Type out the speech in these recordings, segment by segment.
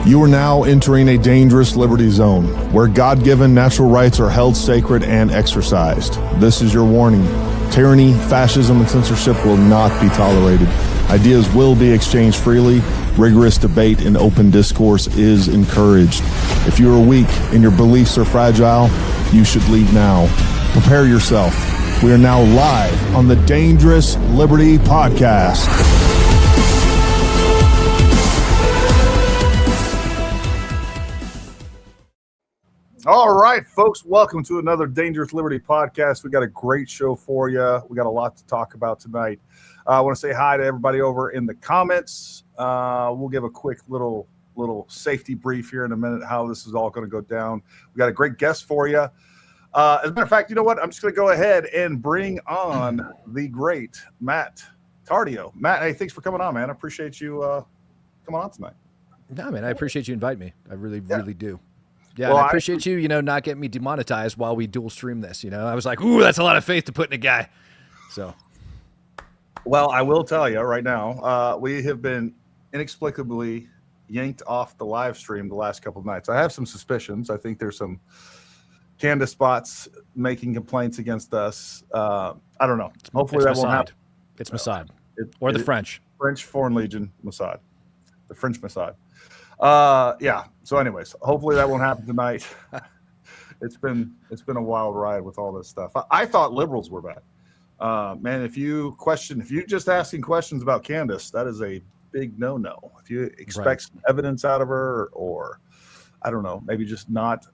You are now entering a dangerous liberty zone where God-given natural rights are held sacred and exercised. This is your warning. Tyranny, fascism, and censorship will not be tolerated. Ideas will be exchanged freely. Rigorous debate and open discourse is encouraged. If you are weak and your beliefs are fragile, you should leave now. Prepare yourself. We are now live on the Dangerous Liberty Podcast. All right, folks, welcome to another Dangerous Liberty Podcast. We got a great show for you. We got a lot to talk about tonight. I want to say hi to everybody over in the comments. We'll give a quick little safety brief here in a minute, how this is all going to go down. We got a great guest for you. As a matter of fact, you know what? I'm just going to go ahead and bring on the great Matt Tardio. Matt, hey, thanks for coming on, man. I appreciate you coming on tonight. No, man, I appreciate you inviting me. I really do. Yeah, well, I appreciate you, not getting me demonetized while we dual stream this. I was like, ooh, that's a lot of faith to put in a guy. So, well, I will tell you right now, we have been inexplicably yanked off the live stream the last couple of nights. I have some suspicions. I think there's some Candace bots making complaints against us. I don't know. Hopefully that won't happen. It's Mossad. Or the French. French Foreign Legion Mossad. The French Mossad. Yeah. So anyways, hopefully that won't happen tonight. It's been a wild ride with all this stuff. I thought liberals were bad. Man, if you're just asking questions about Candace, that is a big no-no. If you expect some evidence out of her, or I don't know, maybe just not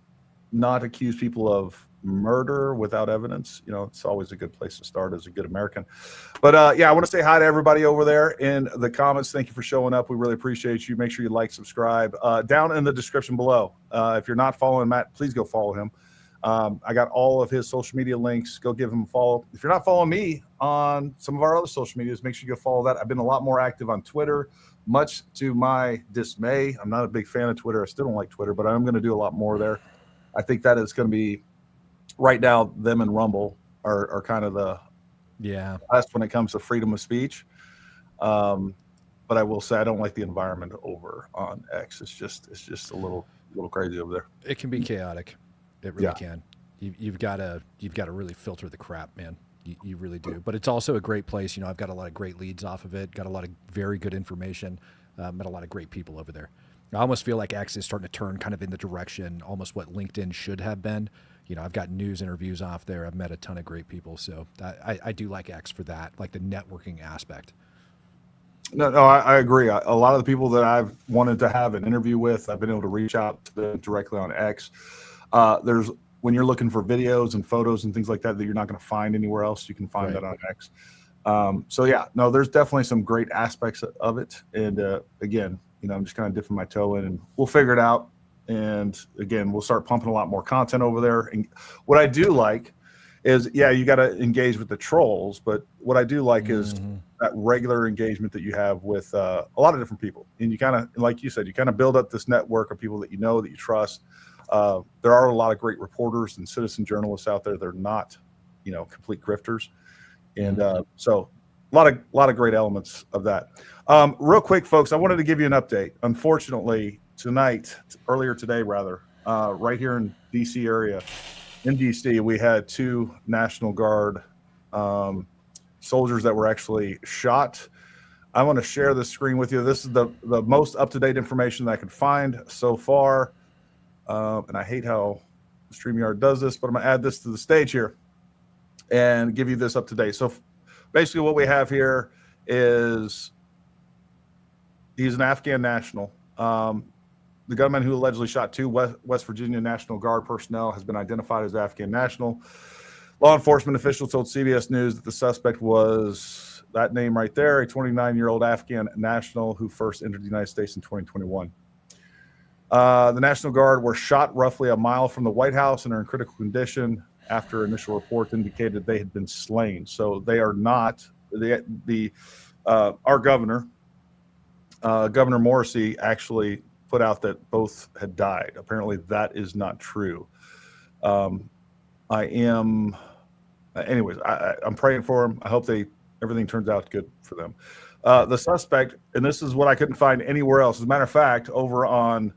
accuse people of murder without evidence, it's always a good place to start as a good American. But yeah, I want to say hi to everybody over there in the comments. Thank you for showing up. We really appreciate you. Make sure you like, subscribe. Down in the description below, if you're not following Matt, please go follow him. I got all of his social media links. Go give him a follow. If you're not following me on some of our other social medias, make sure you go follow that. I've been a lot more active on Twitter, much to my dismay. I'm not a big fan of Twitter. I still don't like Twitter, but I'm going to do a lot more there. I think that is going to be, right now, them and Rumble are kind of the best when it comes to freedom of speech. But I will say I don't like the environment over on X. It's just a little crazy over there. It can be chaotic. It really can. You've got to really filter the crap, man. You really do. But it's also a great place. I've got a lot of great leads off of it. Got a lot of very good information. Met a lot of great people over there. I almost feel like X is starting to turn kind of in the direction almost what LinkedIn should have been. I've got news interviews off there. I've met a ton of great people. So I do like X for that, like the networking aspect. No, I agree. A lot of the people that I've wanted to have an interview with, I've been able to reach out to them directly on X. When you're looking for videos and photos and things like that you're not going to find anywhere else, you can find that on X. So yeah, no, there's definitely some great aspects of it. And again, I'm just kind of dipping my toe in, and we'll figure it out. And again, we'll start pumping a lot more content over there. And what I do like is, you got to engage with the trolls, but what I do like is that regular engagement that you have with a lot of different people. And you kind of, like you said, you kind of build up this network of people that you know, that you trust. There are a lot of great reporters and citizen journalists out there. They're not, complete grifters. And so a lot of great elements of that. Real quick, folks, I wanted to give you an update. Unfortunately, earlier today, right here in DC area, in DC, we had 2 National Guard soldiers that were actually shot. I want to share the screen with you. This is the most up-to-date information that I could find so far. And I hate how StreamYard does this, but I'm going to add this to the stage here and give you this up to date. So basically what we have here is he's an Afghan national. The gunman who allegedly shot 2 West Virginia National Guard personnel has been identified as Afghan national. Law enforcement officials told CBS News that the suspect was that name right there, a 29-year-old Afghan national who first entered the United States in 2021. The National Guard were shot roughly a mile from the White House and are in critical condition after initial reports indicated they had been slain. So they are not. Our governor, Governor Morrissey, actually put out that both had died. Apparently, that is not true. I'm praying for them. I hope everything turns out good for them. The suspect, and this is what I couldn't find anywhere else. As a matter of fact, over on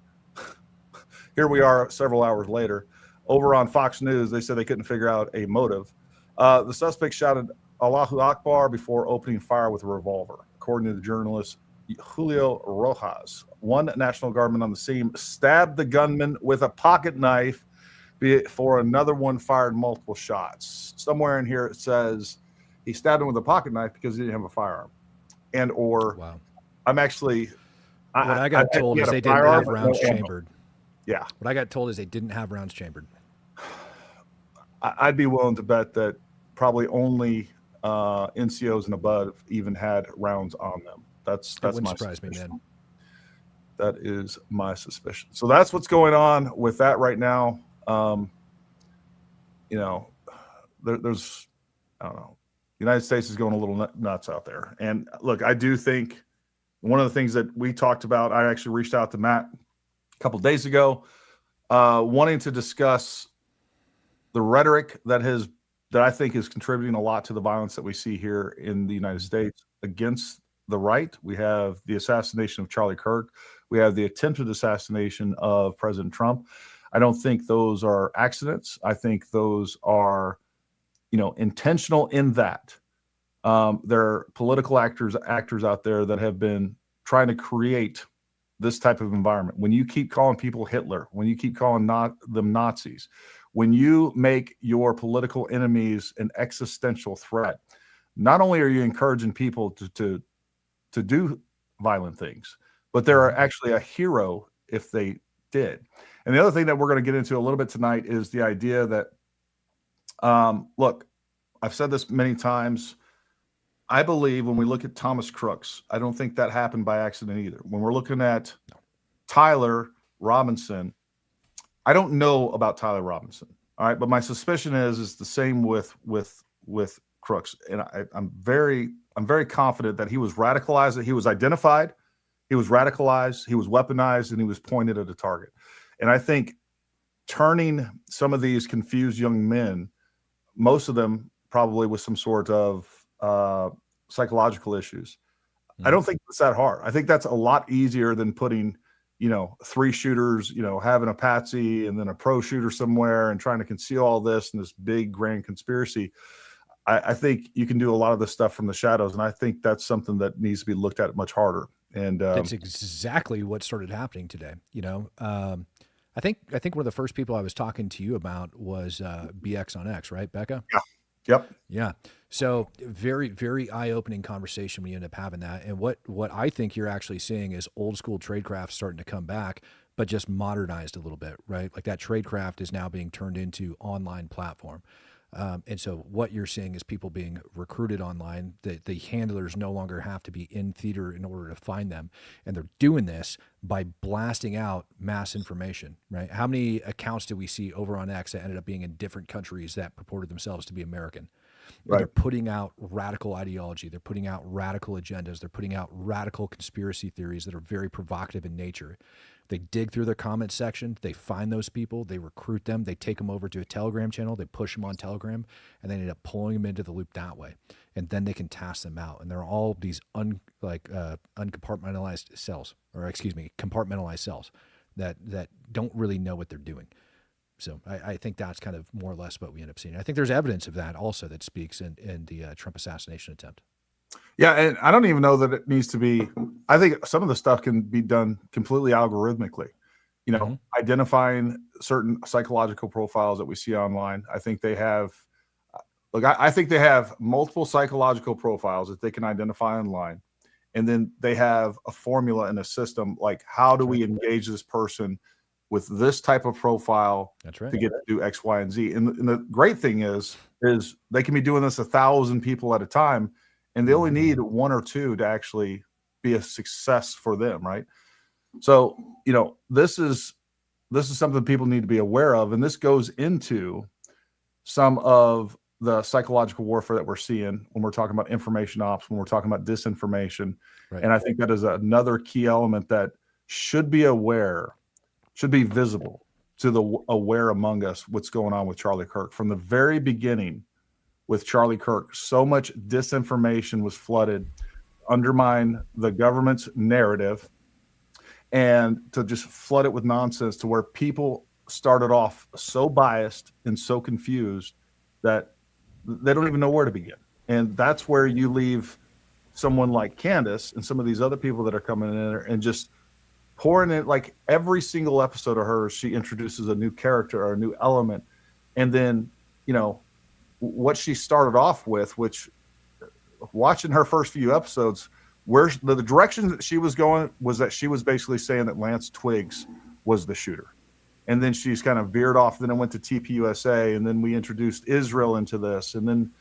here we are several hours later. Over on Fox News, they said they couldn't figure out a motive. The suspect shouted Allahu Akbar before opening fire with a revolver, according to the journalist Julio Rojas. One National Guardman on the scene stabbed the gunman with a pocket knife before another one fired multiple shots. Somewhere in here it says he stabbed him with a pocket knife because he didn't have a firearm. And or Wow. I'm actually What I got told is they didn't have rounds chambered. Yeah. What I got told is they didn't have rounds chambered. I'd be willing to bet that probably only NCOs and above even had rounds on them. That wouldn't my surprise me, suspicion. man. That is my suspicion. So that's what's going on with that right now. There's I don't know. The United States is going a little nuts out there. And look, I do think one of the things that we talked about, I actually reached out to Matt a couple of days ago, wanting to discuss the rhetoric that I think is contributing a lot to the violence that we see here in the United States against the right. We have the assassination of Charlie Kirk. We have the attempted assassination of President Trump. I don't think those are accidents. I think those are, intentional in that. There are political actors out there that have been trying to create this type of environment. When you keep calling people Hitler, when you keep calling them Nazis, when you make your political enemies an existential threat, not only are you encouraging people to do violent things, but they're actually a hero if they did. And the other thing that we're going to get into a little bit tonight is the idea that, look, I've said this many times. I believe when we look at Thomas Crooks, I don't think that happened by accident either. When we're looking at Tyler Robinson, I don't know about Tyler Robinson. All right. But my suspicion is the same with Crooks. And I'm very confident that he was radicalized, that he was identified, he was radicalized, he was weaponized, and he was pointed at a target. And I think turning some of these confused young men, most of them probably with some sort of psychological issues, I don't think it's that hard. I think that's a lot easier than putting, 3 shooters, having a patsy and then a pro shooter somewhere and trying to conceal all this in this big grand conspiracy. I think you can do a lot of this stuff from the shadows, and I think that's something that needs to be looked at much harder. And that's exactly what started happening today. I think one of the first people I was talking to you about was BX on X, right, Becca? Yeah. Yep. Yeah. So very, very eye-opening conversation when you end up having that. And what I think you're actually seeing is old school tradecraft starting to come back, but just modernized a little bit, right? Like that tradecraft is now being turned into online platform. And so what you're seeing is people being recruited online. The handlers no longer have to be in theater in order to find them. And they're doing this by blasting out mass information, right? How many accounts did we see over on X that ended up being in different countries that purported themselves to be American? Right. They're putting out radical ideology. They're putting out radical agendas. They're putting out radical conspiracy theories that are very provocative in nature. They dig through their comment section. They find those people. They recruit them. They take them over to a Telegram channel. They push them on Telegram, and they end up pulling them into the loop that way. And then they can task them out. And they're all these uncompartmentalized cells, compartmentalized cells that don't really know what they're doing. So I think that's kind of more or less what we end up seeing. I think there's evidence of that also that speaks in the Trump assassination attempt. Yeah, and I don't even know that it needs to be. I think some of the stuff can be done completely algorithmically. Identifying certain psychological profiles that we see online. I think they have. Look, I think they have multiple psychological profiles that they can identify online, and then they have a formula and a system like how do we engage this person with this type of profile to get to do X, Y, and Z. And the great thing is they can be doing this 1,000 people at a time, and they only need 1 or 2 to actually be a success for them, right? So, this is something people need to be aware of, and this goes into some of the psychological warfare that we're seeing when we're talking about information ops, when we're talking about disinformation. Right. And I think that is another key element that should be visible to the aware among us what's going on with Charlie Kirk. From the very beginning with Charlie Kirk, so much disinformation was flooded, undermine the government's narrative. and to just flood it with nonsense to where people started off so biased and so confused that they don't even know where to begin. And that's where you leave someone like Candace and some of these other people that are coming in there and just pouring it. Like every single episode of hers, she introduces a new character or a new element. And then, what she started off with, which watching her first few episodes, where the direction that she was going was that she was basically saying that Lance Twiggs was the shooter. And then she's kind of veered off. Then it went to TPUSA, and then we introduced Israel into this. And then,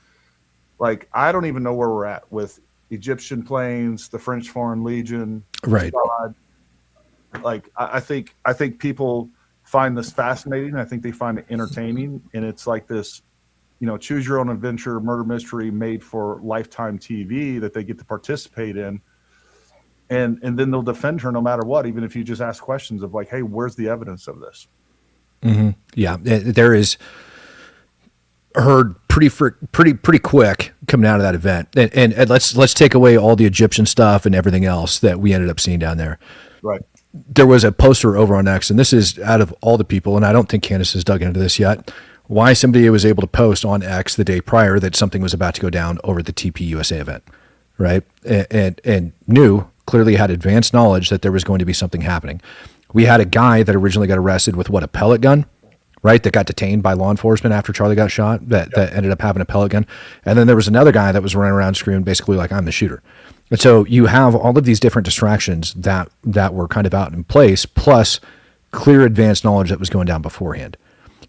like, I don't even know where we're at with Egyptian planes, the French Foreign Legion. Right. Like, I think people find this fascinating. I think they find it entertaining. And it's like this, choose your own adventure murder mystery made for Lifetime TV that they get to participate in. And then they'll defend her no matter what, even if you just ask questions of like, hey, where's the evidence of this? Mm-hmm. Yeah, there is heard pretty quick coming out of that event. And let's take away all the Egyptian stuff and everything else that we ended up seeing down there. Right. There was a poster over on X, and this is out of all the people, and I don't think Candace has dug into this yet, why somebody was able to post on X the day prior that something was about to go down over the TPUSA event, right? And clearly had advanced knowledge that there was going to be something happening. We had a guy that originally got arrested with a pellet gun, right? That got detained by law enforcement after Charlie got shot, that ended up having a pellet gun. And then there was another guy that was running around screaming basically like, I'm the shooter. And so you have all of these different distractions that were kind of out in place, plus clear advanced knowledge that was going down beforehand.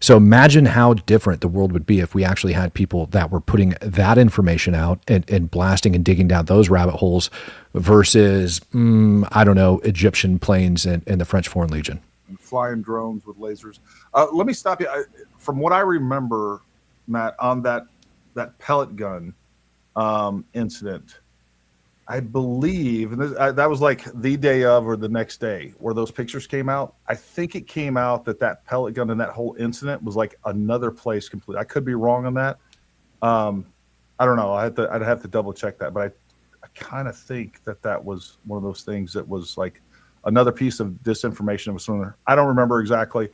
So imagine how different the world would be if we actually had people that were putting that information out and blasting and digging down those rabbit holes versus, Egyptian planes and the French Foreign Legion. And flying drones with lasers. Let me stop you. From what I remember, Matt, on that pellet gun incident, I believe, and that was like the day of or the next day where those pictures came out. I think it came out that pellet gun and that whole incident was like another place completely. I could be wrong on that. I don't know. I'd have to double check that, but I kind of think that was one of those things that was like another piece of disinformation. Was somewhere. I don't remember exactly.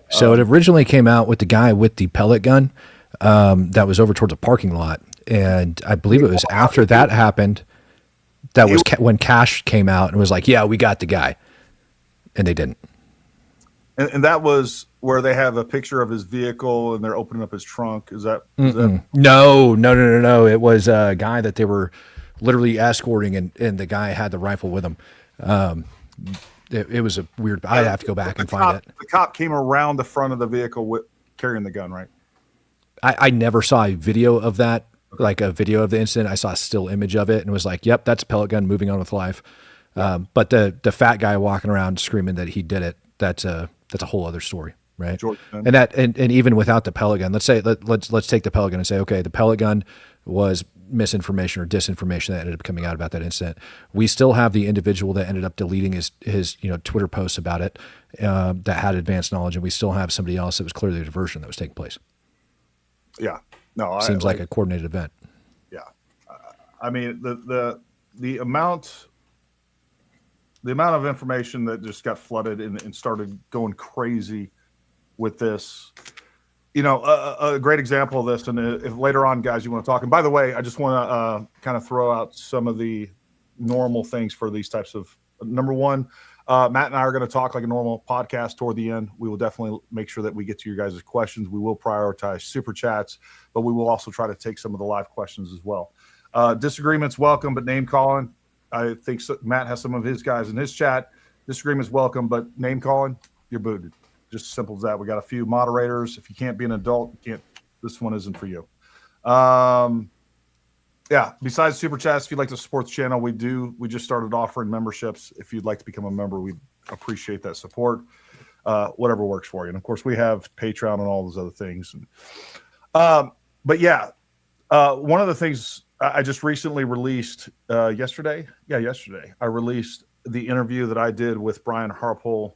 So it originally came out with the guy with the pellet gun that was over towards a parking lot, and I believe it was after that happened. That was when Cash came out and was like, yeah, we got the guy. And they didn't. And that was where they have a picture of his vehicle and they're opening up his trunk. Is that? No. It was a guy that they were literally escorting and the guy had the rifle with him. It was a weird, I'd have to go back and find it. The cop came around the front of the vehicle carrying the gun, right? I never saw a video of that. Like a video of the incident. I saw a still image of it and was like, yep, that's a pellet gun, moving on with life. But the fat guy walking around screaming that he did it, that's a whole other story, right? And even without the pellet gun, let's take the pellet gun and say, okay, the pellet gun was misinformation or disinformation that ended up coming out about that incident. We still have the individual that ended up deleting his Twitter posts about it that had advanced knowledge, and we still have somebody else that was clearly a diversion that was taking place. Yeah. No, seems like a coordinated event. Yeah, I mean the amount of information that just got flooded and started going crazy with this. A great example of this, and if later on, guys, you want to talk. And by the way, I just want to kind of throw out some of the normal things for these types of. Number one, Matt and I are going to talk like a normal podcast toward the end. We will definitely make sure that we get to your guys' questions. We will prioritize super chats, but we will also try to take some of the live questions as well. Disagreements welcome, but name calling. I think Matt has some of his guys in his chat. Disagreements welcome, but name calling, you're booted. Just as simple as that. We got a few moderators. If you can't be an adult, this one isn't for you. Yeah, besides super chats, if you'd like to support the channel, we just started offering memberships. If you'd like to become a member, we appreciate that support. Whatever works for you. And of course, we have Patreon and all those other things. But yeah, one of the things I just recently released yesterday. Yeah, yesterday. I released the interview that I did with Brian Harpole,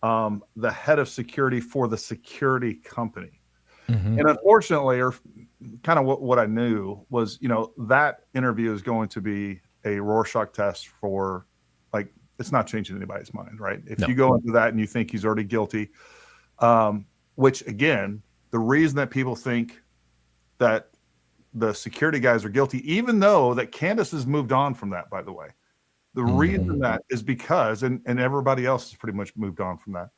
the head of security for the security company. Mm-hmm. And unfortunately, or kind of what I knew was, that interview is going to be a Rorschach test for like it's not changing anybody's mind, right? If No. you go into that and you think he's already guilty, which again, the reason that people think that the security guys are guilty, even though that Candace has moved on from that, by the way, the reason that is because, and everybody else has pretty much moved on from that.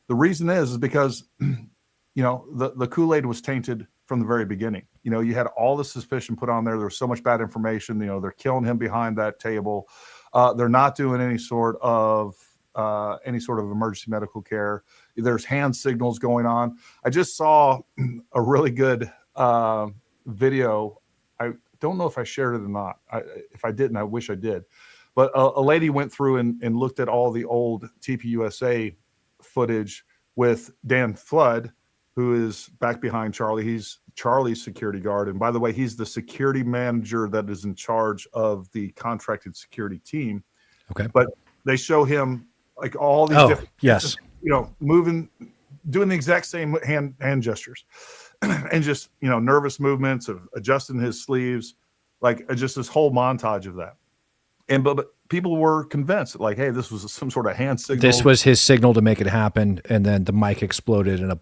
The reason is because, the Kool-Aid was tainted from the very beginning. You had all the suspicion put on there. There was so much bad information. They're killing him behind that table. They're not doing any sort of emergency medical care. There's hand signals going on. I just saw a really good video. I don't know if I shared it or not. If I didn't, I wish I did. But a lady went through and looked at all the old TPUSA footage with Dan Flood, who is back behind Charlie. He's Charlie's security guard. And by the way, he's the security manager that is in charge of the contracted security team. Okay. But they show him like all these different, yes, moving, doing the exact same hand gestures and just, nervous movements of adjusting his sleeves, like just this whole montage of that. And but people were convinced, like, hey, this was some sort of hand signal. This was his signal to make it happen, and then the mic exploded, and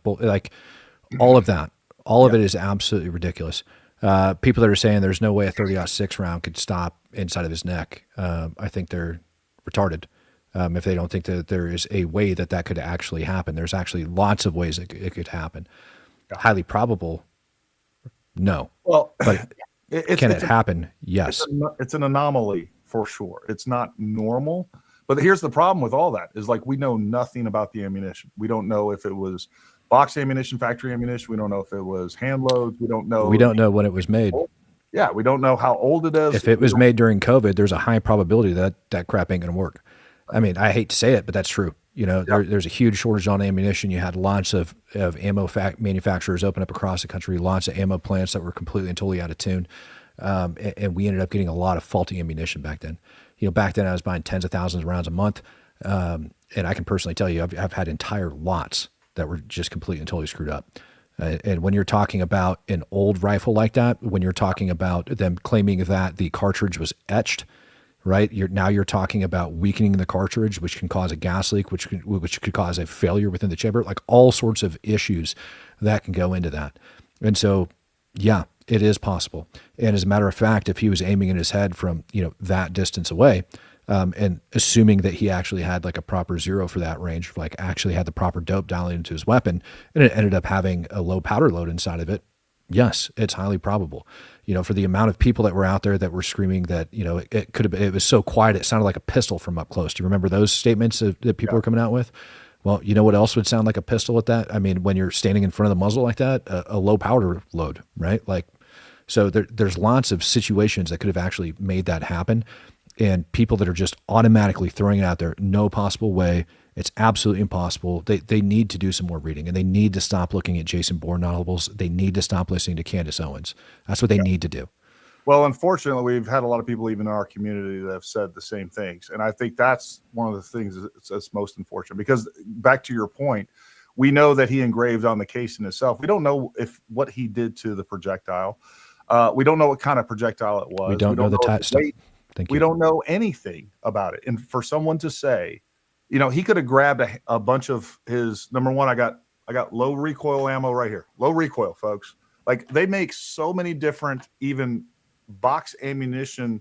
all of that, all of it is absolutely ridiculous. People that are saying there's no way a 30-06 round could stop inside of his neck, I think they're retarded. If they don't think that there is a way that could actually happen. There's actually lots of ways it could happen. Yeah. Highly probable, no. Well, but can it happen? Yes. It's an anomaly. For sure. It's not normal. But here's the problem with all that is like we know nothing about the ammunition. We don't know if it was box ammunition, factory ammunition. We don't know if it was hand loads. We don't know. We don't know when it was made. Yeah, we don't know how old it is. If it was made during COVID, there's a high probability that crap ain't going to work. I mean, I hate to say it, but that's true. There's a huge shortage on ammunition. You had lots of ammo manufacturers open up across the country, lots of ammo plants that were completely and totally out of tune. And we ended up getting a lot of faulty ammunition back then. Back then I was buying tens of thousands of rounds a month. And I can personally tell you, I've had entire lots that were just completely and totally screwed up. And when you're talking about an old rifle like that, when you're talking about them claiming that the cartridge was etched, right? You're talking about weakening the cartridge, which can cause a gas leak, which could cause a failure within the chamber, like all sorts of issues that can go into that. And so, yeah, it is possible. And as a matter of fact, if he was aiming in his head from, that distance away, and assuming that he actually had like a proper zero for that range, like actually had the proper dope dialing into his weapon, and it ended up having a low powder load inside of it, yes, it's highly probable. For the amount of people that were out there that were screaming that, it could have been, it was so quiet, it sounded like a pistol from up close. Do you remember those statements that people were coming out with? Well, you know what else would sound like a pistol at that? I mean, when you're standing in front of the muzzle like that, a low powder load, right? Like, so there's lots of situations that could have actually made that happen. And people that are just automatically throwing it out there, no possible way. It's absolutely impossible. They need to do some more reading, and they need to stop looking at Jason Bourne novels. They need to stop listening to Candace Owens. That's what they need to do. Well, unfortunately, we've had a lot of people, even in our community, that have said the same things. And I think that's one of the things that's most unfortunate, because back to your point, we know that he engraved on the casing itself. We don't know what he did to the projectile. We don't know what kind of projectile it was. We don't know the type stuff. We don't know anything about it. And for someone to say, he could have grabbed a bunch of his, number one, I got low recoil ammo right here. Low recoil, folks. Like, they make so many different, even box ammunition,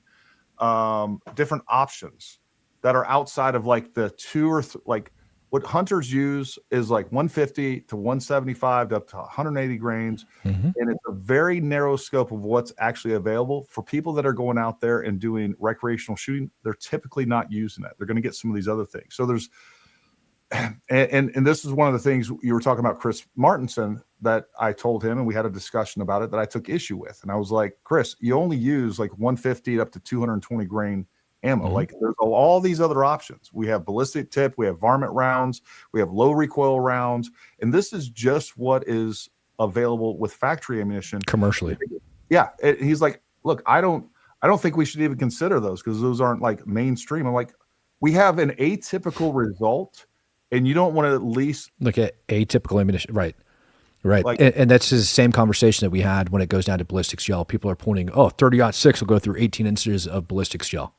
different options that are outside of like the two or like what hunters use is like 150 to 175 to up to 180 grains. Mm-hmm. And it's a very narrow scope of what's actually available for people that are going out there and doing recreational shooting. They're typically not using that. They're going to get some of these other things. So there's, and this is one of the things you were talking about, Chris Martinson, that I told him, and we had a discussion about it, that I took issue with. And I was like, Chris, you only use like 150 up to 220 grain ammo. Mm-hmm. Like, there's all these other options. We have ballistic tip, we have varmint rounds, we have low recoil rounds, and this is just what is available with factory ammunition commercially. Yeah. He's like, look, I don't think we should even consider those, because those aren't like mainstream. I'm like, we have an atypical result, and you don't want to at least look at atypical ammunition. Right. Like, and that's the same conversation that we had when it goes down to ballistics gel. People are pointing, 30-06 will go through 18 inches of ballistics gel.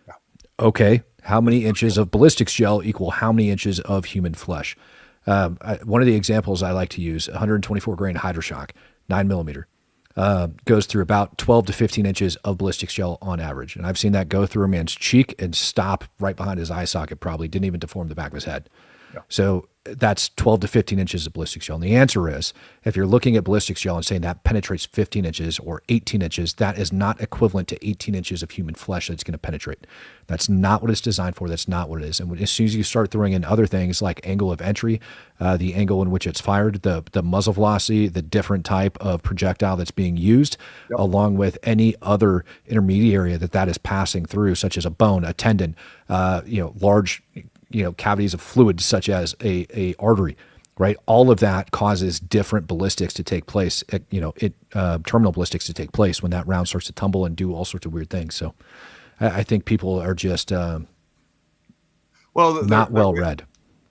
Yeah. Okay. How many inches of ballistics gel equal how many inches of human flesh? One of the examples I like to use, 124 grain Hydroshock, 9 millimeter, goes through about 12 to 15 inches of ballistics gel on average. And I've seen that go through a man's cheek and stop right behind his eye socket, probably didn't even deform the back of his head. Yeah. So that's 12 to 15 inches of ballistics gel. And the answer is, if you're looking at ballistics gel and saying that penetrates 15 inches or 18 inches, that is not equivalent to 18 inches of human flesh that's going to penetrate. That's not what it's designed for. That's not what it is. And as soon as you start throwing in other things like angle of entry, the angle in which it's fired, the muzzle velocity, the different type of projectile that's being used, along with any other intermediary that is passing through, such as a bone, a tendon, large cavities of fluid such as a artery, right? All of that causes different ballistics to take place, terminal ballistics to take place when that round starts to tumble and do all sorts of weird things. So I think people are just not well read.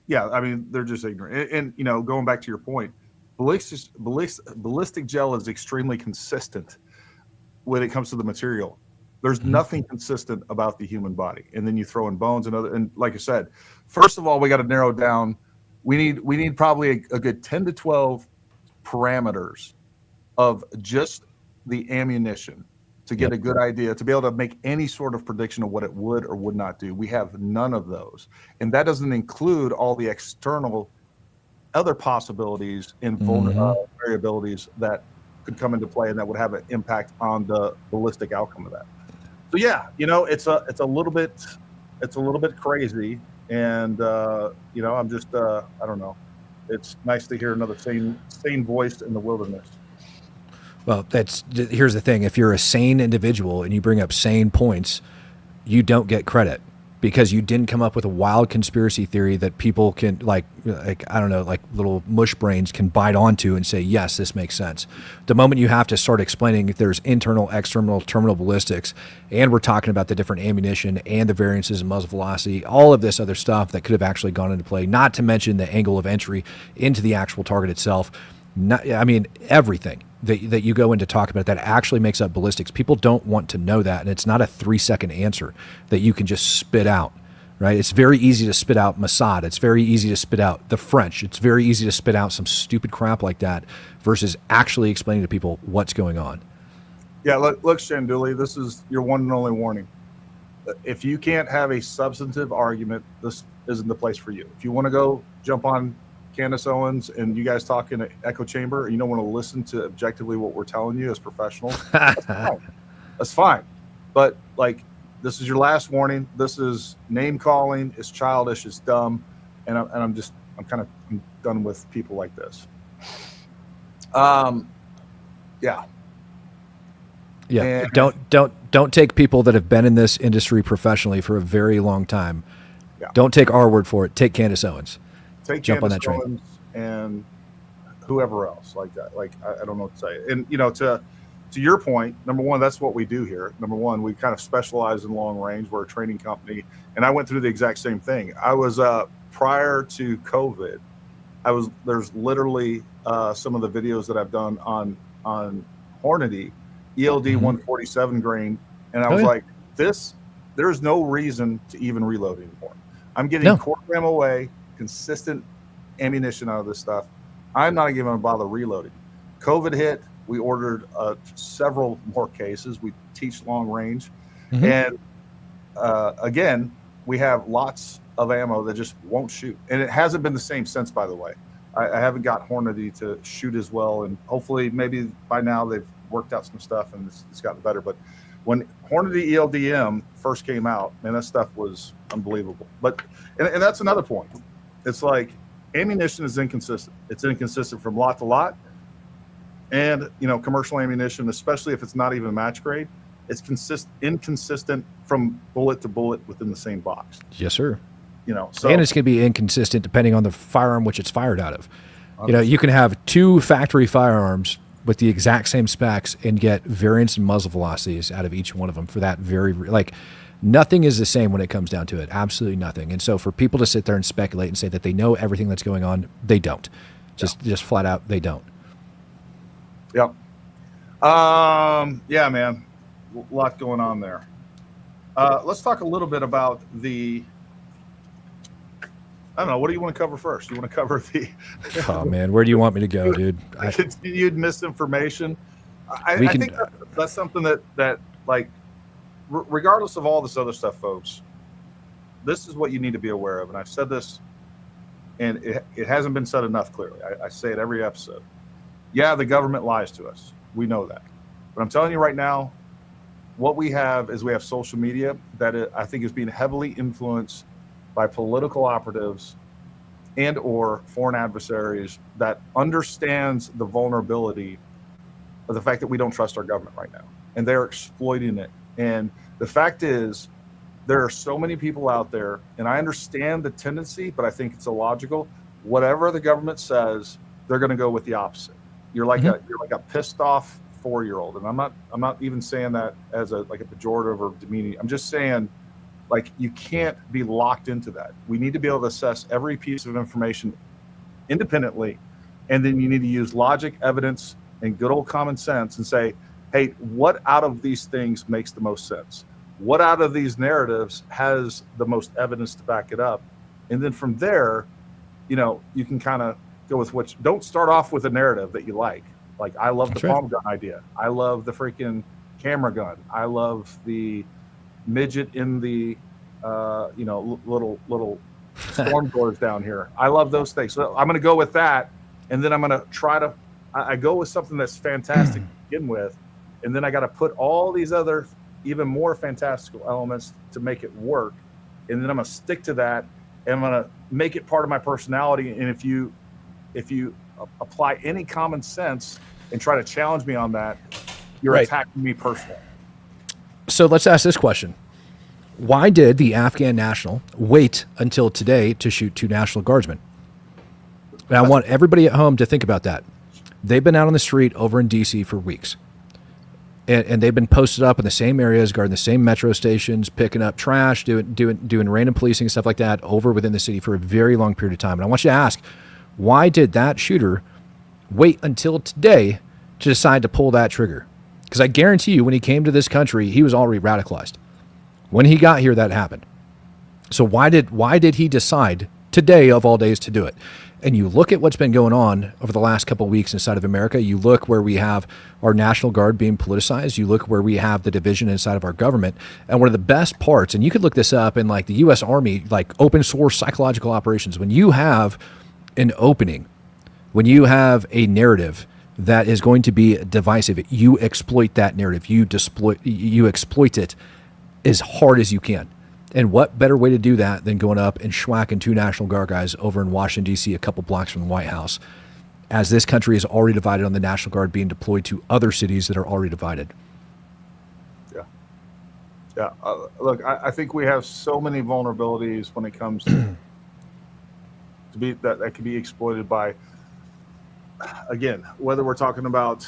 Yeah, I mean, they're just ignorant. And going back to your point, ballistic gel is extremely consistent when it comes to the material. There's nothing consistent about the human body. And then you throw in bones and like I said, first of all, we got to narrow down. We need probably a good 10 to 12 parameters of just the ammunition to get a good idea, to be able to make any sort of prediction of what it would or would not do. We have none of those. And that doesn't include all the external other possibilities and variabilities that could come into play and that would have an impact on the ballistic outcome of that. So yeah, it's a little bit crazy, and I'm just I don't know. It's nice to hear another sane voice in the wilderness. Well, here's the thing: if you're a sane individual and you bring up sane points, you don't get credit because you didn't come up with a wild conspiracy theory that people can like I don't know, like little mush brains can bite onto and say, yes, this makes sense. The moment you have to start explaining if there's internal, external, terminal ballistics, and we're talking about the different ammunition and the variances in muzzle velocity, all of this other stuff that could have actually gone into play, not to mention the angle of entry into the actual target itself. Everything that you go into talk about that actually makes up ballistics. People don't want to know that, and it's not a 3-second answer that you can just spit out, right? It's very easy to spit out Mossad. It's very easy to spit out the French. It's very easy to spit out some stupid crap like that versus actually explaining to people what's going on. Yeah, look, Shanduli, this is your one and only warning. If you can't have a substantive argument, this isn't the place for you. If you want to go jump on Candace Owens and you guys talk in an echo chamber and you don't want to listen to objectively what we're telling you as professionals, that's fine. That's fine. But this is your last warning. This is name calling. It's childish. It's dumb. And I'm done with people like this. Yeah. And don't take people that have been in this industry professionally for a very long time. Yeah. Don't take our word for it. Take Candace Owens. Jump on that train. And whoever else like that. I don't know what to say. And to your point, number one, that's what we do here. Number one, we kind of specialize in long range. We're a training company, and I went through the exact same thing. I was prior to COVID. There's literally some of the videos that I've done on Hornady, ELD 147 grain, and I was like, there's no reason to even reload anymore. I'm getting quarter gram away, consistent ammunition out of this stuff. I'm not even going to bother reloading. COVID hit. We ordered several more cases. We teach long range. And again, we have lots of ammo that just won't shoot. And it hasn't been the same since, by the way. I haven't got Hornady to shoot as well. And hopefully maybe by now they've worked out some stuff and it's gotten better. But when Hornady ELDM first came out, man, that stuff was unbelievable. But and that's another point. It's like ammunition is inconsistent. It's inconsistent from lot to lot. And, commercial ammunition, especially if it's not even match grade, it's inconsistent from bullet to bullet within the same box. Yes, sir. So, and it's going to be inconsistent depending on the firearm which it's fired out of. You can have 2 factory firearms with the exact same specs and get variance in muzzle velocities out of each one of them for that nothing is the same when it comes down to it. Absolutely nothing. And so for people to sit there and speculate and say that they know everything that's going on, they don't. Just flat out, they don't. Yep. Yeah, man. A lot going on there. Let's talk a little bit about the. I don't know. What do you want to cover first? You want to cover the? Oh man, where do you want me to go, dude? Continued misinformation. I think that's something that like, regardless of all this other stuff, folks, this is what you need to be aware of. And I've said this, and it hasn't been said enough clearly. I say it every episode. Yeah, the government lies to us. We know that. But I'm telling you right now, what we have is we have social media that I think is being heavily influenced by political operatives and or foreign adversaries that understands the vulnerability of the fact that we don't trust our government right now. And they're exploiting it. And the fact is, there are so many people out there, and I understand the tendency, but I think it's illogical. Whatever the government says, they're going to go with the opposite. You're like a pissed off 4-year-old, and I'm not even saying that as a pejorative or demeaning. I'm just saying, like, you can't be locked into that. We need to be able to assess every piece of information independently, and then you need to use logic, evidence, and good old common sense and say, hey, what out of these things makes the most sense? What out of these narratives has the most evidence to back it up? And then from there, you can kind of go with don't start off with a narrative that you like. Like, I love the palm gun idea. I love the freaking camera gun. I love the midget in the, little storm doors down here. I love those things. So I'm going to go with that. And then I'm going to I go with something that's fantastic to begin with. And then I got to put all these other even more fantastical elements to make it work. And then I'm going to stick to that, and I'm going to make it part of my personality. And if you apply any common sense and try to challenge me on that, you're attacking me personally. So let's ask this question. Why did the Afghan national wait until today to shoot 2 National Guardsmen? And I want everybody at home to think about that. They've been out on the street over in D.C. for weeks. And they've been posted up in the same areas, guarding the same metro stations, picking up trash, doing random policing, stuff like that, over within the city for a very long period of time. And I want you to ask, why did that shooter wait until today to decide to pull that trigger? Because I guarantee you, when he came to this country, he was already radicalized. When he got here, that happened. So why did he decide today of all days to do it? And you look at what's been going on over the last couple of weeks inside of America. You look where we have our National Guard being politicized. You look where we have the division inside of our government. And one of the best parts, and you could look this up in like the U.S. Army, like open source psychological operations, when you have an opening, when you have a narrative that is going to be divisive, you exploit that narrative. You exploit it as hard as you can. And what better way to do that than going up and schwacking 2 National Guard guys over in Washington, D.C., a couple blocks from the White House, as this country is already divided on the National Guard being deployed to other cities that are already divided. Yeah. Look, I think we have so many vulnerabilities when it comes to that can be exploited by, again, whether we're talking about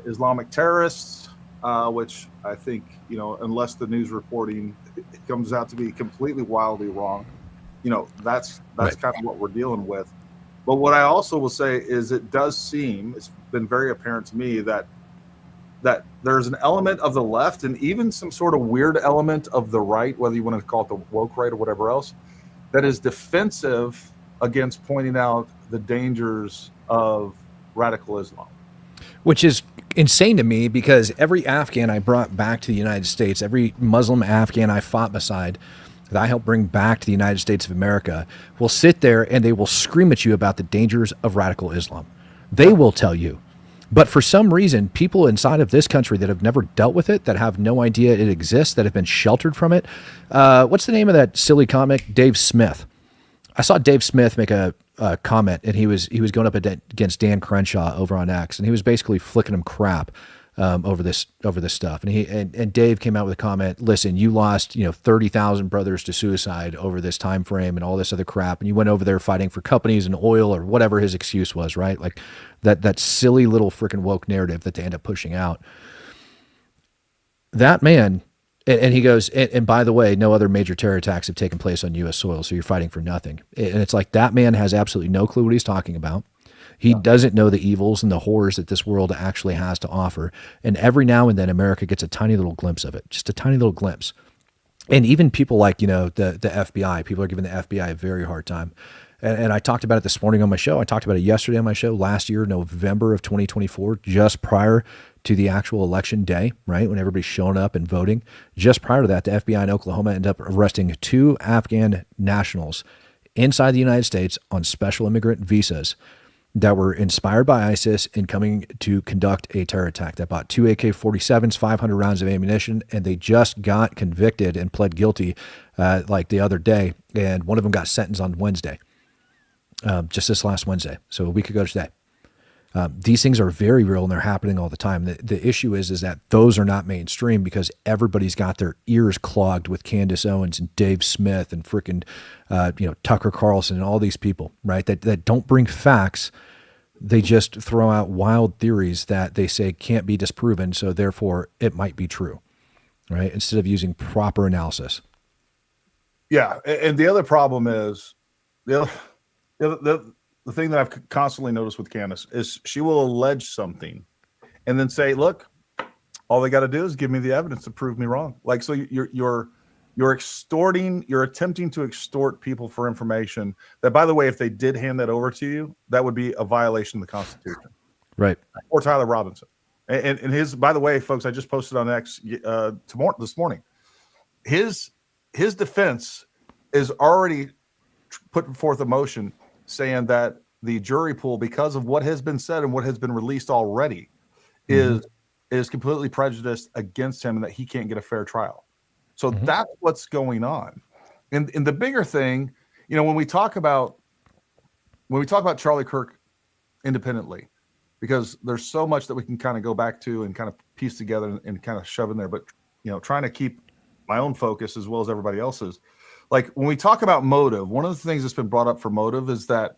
Islamic terrorists, which I think, unless the news reporting comes out to be completely wildly wrong, that's right. Kind of what we're dealing with. But what I also will say is it does seem, it's been very apparent to me that there's an element of the left and even some sort of weird element of the right, whether you want to call it the woke right or whatever else, that is defensive against pointing out the dangers of radical Islam. Which is insane to me, because every Afghan I brought back to the United States, every Muslim Afghan I fought beside, that I helped bring back to the United States of America, will sit there and they will scream at you about the dangers of radical Islam. They will tell you. But for some reason, people inside of this country that have never dealt with it, that have no idea it exists, that have been sheltered from it. What's the name of that silly comic? Dave Smith. I saw Dave Smith make a comment, and he was going up against Dan Crenshaw over on X, and he was basically flicking him crap over this stuff. And Dave came out with a comment: listen, you lost 30,000 brothers to suicide over this time frame and all this other crap, and you went over there fighting for companies and oil or whatever his excuse was, right? Like that silly little freaking woke narrative that they end up pushing out. That man. And he goes, and by the way, no other major terror attacks have taken place on U.S. soil, so you're fighting for nothing. And it's like, that man has absolutely no clue what he's talking about. He doesn't know the evils and the horrors that this world actually has to offer. And every now and then, America gets a tiny little glimpse of it, just a tiny little glimpse. And even people like, the FBI, people are giving the FBI a very hard time. And I talked about it this morning on my show. I talked about it yesterday on my show. Last year, November of 2024, just prior to the actual election day, right, when everybody's showing up and voting, just prior to that, the FBI in Oklahoma ended up arresting 2 Afghan nationals inside the United States on special immigrant visas that were inspired by ISIS in coming to conduct a terror attack. That bought 2 AK-47s, 500 rounds of ammunition, and they just got convicted and pled guilty like the other day. And one of them got sentenced on Wednesday, just this last Wednesday, so a week ago today. These things are very real and they're happening all the time. The issue is that those are not mainstream because everybody's got their ears clogged with Candace Owens and Dave Smith and frickin' Tucker Carlson and all these people, right? That don't bring facts. They just throw out wild theories that they say can't be disproven, so therefore it might be true, right? Instead of using proper analysis. Yeah, and the other problem is the thing that I've constantly noticed with Candace is she will allege something and then say, look, all they got to do is give me the evidence to prove me wrong. Like, so you're extorting, you're attempting to extort people for information that, by the way, if they did hand that over to you, that would be a violation of the Constitution. Right. Or Tyler Robinson. And his, by the way, folks, I just posted on X this morning. His defense is already putting forth a motion saying that the jury pool, because of what has been said and what has been released already, is completely prejudiced against him and that he can't get a fair trial. So that's what's going on. And the bigger thing, when we talk about Charlie Kirk independently, because there's so much that we can kind of go back to and kind of piece together and kind of shove in there, but trying to keep my own focus as well as everybody else's. Like when we talk about motive, one of the things that's been brought up for motive is that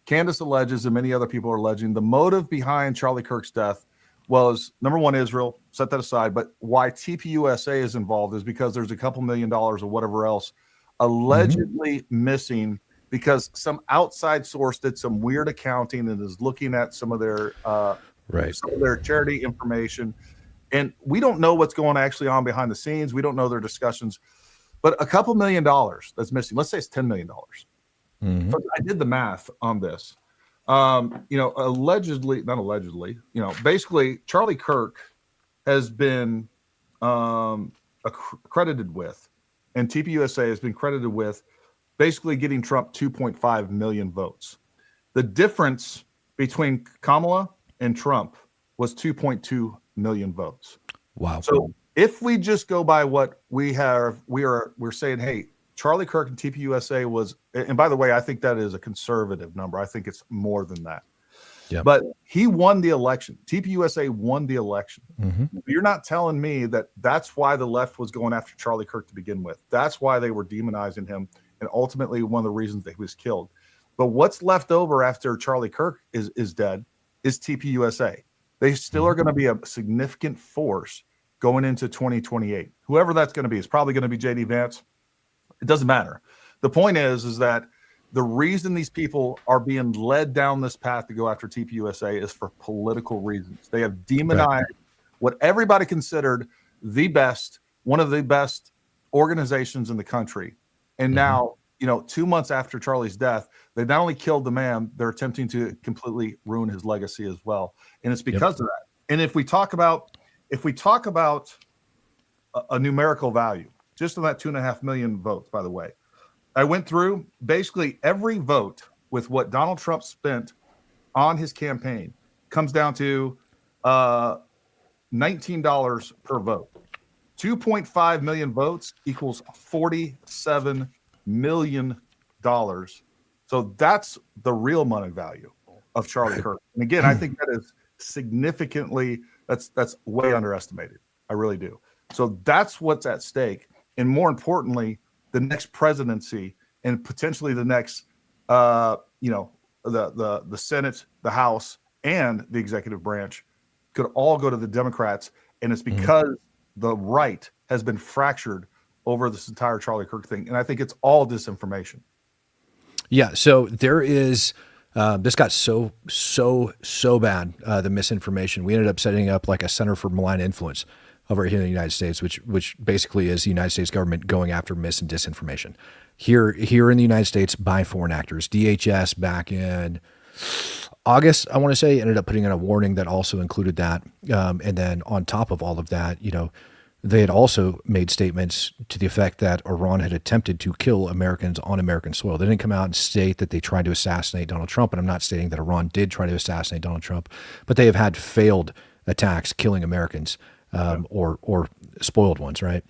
Candace alleges, and many other people are alleging, the motive behind Charlie Kirk's death was, number one, Israel, set that aside, but why TPUSA is involved is because there's a couple $1 million or whatever else allegedly missing because some outside source did some weird accounting and is looking at some of their some of their charity information. And we don't know what's going actually on behind the scenes. We don't know their discussions. But a couple $1 million that's missing, let's say it's $10 million. So I did the math on this. Allegedly, not allegedly, basically Charlie Kirk has been credited with, and TPUSA has been credited with basically getting Trump 2.5 million votes. The difference between Kamala and Trump was 2.2 million votes. Wow. So if we just go by what we have, we're saying, hey, Charlie Kirk and TPUSA was, and by the way, I think that is a conservative number. I think it's more than that. Yeah. But he won the election. TPUSA won the election. You're not telling me that that's why the left was going after Charlie Kirk to begin with. That's why they were demonizing him, and ultimately one of the reasons that he was killed. But what's left over after Charlie Kirk is dead is TPUSA. They still are going to be a significant force going into 2028. Whoever that's going to be, it's probably going to be JD Vance. It doesn't matter. The point is that the reason these people are being led down this path to go after TPUSA is for political reasons. They have demonized what everybody considered the best, one of the best organizations in the country. And now, 2 months after Charlie's death, they not only killed the man, they're attempting to completely ruin his legacy as well. And it's because of that. And if we talk about a numerical value, just on that 2.5 million votes, by the way, I went through basically every vote with what Donald Trump spent on his campaign comes down to $19 per vote. 2.5 million votes equals $47 million. So that's the real money value of Charlie Kirk. And again, I think that is significantly, that's way underestimated. I really do. So that's what's at stake. And more importantly, the next presidency and potentially the next, the Senate, the House, and the executive branch could all go to the Democrats. And it's because the right has been fractured over this entire Charlie Kirk thing. And I think it's all disinformation. Yeah. So there is, this got so bad, the misinformation. We ended up setting up like a Center for Malign Influence over here in the United States, which basically is the United States government going after mis and disinformation. Here in the United States by foreign actors. DHS back in August, I want to say, ended up putting in a warning that also included that. And then on top of all of that, they had also made statements to the effect that Iran had attempted to kill Americans on American soil. They didn't come out and state that they tried to assassinate Donald Trump, and I'm not stating that Iran did try to assassinate Donald Trump, but they have had failed attacks killing Americans, or spoiled ones, right?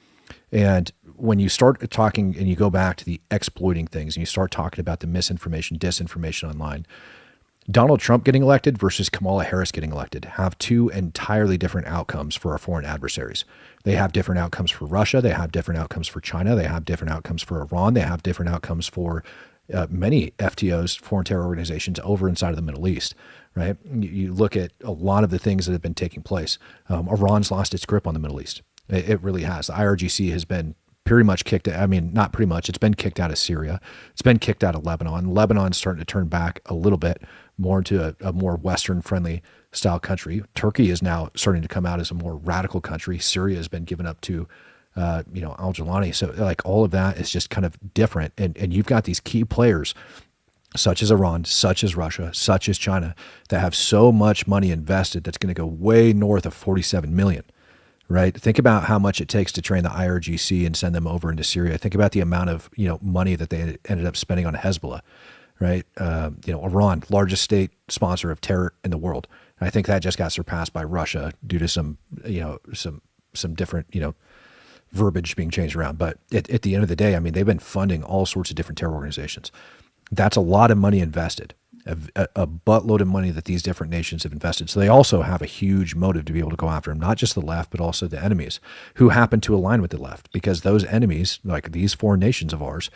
And when you start talking and you go back to the exploiting things and you start talking about the misinformation, disinformation online, Donald Trump getting elected versus Kamala Harris getting elected have two entirely different outcomes for our foreign adversaries. They have different outcomes for Russia. They have different outcomes for China. They have different outcomes for Iran. They have different outcomes for many FTOs, foreign terror organizations, over inside of the Middle East, right? You look at a lot of the things that have been taking place. Iran's lost its grip on the Middle East. It really has. The IRGC has been pretty much kicked. I mean, not pretty much. It's been kicked out of Syria. It's been kicked out of Lebanon. Lebanon's starting to turn back a little bit more into a more Western-friendly style country. Turkey is now starting to come out as a more radical country. Syria has been given up to, al-Jilani. So like all of that is just kind of different. And you've got these key players such as Iran, such as Russia, such as China, that have so much money invested that's going to go way north of 47 million. Right. Think about how much it takes to train the IRGC and send them over into Syria. Think about the amount of money that they ended up spending on Hezbollah. Right. Iran, largest state sponsor of terror in the world. And I think that just got surpassed by Russia due to some different verbiage being changed around. But at the end of the day, I mean, they've been funding all sorts of different terror organizations. That's a lot of money invested. A buttload of money that these different nations have invested. So they also have a huge motive to be able to go after them, not just the left, but also the enemies who happen to align with the left, because those enemies, like these foreign nations of ours,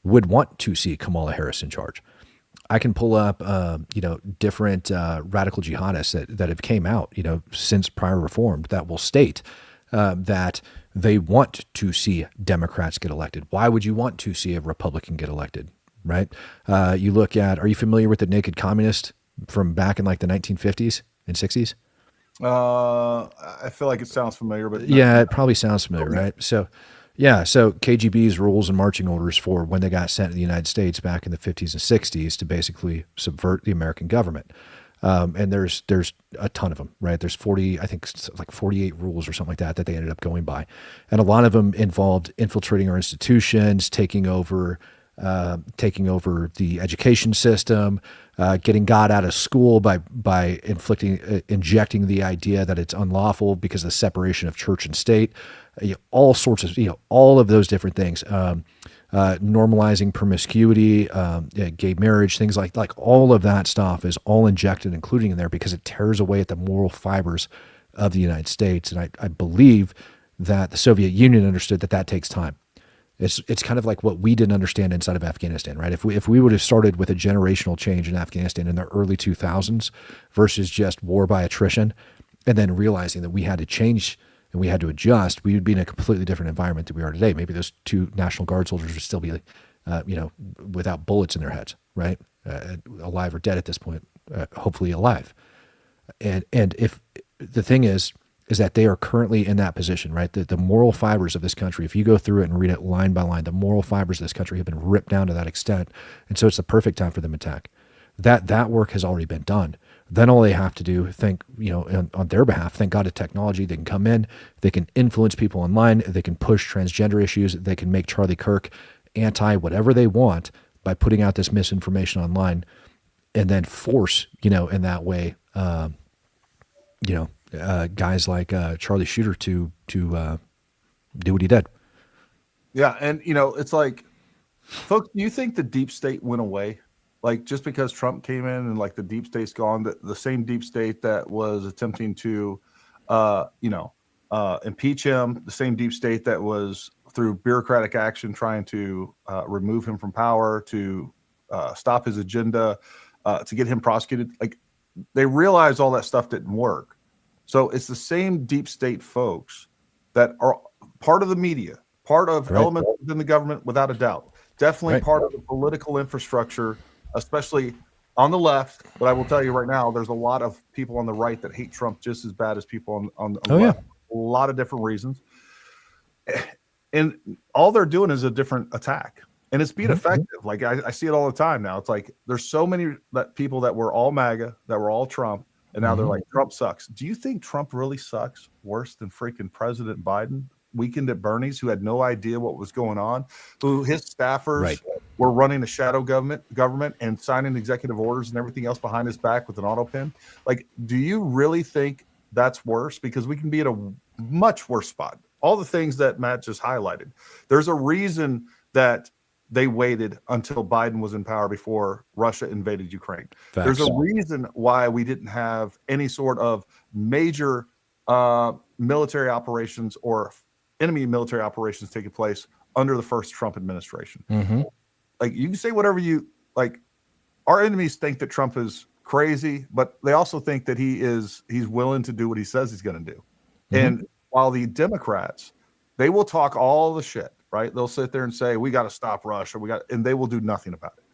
would want to see Kamala Harris in charge. I can pull up, different radical jihadists that have came out, since prior reformed that will state that they want to see Democrats get elected. Why would you want to see a Republican get elected? Right. You look at, are you familiar with the Naked Communist from back in like the 1950s and 60s? I feel like it sounds familiar, but yeah, it probably sounds familiar. Right. So KGB's rules and marching orders for when they got sent to the United States back in the 50s and 60s to basically subvert the American government. And there's a ton of them, right? There's 48 rules or something like that they ended up going by. And a lot of them involved infiltrating our institutions, taking over the education system, getting God out of school by injecting the idea that it's unlawful because of the separation of church and state, all sorts of, all of those different things, normalizing promiscuity, gay marriage, things like all of that stuff is all injected, including in there, because it tears away at the moral fibers of the United States. And I believe that the Soviet Union understood that takes time. It's kind of like what we didn't understand inside of Afghanistan, right? If we would have started with a generational change in Afghanistan in the early 2000s versus just war by attrition, and then realizing that we had to change and we had to adjust, we would be in a completely different environment than we are today. Maybe those two National Guard soldiers would still be, without bullets in their heads, right? Alive or dead at this point, hopefully alive. And if the thing is that they are currently in that position, right? The moral fibers of this country, if you go through it and read it line by line, the moral fibers of this country have been ripped down to that extent. And so it's the perfect time for them to attack. That work has already been done. Then all they have to do, on their behalf, thank God to technology. They can come in, they can influence people online, they can push transgender issues, they can make Charlie Kirk anti whatever they want by putting out this misinformation online, and then force, in that way, guys like Charlie Shooter to do what he did. Yeah, and it's like, folks, do you think the deep state went away? Like, just because Trump came in and like the deep state's gone, the same deep state that was attempting to, impeach him, the same deep state that was through bureaucratic action trying to remove him from power, to stop his agenda, to get him prosecuted. Like, they realized all that stuff didn't work. So it's the same deep state folks that are part of the media, part of elements within the government, without a doubt. Definitely part of the political infrastructure, especially on the left. But I will tell you right now, there's a lot of people on the right that hate Trump just as bad as people on the left. a lot of different reasons. And all they're doing is a different attack. And it's being effective. Like I see it all the time now. It's like there's so many people that were all MAGA, that were all Trump, and now they're like, Trump sucks. Do you think Trump really sucks worse than freaking President Biden? Weekend at Bernie's, who had no idea what was going on, who his staffers were running a shadow government and signing executive orders and everything else behind his back with an auto pen. Like, do you really think that's worse? Because we can be at a much worse spot. All the things that Matt just highlighted. There's a reason that they waited until Biden was in power before Russia invaded Ukraine. Facts. There's a reason why we didn't have any sort of major military operations or enemy military operations taking place under the first Trump administration. Like, you can say whatever you like. Our enemies think that Trump is crazy, but they also think that he's willing to do what he says he's going to do. And while the Democrats, they will talk all the shit, right? They'll sit there and say, we got to stop Russia. And they will do nothing about it.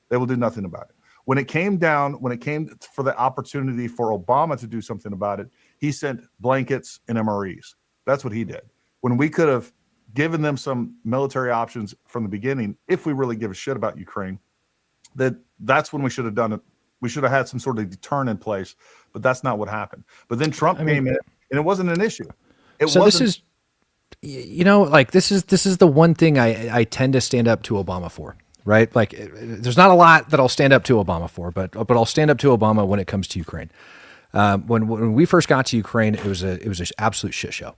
They will do nothing about it. When it came for the opportunity for Obama to do something about it, he sent blankets and MREs. That's what he did. When we could have given them some military options from the beginning, if we really give a shit about Ukraine, that's when we should have done it. We should have had some sort of deterrent in place, but that's not what happened. But then Trump came in, and it wasn't an issue. This is, like this is the one thing I tend to stand up to Obama for, right? Like, there's not a lot that I'll stand up to Obama for, but I'll stand up to Obama when it comes to Ukraine. When we first got to Ukraine, it was an absolute shit show.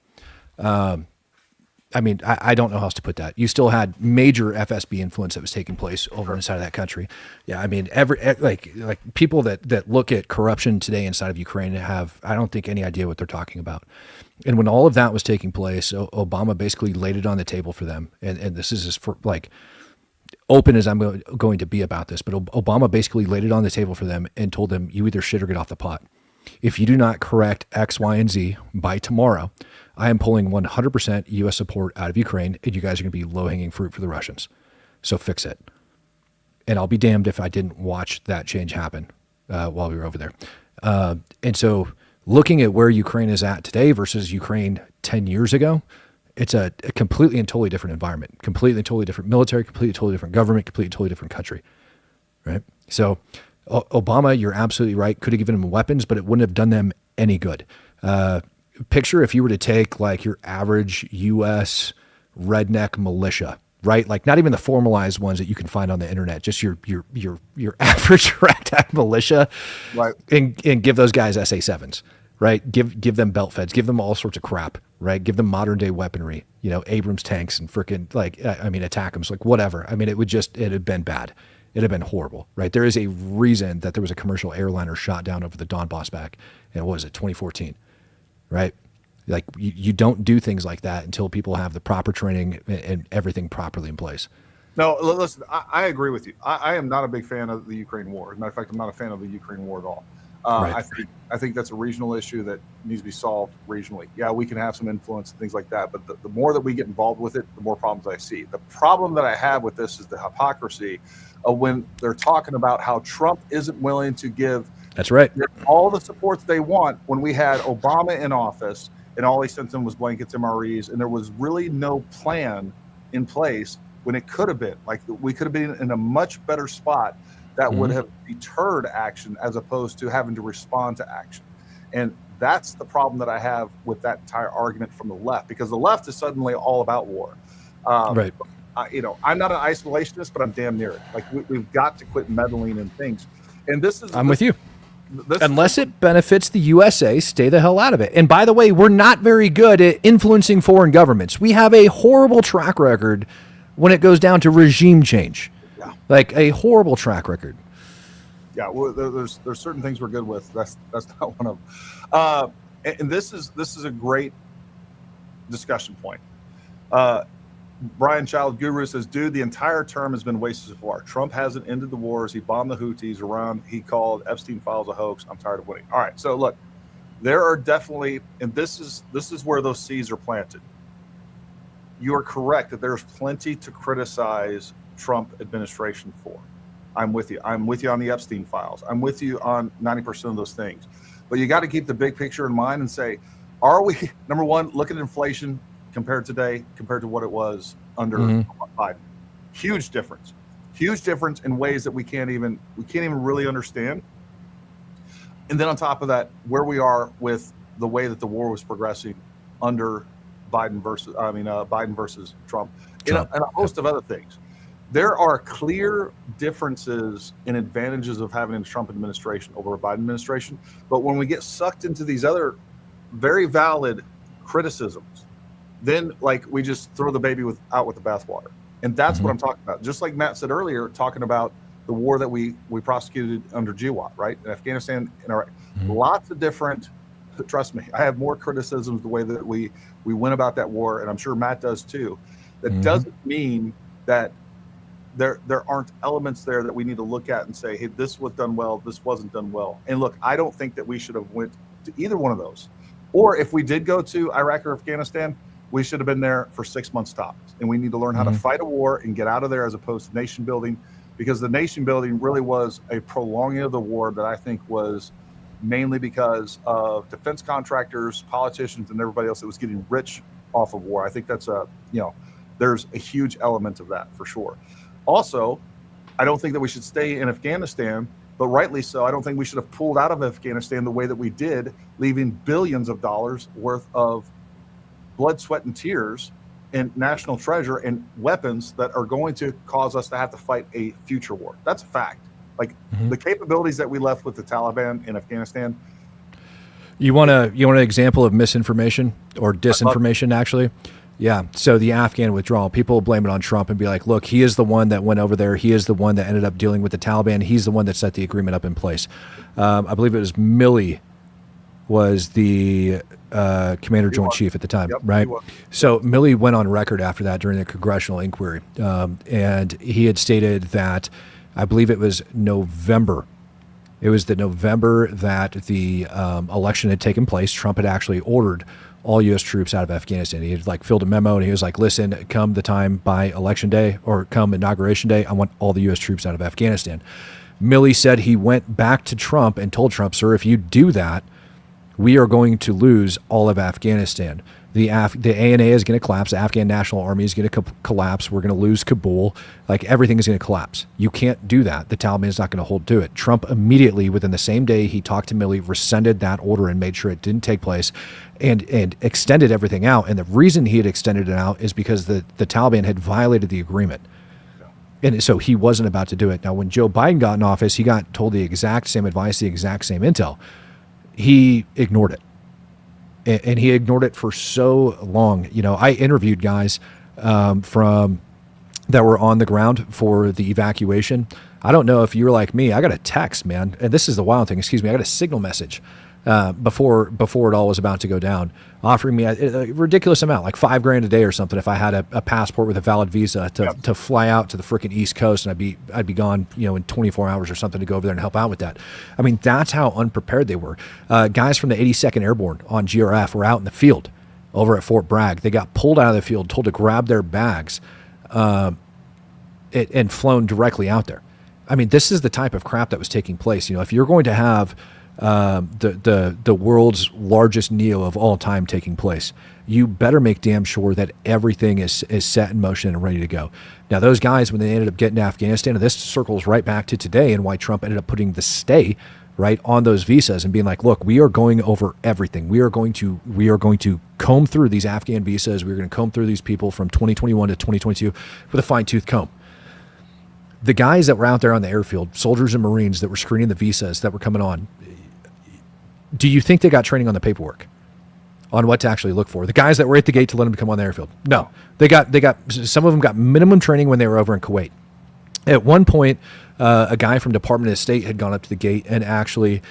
I mean, I don't know how else to put that. You still had major FSB influence that was taking place over inside of that country. Yeah, I mean, like people that look at corruption today inside of Ukraine have, I don't think, any idea what they're talking about. And when all of that was taking place, Obama basically laid it on the table for them. And this is as for like open as I'm going to be about this, but Obama basically laid it on the table for them and told them, you either shit or get off the pot. If you do not correct X, Y, and Z by tomorrow, I am pulling 100% U.S. support out of Ukraine, and you guys are going to be low-hanging fruit for the Russians. So fix it. And I'll be damned if I didn't watch that change happen while we were over there. And so looking at where Ukraine is at today versus Ukraine 10 years ago, it's a completely and totally different environment, completely and totally different military, completely totally different government, completely totally different country, right? So Obama, you're absolutely right, could have given them weapons, but it wouldn't have done them any good. Picture if you were to take like your average U.S. redneck militia, right? Like not even the formalized ones that you can find on the internet, just your average redneck militia, right? And give those guys SA-7s, right? Give them belt feds, give them all sorts of crap, right? Give them modern day weaponry, Abrams tanks and freaking attack them, like whatever. I mean, it'd have been bad. It'd have been horrible, right? There is a reason that there was a commercial airliner shot down over the Donbass back in, 2014, right? Like you don't do things like that until people have the proper training and everything properly in place. No, listen, I agree with you. I am not a big fan of the Ukraine war. As a matter of fact, I'm not a fan of the Ukraine war at all. Right. I think that's a regional issue that needs to be solved regionally. Yeah, we can have some influence and things like that, but the more that we get involved with it, the more problems I see. The problem that I have with this is the hypocrisy of when they're talking about how Trump isn't willing to give that's right all the support they want when we had Obama in office and all he sent them was blankets, MREs, and there was really no plan in place when it could have been. Like we could have been in a much better spot that would have deterred action as opposed to having to respond to action. And that's the problem that I have with that entire argument from the left, because the left is suddenly all about war. Right. I'm not an isolationist, but I'm damn near it. Like we've got to quit meddling in things. And I'm with you. Unless it benefits the USA, stay the hell out of it. And by the way, we're not very good at influencing foreign governments. We have a horrible track record when it goes down to regime change. Yeah. Like a horrible track record. Yeah, well, there's certain things we're good with. That's not one of them. And this is a great discussion point. Brian Child Guru says, dude, the entire term has been wasted so far. Trump hasn't ended the wars. He bombed the Houthis around. He called Epstein files a hoax. I'm tired of winning. All right. So look, there are definitely, and this is where those seeds are planted. You are correct that there's plenty to criticize Trump administration for. I'm with you. I'm with you on the Epstein files. I'm with you on 90% of those things. But you got to keep the big picture in mind and say, are we, number one, look at inflation compared today, compared to what it was under Biden. Huge difference in ways that we can't even really understand. And then on top of that, where we are with the way that the war was progressing under Biden versus Trump, and a host of other things. There are clear differences and advantages of having a Trump administration over a Biden administration. But when we get sucked into these other very valid criticisms, then like we just throw the baby out with the bathwater. And that's what I'm talking about. Just like Matt said earlier, talking about the war that we prosecuted under GWOT, right? In Afghanistan and Iraq. Lots of different, trust me, I have more criticisms the way that we went about that war, and I'm sure Matt does too. That doesn't mean that there aren't elements there that we need to look at and say, hey, this was done well, this wasn't done well. And look, I don't think that we should have went to either one of those. Or if we did go to Iraq or Afghanistan, we should have been there for 6 months tops. And we need to learn how to fight a war and get out of there as opposed to nation building, because the nation building really was a prolonging of the war that I think was mainly because of defense contractors, politicians, and everybody else that was getting rich off of war. I think that's there's a huge element of that for sure. Also, I don't think that we should stay in Afghanistan, but rightly so. I don't think we should have pulled out of Afghanistan the way that we did, leaving billions of dollars worth of blood, sweat, and tears and national treasure and weapons that are going to cause us to have to fight a future war. That's a fact. Like the capabilities that we left with the Taliban in Afghanistan. You want an example of misinformation or disinformation, actually? Yeah. So the Afghan withdrawal, people blame it on Trump and be like, look, he is the one that went over there. He is the one that ended up dealing with the Taliban. He's the one that set the agreement up in place. I believe it was Milley was the Commander Joint Chief at the time, right? So Milley went on record after that during the congressional inquiry. And he had stated that, I believe it was November. It was the November that the election had taken place. Trump had actually ordered all U.S. troops out of Afghanistan. He had filled a memo and he was like, listen, come the time by election day or come inauguration day, I want all the U.S. troops out of Afghanistan. Milley said he went back to Trump and told Trump, sir, if you do that, we are going to lose all of Afghanistan. The ANA is going to collapse. The Afghan National Army is going to collapse. We're going to lose Kabul. Like everything is going to collapse. You can't do that. The Taliban is not going to hold to it. Trump immediately, within the same day he talked to Milley, rescinded that order and made sure it didn't take place and extended everything out. And the reason he had extended it out is because the Taliban had violated the agreement. And so he wasn't about to do it. Now, when Joe Biden got in office, he got told the exact same advice, the exact same intel. He ignored it. And he ignored it for so long. You know, I interviewed guys from that were on the ground for the evacuation. I don't know if you were like me. I got a text, man, and this is the wild thing. Excuse me. I got a signal message before it all was about to go down, offering me a ridiculous amount, like $5,000 a day or something, if I had a passport with a valid visa to fly out to the freaking East Coast, and I'd be gone, you know, in 24 hours or something to go over there and help out with that. I mean, that's how unprepared they were. Guys from the 82nd Airborne on GRF were out in the field over at Fort Bragg. They got pulled out of the field, told to grab their bags, and flown directly out there. I mean, this is the type of crap that was taking place. You know, if you're going to have the world's largest NEO of all time taking place, you better make damn sure that everything is set in motion and ready to go. Now, those guys, when they ended up getting to Afghanistan, and this circles right back to today and why Trump ended up putting the stay right on those visas and being like, look, we are going over everything. We are going to comb through these Afghan visas. We're going to comb through these people from 2021 to 2022 with a fine-tooth comb. The guys that were out there on the airfield, soldiers and Marines that were screening the visas that were coming on, do you think they got training on the paperwork on what to actually look for? The guys that were at the gate to let them come on the airfield? No. They got some of them got minimum training when they were over in Kuwait. At one point, a guy from Department of State had gone up to the gate and actually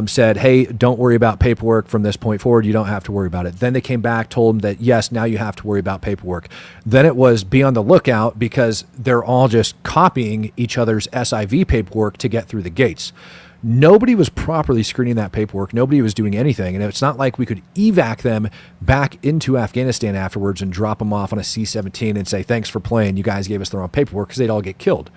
said, hey, don't worry about paperwork from this point forward. You don't have to worry about it. Then they came back, told him that, yes, now you have to worry about paperwork. Then it was be on the lookout because they're all just copying each other's SIV paperwork to get through the gates. Nobody was properly screening that paperwork. Nobody was doing anything. And it's not like we could evac them back into Afghanistan afterwards and drop them off on a C-17 and say, thanks for playing. You guys gave us the wrong paperwork, because they'd all get killed.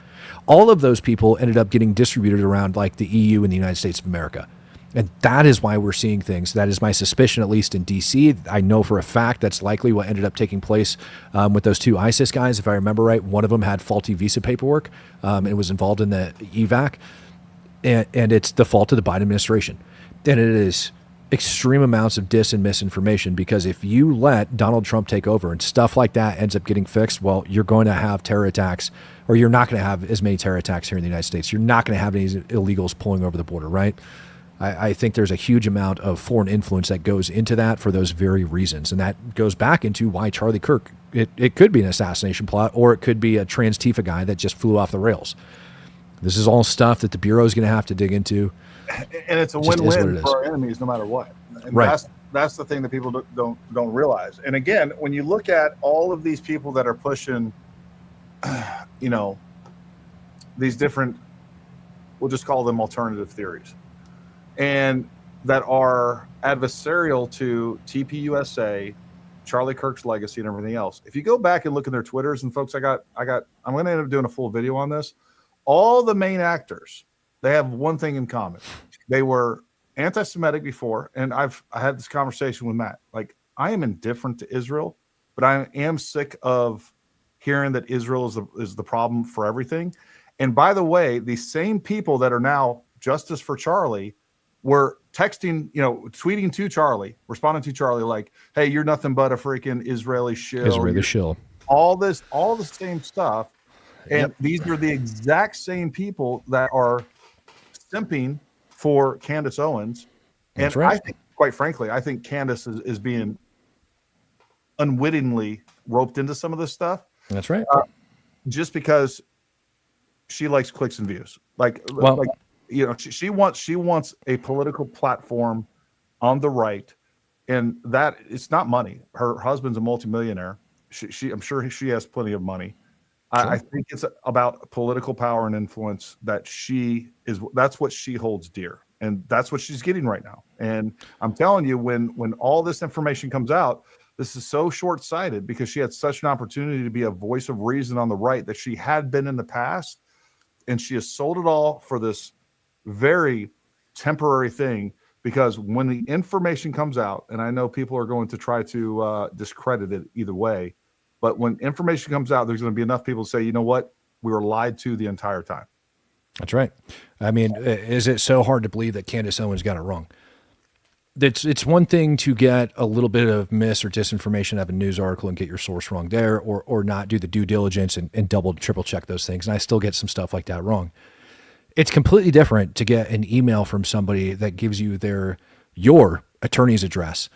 All of those people ended up getting distributed around like the EU and the United States of America. And that is why we're seeing things. That is my suspicion, at least in D.C. I know for a fact that's likely what ended up taking place with those two ISIS guys. If I remember right, one of them had faulty visa paperwork and was involved in the evac. And it's the fault of the Biden administration. And it is extreme amounts of dis and misinformation, because if you let Donald Trump take over and stuff like that ends up getting fixed, well, you're going to have terror attacks, or you're not going to have as many terror attacks here in the United States. You're not going to have any illegals pulling over the border, right? I think there's a huge amount of foreign influence that goes into that for those very reasons. And that goes back into why Charlie Kirk, it could be an assassination plot, or it could be a trans Tifa guy that just flew off the rails. This is all stuff that the Bureau is going to have to dig into. And it's a win-win for our enemies, no matter what. And right. That's the thing that people don't realize. And again, when you look at all of these people that are pushing, these different, we'll just call them alternative theories, and that are adversarial to TPUSA, Charlie Kirk's legacy, and everything else. If you go back and look at their Twitters, and folks, I'm going to end up doing a full video on this. All the main actors, they have one thing in common. They were anti-Semitic before, and I had this conversation with Matt. Like, I am indifferent to Israel, but I am sick of hearing that Israel is the problem for everything. And by the way, the same people that are now justice for Charlie were texting, tweeting to Charlie, responding to Charlie like, "Hey, you're nothing but a freaking Israeli shill." Israeli shill. All the same stuff. And these are the exact same people that are simping for Candace Owens. And that's right. I think, quite frankly, I think Candace is being unwittingly roped into some of this stuff. That's right. Just because she likes clicks and views. She wants a political platform on the right, and that it's not money. Her husband's a multimillionaire. I'm sure she has plenty of money. Sure. I think it's about political power and influence that's what she holds dear. And that's what she's getting right now. And I'm telling you, when all this information comes out, this is so short-sighted, because she had such an opportunity to be a voice of reason on the right that she had been in the past. And she has sold it all for this very temporary thing, because when the information comes out, and I know people are going to try to discredit it either way, but when information comes out, there's going to be enough people to say, you know what, we were lied to the entire time. That's right. I mean, is it so hard to believe that Candace Owens got it wrong? It's one thing to get a little bit of mis or disinformation out of a news article and get your source wrong there, or not do the due diligence and double, triple check those things. And I still get some stuff like that wrong. It's completely different to get an email from somebody that gives you your attorney's address,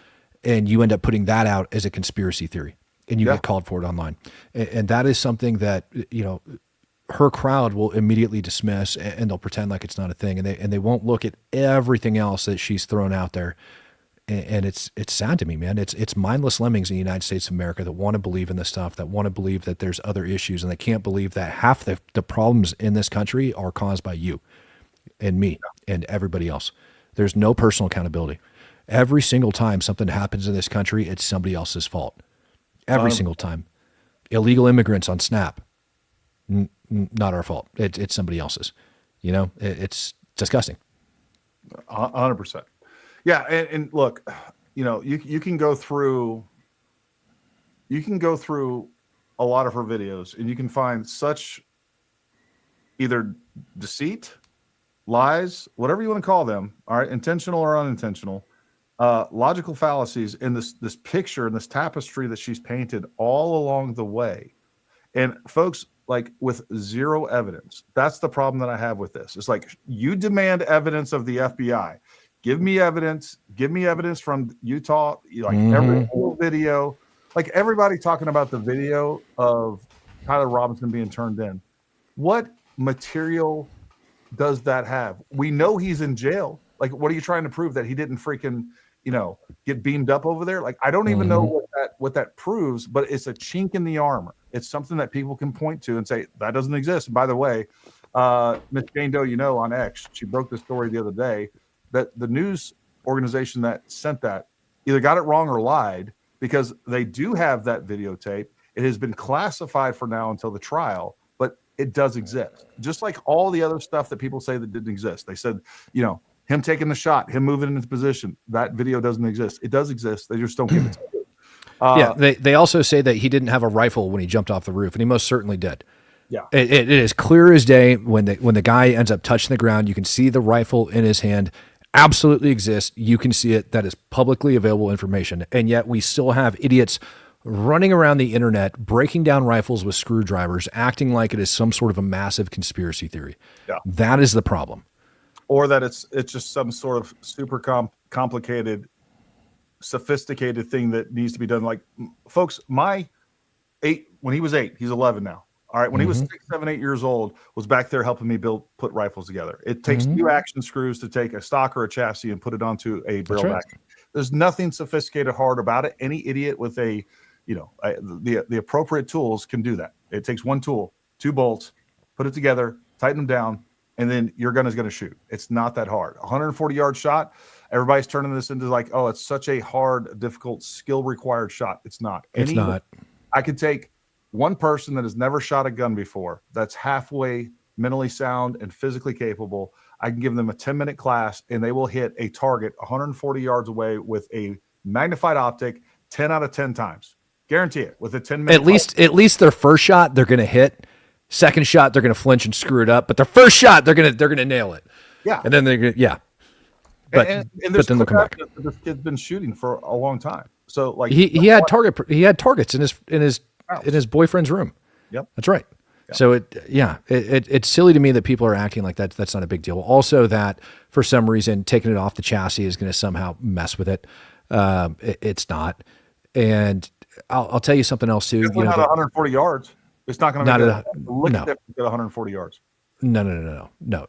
and you end up putting that out as a conspiracy theory, and you get called for it online. And that is something that, her crowd will immediately dismiss, and they'll pretend like it's not a thing, and they won't look at everything else that she's thrown out there. And it's sad to me, man. It's mindless lemmings in the United States of America that want to believe in this stuff, that want to believe that there's other issues, and they can't believe that half the problems in this country are caused by you and me and everybody else. There's no personal accountability. Every single time something happens in this country, it's somebody else's fault. Every single time. Illegal immigrants on SNAP, not our fault. It's somebody else's. It's disgusting. 100%. Yeah, and look, you can go through a lot of her videos, and you can find such either deceit, lies, whatever you want to call them, all right, intentional or unintentional, logical fallacies in this picture and this tapestry that she's painted all along the way. And folks, like, with zero evidence, that's the problem that I have with this. It's like, you demand evidence of the FBI. Give me evidence. Give me evidence from Utah. Every whole video, like everybody talking about the video of Tyler Robinson being turned in. What material does that have? We know he's in jail. Like, what are you trying to prove? That he didn't freaking, get beamed up over there? Like, I don't even know what that proves, but it's a chink in the armor. It's something that people can point to and say, that doesn't exist. And by the way, Miss Jane Doe, on X, she broke the story the other day that the news organization that sent that either got it wrong or lied, because they do have that videotape. It has been classified for now until the trial, but it does exist. Just like all the other stuff that people say that didn't exist. They said, him taking the shot, him moving into position. That video doesn't exist. It does exist. They just don't give it to you. Yeah, they also say that he didn't have a rifle when he jumped off the roof, and he most certainly did. Yeah. It is clear as day when the guy ends up touching the ground. You can see the rifle in his hand. Absolutely exists. You can see it. That is publicly available information. And yet we still have idiots running around the internet, breaking down rifles with screwdrivers, acting like it is some sort of a massive conspiracy theory. Yeah. That is the problem. Or that it's just some sort of super complicated, sophisticated thing that needs to be done. Like, folks, when he was 8, he's 11 now. All right. When he was 6, 7, 8 years old, was back there helping me put rifles together. It takes 2 action screws to take a stock or a chassis and put it onto a barrel back. There's nothing sophisticated hard about it. Any idiot with the appropriate tools can do that. It takes 1 tool, 2 bolts, put it together, tighten them down, and then your gun is going to shoot. It's not that hard. 140-yard shot. Everybody's turning this into like, oh, it's such a hard, difficult, skill required shot. It's not. It's not. I could take one person that has never shot a gun before, that's halfway mentally sound and physically capable. I can give them a 10-minute class, and they will hit a target 140 yards away with a magnified optic 10 out of 10 times. Guarantee it. With a 10-minute at least their first shot they're going to hit. Second shot they're going to flinch and screw it up, but their first shot they're going to nail it. Yeah. And then they're going to But then they'll come back. This kid's been shooting for a long time. So like he had targets in his boyfriend's room. Yep. That's right. Yeah. So it's silly to me that people are acting like that's not a big deal. Also, that for some reason taking it off the chassis is going to somehow mess with it. It's not. And I'll tell you something else too. It's not 140 yards. It's not going to look no. at 140 yards. No,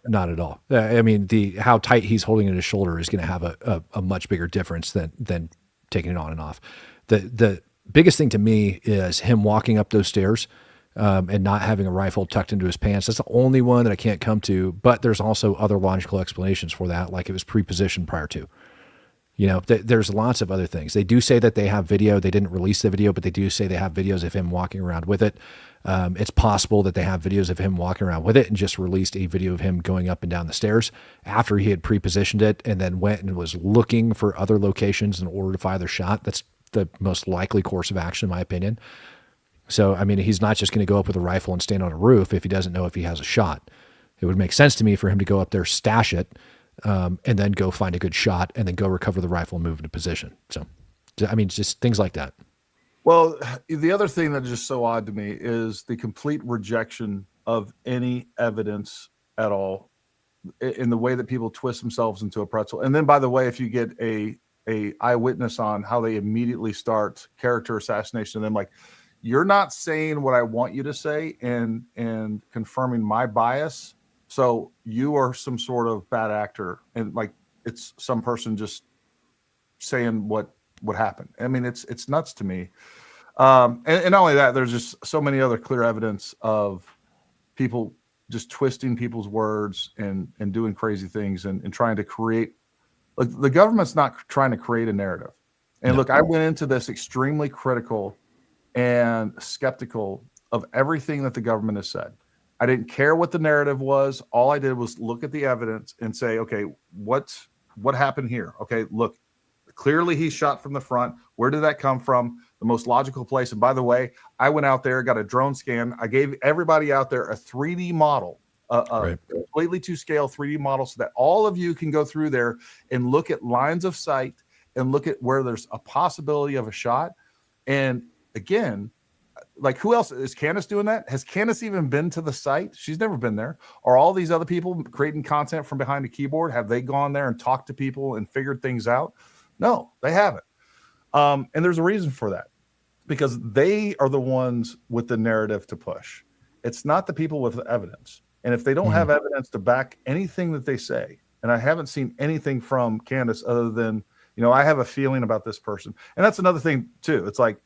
not at all. I mean, how tight he's holding it at his shoulder is going to have a much bigger difference than taking it on and off. The biggest thing to me is him walking up those stairs and not having a rifle tucked into his pants. That's the only one that I can't come to, but there's also other logical explanations for that, like it was pre-positioned prior to. There's lots of other things. They do say that they have video. They didn't release the video, but they do say they have videos of him walking around with it. It's possible that they have videos of him walking around with it and just released a video of him going up and down the stairs after he had pre-positioned it and then went and was looking for other locations in order to fire the shot. That's the most likely course of action, in my opinion. So, I mean, he's not just going to go up with a rifle and stand on a roof if he doesn't know if he has a shot. It would make sense to me for him to go up there, stash it, and then go find a good shot and then go recover the rifle and move into position. So, I mean, just things like that. Well, the other thing that is just so odd to me is the complete rejection of any evidence at all in the way that people twist themselves into a pretzel. And then, by the way, if you get a eyewitness on how they immediately start character assassination, and then like, you're not saying what I want you to say and confirming my bias. So you are some sort of bad actor, and like it's some person just saying what happened. I mean, it's nuts to me. And not only that, there's just so many other clear evidence of people just twisting people's words and doing crazy things and trying to create. Like, the government's not trying to create a narrative. And No. Look, I went into this extremely critical and skeptical of everything that the government has said. I didn't care what the narrative was. All I did was look at the evidence and say, okay, what happened here? Okay, look, clearly he shot from the front. Where did that come from? The most logical place. And by the way, I went out there, got a drone scan. I gave everybody out there a 3D model, Right. completely to scale 3D model, so that all of you can go through there and look at lines of sight and look at where there's a possibility of a shot. And again, like, who else is Candace doing that? Has Candace even been to the site? She's never been there. Are all these other people creating content from behind a keyboard? Have they gone there and talked to people and figured things out? No, they haven't. And there's a reason for that, because they are the ones with the narrative to push. It's not the people with the evidence. And if they don't have evidence to back anything that they say, and I haven't seen anything from Candace other than, I have a feeling about this person. And that's another thing too. It's like,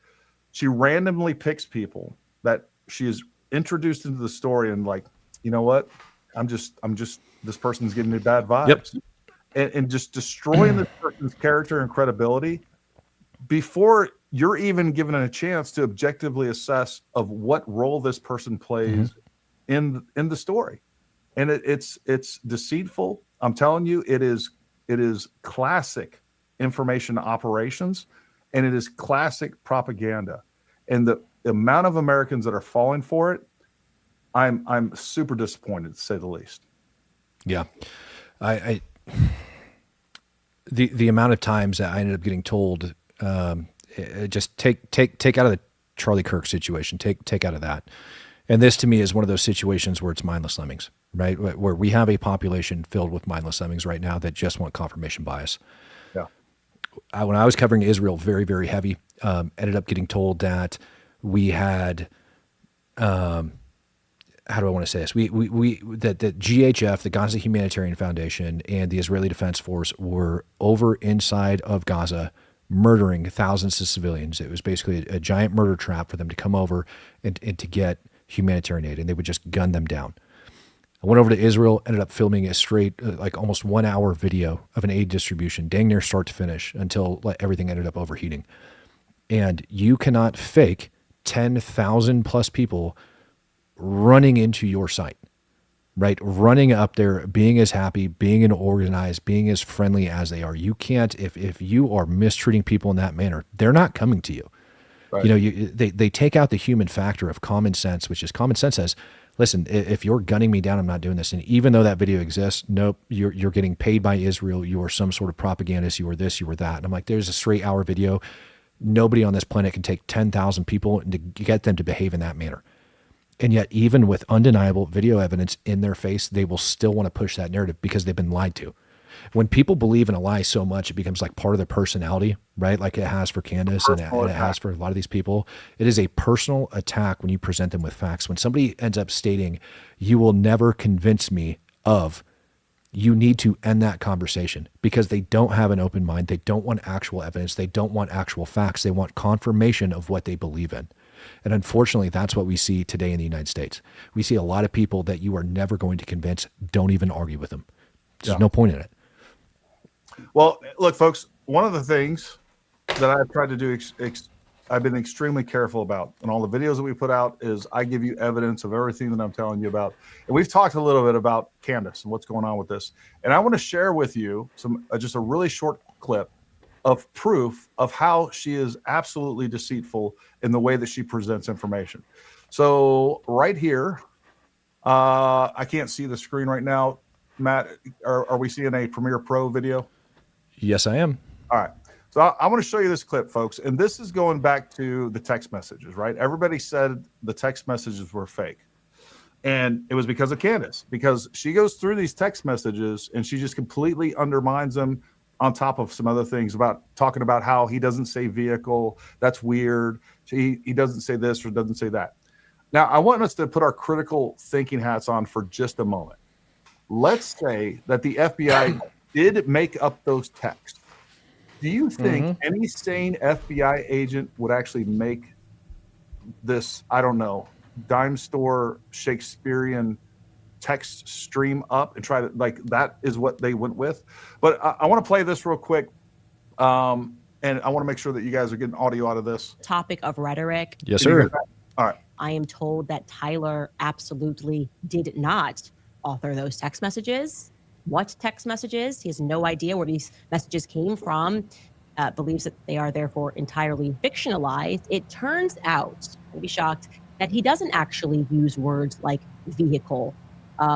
she randomly picks people that she is introduced into the story and like, you know what? I'm just this person's giving me bad vibes. Yep. And just destroying this person's character and credibility before you're even given a chance to objectively assess of what role this person plays in the story. And it's deceitful. I'm telling you, it is It is classic information operations, and it is classic propaganda. And the amount of Americans that are falling for it, I'm super disappointed, to say the least. Yeah, the amount of times that I ended up getting told, just take out of the Charlie Kirk situation, take out of that. And this to me is one of those situations where it's mindless lemmings, right? Where we have a population filled with mindless lemmings right now that just want confirmation bias. Yeah. When I was covering Israel very, very heavy, ended up getting told that we had, how do I want to say this? That GHF, the Gaza Humanitarian Foundation, and the Israeli Defense Force were over inside of Gaza murdering thousands of civilians. It was basically a giant murder trap for them to come over and to get humanitarian aid, and they would just gun them down. I went over to Israel, ended up filming a straight, like almost 1 hour video of an aid distribution, dang near start to finish, until everything ended up overheating. And you cannot fake 10,000 plus people running into your site, right? Running up there, being as happy, being as organized, being as friendly as they are. You can't, if you are mistreating people in that manner, they're not coming to you. Right. They take out the human factor of common sense, which is common sense says, listen, if you're gunning me down, I'm not doing this. And even though that video exists, nope, you're getting paid by Israel. You are some sort of propagandist. You are this, you are that. And I'm like, there's a straight hour video. Nobody on this planet can take 10,000 people and to get them to behave in that manner. And yet, even with undeniable video evidence in their face, they will still want to push that narrative because they've been lied to. When people believe in a lie so much, it becomes like part of their personality, right? Like it has for Candace and it has for a lot of these people. It is a personal attack when you present them with facts. When somebody ends up stating, you will never convince me of, you need to end that conversation because they don't have an open mind. They don't want actual evidence. They don't want actual facts. They want confirmation of what they believe in. And unfortunately, that's what we see today in the United States. We see a lot of people that you are never going to convince. Don't even argue with them. There's no point in it. Well, look, folks, one of the things that I've tried to do, I've been extremely careful about, and all the videos that we put out, is I give you evidence of everything that I'm telling you about. And we've talked a little bit about Candace and what's going on with this. And I want to share with you some just a really short clip of proof of how she is absolutely deceitful in the way that she presents information. So right here, I can't see the screen right now. Matt, are we seeing a Premiere Pro video? Yes, I am. All right. So I want to show you this clip, folks. And this is going back to the text messages, right? Everybody said the text messages were fake. And it was because of Candace, because she goes through these text messages and she just completely undermines them on top of some other things about talking about how he doesn't say vehicle. That's weird. He doesn't say this or doesn't say that. Now, I want us to put our critical thinking hats on for just a moment. Let's say that the FBI did make up those texts. Do you think any sane FBI agent would actually make this, I don't know, dime store Shakespearean text stream up and try to, like, that is what they went with? But I want to play this real quick. And I want to make sure that you guys are getting audio out of this. Topic of rhetoric. Yes, sir. All right. I am told that Tyler absolutely did not author those text messages. What text messages? He has no idea where these messages came from. Believes that they are therefore entirely fictionalized. It turns out, I'd be shocked, that he doesn't actually use words like vehicle,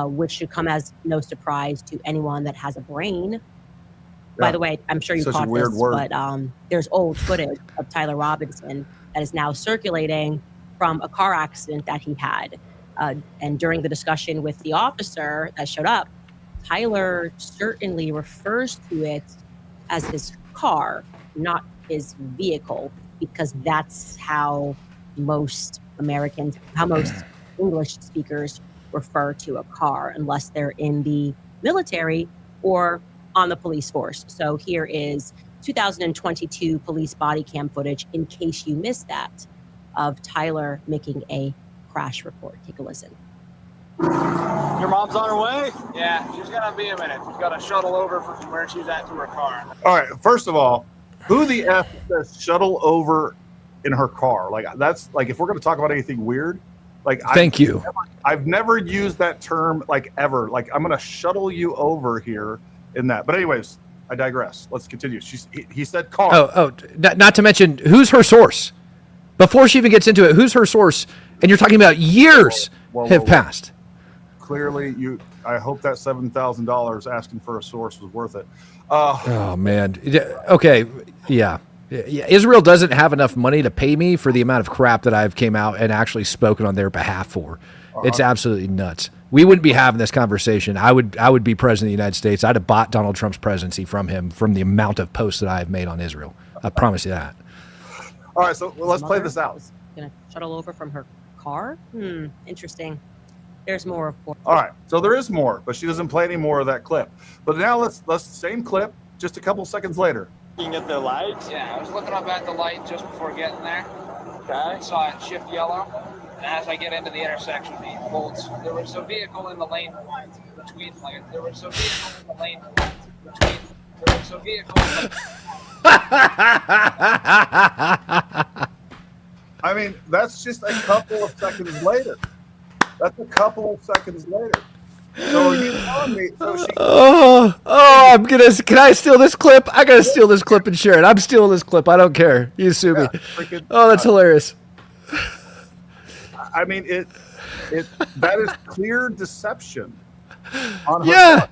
which should come as no surprise to anyone that has a brain. Yeah. By the way, I'm sure you caught this, but there's old footage of Tyler Robinson that is now circulating from a car accident that he had. And during the discussion with the officer that showed up, Tyler certainly refers to it as his car, not his vehicle, because that's how most Americans, how most English speakers refer to a car, unless they're in the military or on the police force. So here is 2022 police body cam footage, in case you missed that, of Tyler making a crash report. Take a listen. Your mom's on her way? Yeah, she's gonna be a minute. She's got to shuttle over from where she's at to her car. All right. First of all, who the F says shuttle over in her car? Like, that's like, if we're going to talk about anything weird, like, thank you. I've never used that term, like, ever. Like, I'm going to shuttle you over here in that. But anyways, I digress. Let's continue. He said car. Not to mention, who's her source? Before she even gets into it, who's her source? And you're talking about years have passed. Clearly, I hope that $7,000 asking for a source was worth it. Oh man. Okay. Yeah. Israel doesn't have enough money to pay me for the amount of crap that I've came out and actually spoken on their behalf for. It's absolutely nuts. We wouldn't be having this conversation. I would be president of the United States. I'd have bought Donald Trump's presidency from him from the amount of posts that I've made on Israel. I promise you that. All right, so let's play this out. Gonna shuttle over from her car. Interesting. There's more, of course. All right, so there is more, but she doesn't play any more of that clip. But now let's same clip, just a couple seconds later. Looking at the lights? Yeah, I was looking up at the light just before getting there. Okay. I saw it shift yellow. And as I get into the intersection, the bolts, there was a vehicle in the lane between, there was a vehicle in the lane between, there was a vehicle in the I mean, that's just a couple of seconds later. That's a couple of seconds later. So are you telling me? So she, Can I steal this clip? I gotta steal this clip and share it. I'm stealing this clip. I don't care. You sue me. That's hilarious. I mean, that is clear deception on her Yeah. part.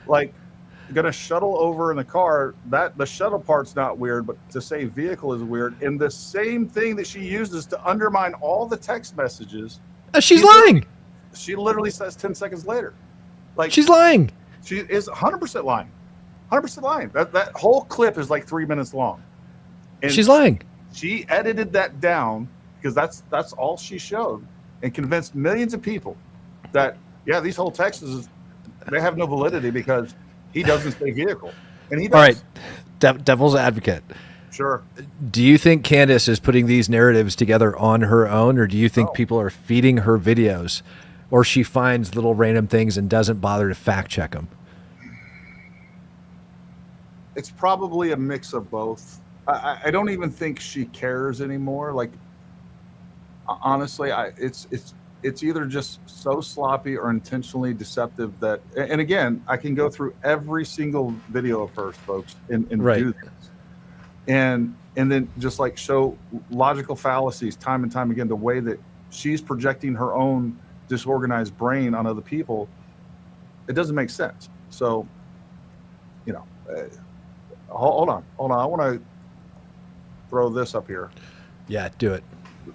Like, gonna shuttle over in a car, that the shuttle part's not weird, but to say vehicle is weird. And the same thing that she uses to undermine all the text messages, She's lying. she literally says 10 seconds later. Like, She's lying. she is 100% lying. 100% lying. That whole clip is like 3 minutes long. And She's lying. she edited that down because that's all she showed and convinced millions of people that, yeah, these whole texts, they have no validity because he doesn't say vehicle. And he does. All right. Devil's advocate. Sure. Do you think Candace is putting these narratives together on her own, or do you think people are feeding her videos, or she finds little random things and doesn't bother to fact check them? It's probably a mix of both. I don't even think she cares anymore. Like, honestly, it's either just so sloppy or intentionally deceptive that, and again, I can go through every single video of hers, folks, and Right. do this. And then just like show logical fallacies time and time again, the way that she's projecting her own disorganized brain on other people, it doesn't make sense. So, hold on. I want to throw this up here. Yeah, do it.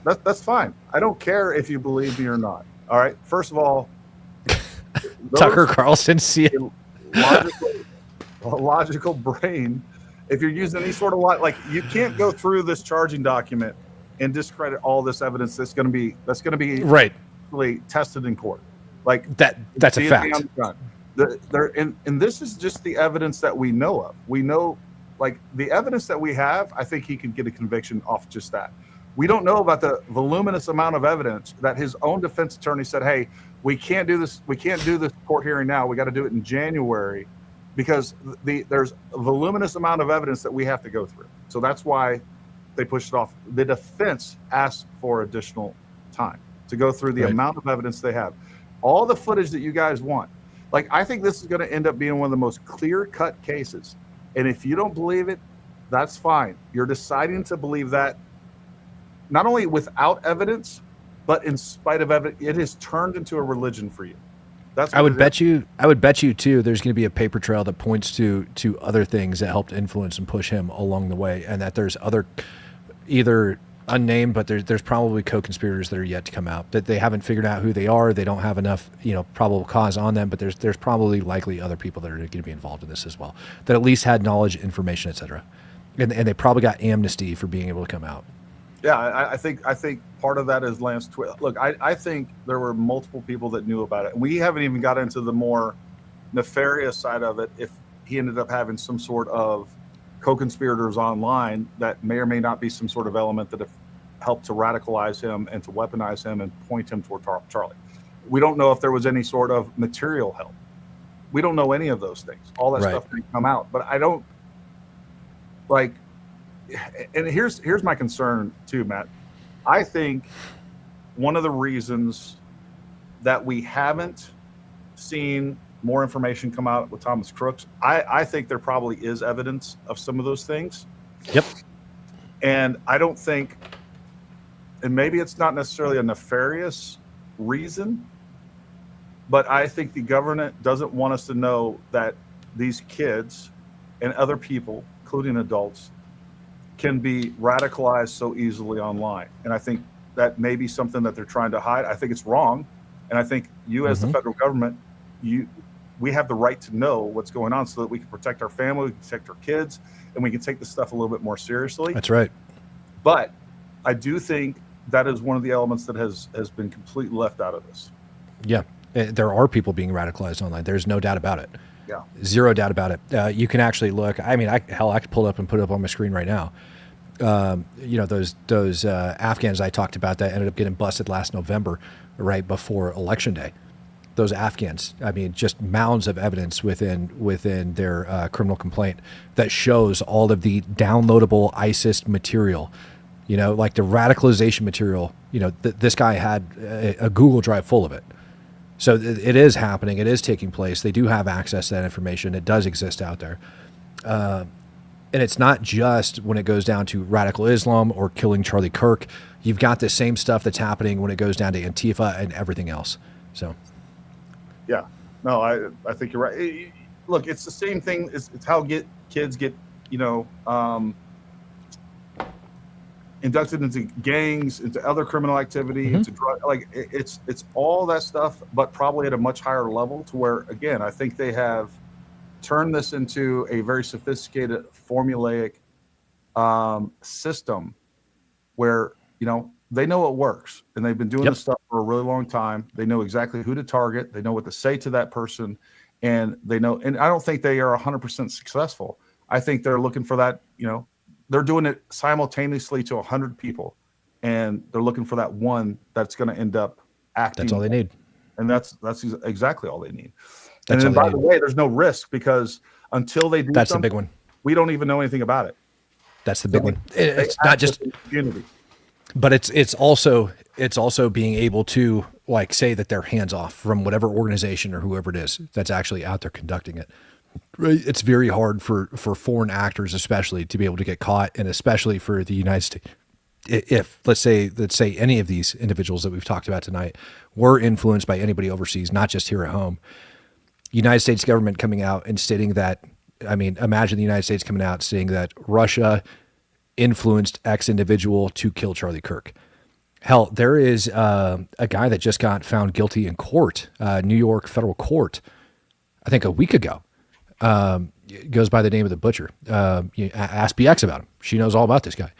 That's fine. I don't care if you believe me or not. All right. First of all, Tucker Carlson, see it. Logical brain. If you're using any sort of like, you can't go through this charging document and discredit all this evidence that's going to be Right. really tested in court. Like That's a fact. And this is just the evidence that we know of. We know, like, the evidence that we have. I think he could get a conviction off just that. We don't know about the voluminous amount of evidence that his own defense attorney said, hey, we can't do this. We can't do this court hearing now. We got to do it in January because there's a voluminous amount of evidence that we have to go through. So that's why they pushed it off. The defense asked for additional time to go through the amount of evidence they have. All the footage that you guys want. Like, I think this is going to end up being one of the most clear-cut cases. And if you don't believe it, that's fine. You're deciding to believe that not only without evidence, but in spite of evidence. It has turned into a religion for you. That's what I would bet you too there's going to be a paper trail that points to other things that helped influence and push him along the way, and that there's other, either unnamed, but there's probably co-conspirators that are yet to come out that they haven't figured out who they are. They don't have enough probable cause on them, but there's probably likely other people that are going to be involved in this as well, that at least had knowledge, information, etc. And they probably got amnesty for being able to come out. Yeah, I think part of that is Lance Twist. Look, I think there were multiple people that knew about it. We haven't even got into the more nefarious side of it. If he ended up having some sort of co-conspirators online, that may or may not be some sort of element that have helped to radicalize him and to weaponize him and point him toward Charlie. We don't know if there was any sort of material help. We don't know any of those things. All that stuff didn't come out. But I don't like. And here's my concern too, Matt. I think one of the reasons that we haven't seen more information come out with Thomas Crooks. I think there probably is evidence of some of those things. Yep. And I don't think, and maybe it's not necessarily a nefarious reason, but I think the government doesn't want us to know that these kids and other people, including adults, can be radicalized so easily online. And I think that may be something that they're trying to hide. I think it's wrong. And I think you, as the federal government, we have the right to know what's going on so that we can protect our family, we can protect our kids, and we can take this stuff a little bit more seriously. That's right. But I do think that is one of the elements that has been completely left out of this. Yeah. There are people being radicalized online. There's no doubt about it. Yeah. Zero doubt about it. You can actually look. I mean, I could pull it up and put it up on my screen right now. Those Afghans I talked about that ended up getting busted last November, right before Election Day. Those Afghans, I mean, just mounds of evidence within their criminal complaint that shows all of the downloadable ISIS material, like the radicalization material. This guy had a Google Drive full of it. So it is happening. It is taking place. They do have access to that information. It does exist out there. And it's not just when it goes down to radical Islam or killing Charlie Kirk. You've got the same stuff that's happening when it goes down to Antifa and everything else. So, yeah, no, I think you're right. Look, it's the same thing. It's how kids get, inducted into gangs, into other criminal activity, into drug, it's all that stuff, but probably at a much higher level, to where, again, I think they have turned this into a very sophisticated, formulaic system where, they know it works, and they've been doing this stuff for a really long time. They know exactly who to target. They know what to say to that person, and they know, and I don't think they are 100% successful. I think they're looking for that, they're doing it simultaneously to 100 people, and they're looking for that one that's going to end up acting. that's all they need. And that's exactly all they need. And then, by the way, there's no risk, because until they do that's something, the big one. We don't even know anything about it. That's the big one. It's not just community, but it's also being able to say that they're hands off from whatever organization or whoever it is that's actually out there conducting it. Right. It's very hard for foreign actors, especially, to be able to get caught, and especially for the United States. If let's say any of these individuals that we've talked about tonight were influenced by anybody overseas, not just here at home, United States government coming out and stating that, imagine the United States coming out stating that Russia influenced X individual to kill Charlie Kirk. Hell, there is a guy that just got found guilty in court, New York federal court, I think a week ago. Goes by the name of the Butcher. Ask BX about him. She knows all about this guy.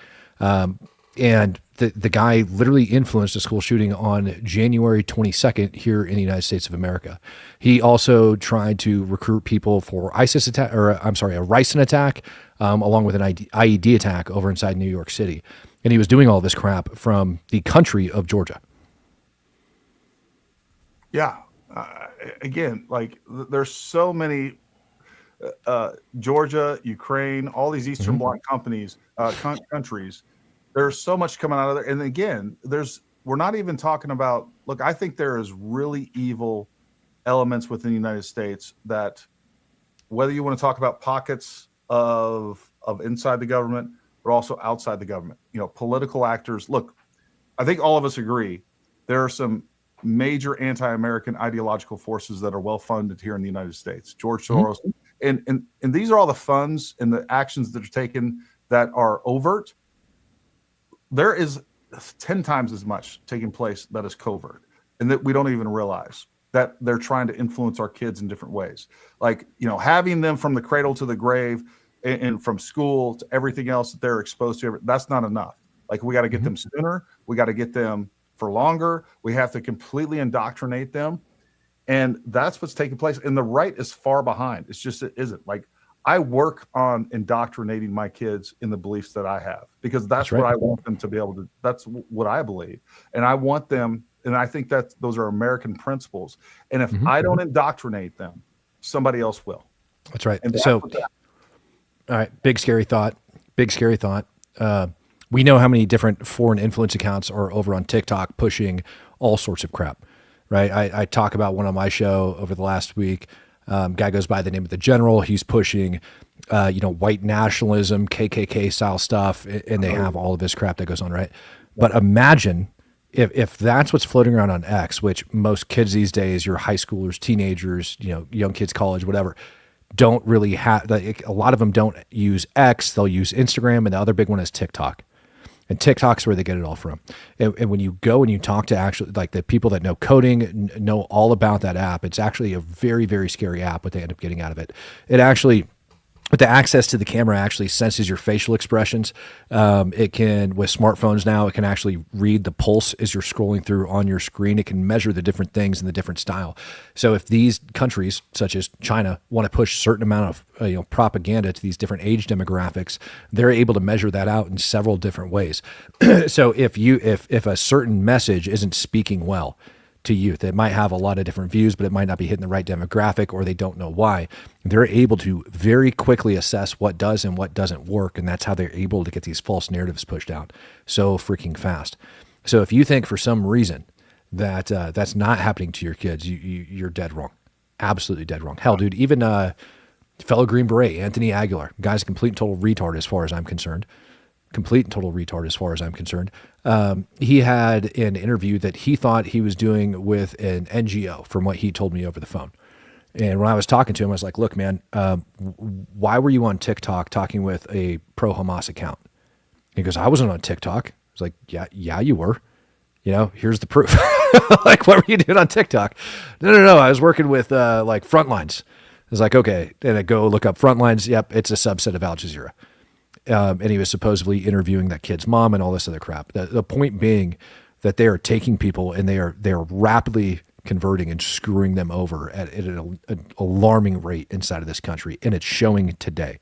And the guy literally influenced a school shooting on January 22nd here in the United States of America. He also tried to recruit people for a ricin attack, along with an IED attack over inside New York City. And he was doing all this crap from the country of Georgia. Yeah. Again, there's so many, Georgia, Ukraine, all these Eastern Bloc countries. There's so much coming out of there. And again, we're not even talking about, look, I think there is really evil elements within the United States that, whether you want to talk about pockets of inside the government, but also outside the government, political actors. Look, I think all of us agree there are some major anti-American ideological forces that are well funded here in the United States. George Soros, and these are all the funds and the actions that are taken that are overt. There is 10 times as much taking place that is covert, and that we don't even realize that they're trying to influence our kids in different ways. Having them from the cradle to the grave, and from school to everything else that they're exposed to, that's not enough. We got to get them sooner. We got to get them for longer. We have to completely indoctrinate them. And that's what's taking place. And the right is far behind. It's just, it isn't. I work on indoctrinating my kids in the beliefs that I have, because that's what I want them to be able to, that's what I believe. And I want them, and I think that those are American principles. And if I don't indoctrinate them, somebody else will. That's right. All right. Big scary thought. We know how many different foreign influence accounts are over on TikTok pushing all sorts of crap, right? I talk about one on my show over the last week. Guy goes by the name of the General. He's pushing, white nationalism, KKK style stuff, and they have all of this crap that goes on, right? But imagine if that's what's floating around on X, which most kids these days, your high schoolers, teenagers, young kids, college, whatever, don't really have. Like, a lot of them don't use X. They'll use Instagram, and the other big one is TikTok. And TikTok's where they get it all from. And when you go and you talk to actually like the people that know coding, know all about that app, it's actually a very, very scary app. What they end up getting out of it, it actually, with the access to the camera, actually senses your facial expressions. It can, with smartphones now, it can actually read the pulse as you're scrolling through on your screen. It can measure the different things in the different style. So if these countries, such as China, want to push a certain amount of propaganda to these different age demographics, they're able to measure that out in several different ways. So if a certain message isn't speaking well to youth, it might have a lot of different views, but it might not be hitting the right demographic, or they don't know why. They're able to very quickly assess what does and what doesn't work, and that's how they're able to get these false narratives pushed out so freaking fast. So if you think for some reason that that's not happening to your kids, you're dead wrong. Absolutely dead wrong. Hell, dude, even fellow Green Beret, Anthony Aguilar, guy's a complete and total retard as far as I'm concerned. Complete and total retard as far as I'm concerned. He had an interview that he thought he was doing with an NGO, from what he told me over the phone. And when I was talking to him, I was like, look, man, why were you on TikTok talking with a pro-Hamas account? He goes, I wasn't on TikTok. I was like, yeah, you were. Here's the proof. Like, what were you doing on TikTok? No. I was working with like Frontlines. I was like, okay. And I go look up Frontlines. Yep, it's a subset of Al Jazeera. And he was supposedly interviewing that kid's mom and all this other crap. The point being that they are taking people and they are rapidly converting and screwing them over at an alarming rate inside of this country, and it's showing today.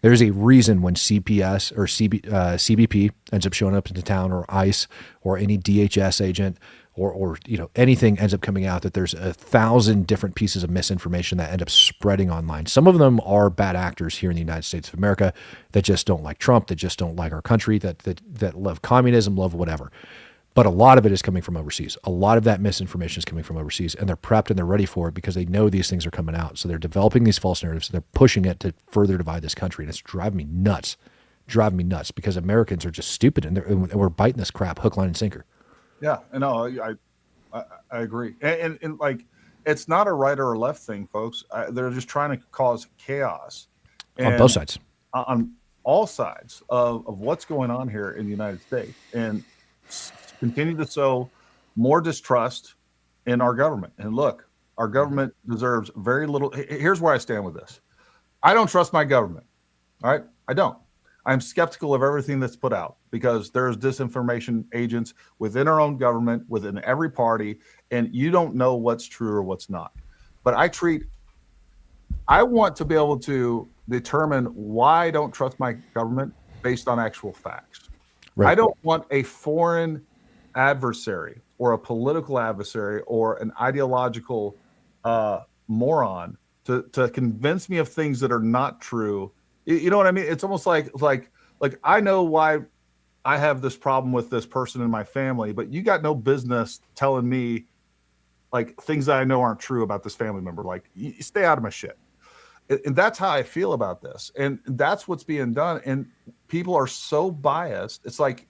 There's a reason when CPS or CBP ends up showing up into town, or ICE, or any DHS agent, or anything ends up coming out, that there's 1,000 different pieces of misinformation that end up spreading online. Some of them are bad actors here in the United States of America that just don't like Trump, that just don't like our country, that love communism, love whatever. But a lot of it is coming from overseas. A lot of that misinformation is coming from overseas, and they're prepped and they're ready for it because they know these things are coming out. So they're developing these false narratives. They're pushing it to further divide this country, and it's driving me nuts. Because Americans are just stupid, and we're biting this crap hook, line, and sinker. Yeah, no, I agree. And like, it's not a right or a left thing, folks. They're just trying to cause chaos On both sides. On all sides of what's going on here in the United States, and continue to sow more distrust in our government. And look, our government deserves very little. Here's where I stand with this. I don't trust my government. All right, I don't. I'm skeptical of everything that's put out, because there's disinformation agents within our own government, within every party, and you don't know what's true or what's not. But I want to be able to determine why I don't trust my government based on actual facts. Right. I don't want a foreign adversary, or a political adversary, or an ideological moron to convince me of things that are not true. You know what I mean? It's almost like I know why I have this problem with this person in my family, but you got no business telling me like things that I know aren't true about this family member. Like, you stay out of my shit. And that's how I feel about this. And that's what's being done. And people are so biased. It's like,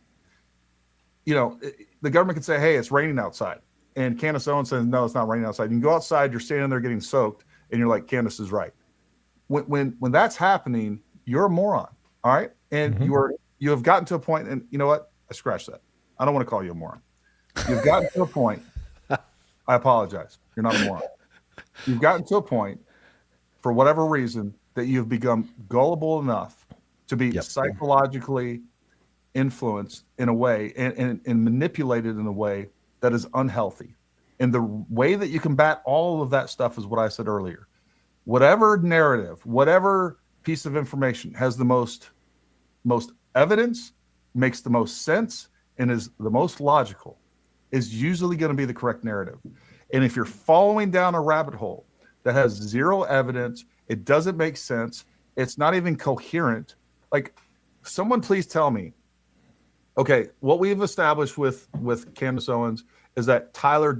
the government can say, hey, it's raining outside. And Candace Owens says, no, it's not raining outside. You can go outside, you're standing there getting soaked, and you're like, Candace is right. When that's happening, you're a moron. All right. And you have gotten to a point, and you know what? I scratched that. I don't want to call you a moron. You've gotten to a point. I apologize. You're not a moron. You've gotten to a point, for whatever reason, that you've become gullible enough to be psychologically influenced in a way and manipulated in a way that is unhealthy. And the way that you combat all of that stuff is what I said earlier. Whatever narrative, whatever piece of information has the most evidence, makes the most sense, and is the most logical, is usually going to be the correct narrative. And if you're following down a rabbit hole that has zero evidence, it doesn't make sense, it's not even coherent. Like, someone please tell me, okay, what we've established with Candace Owens is that Tyler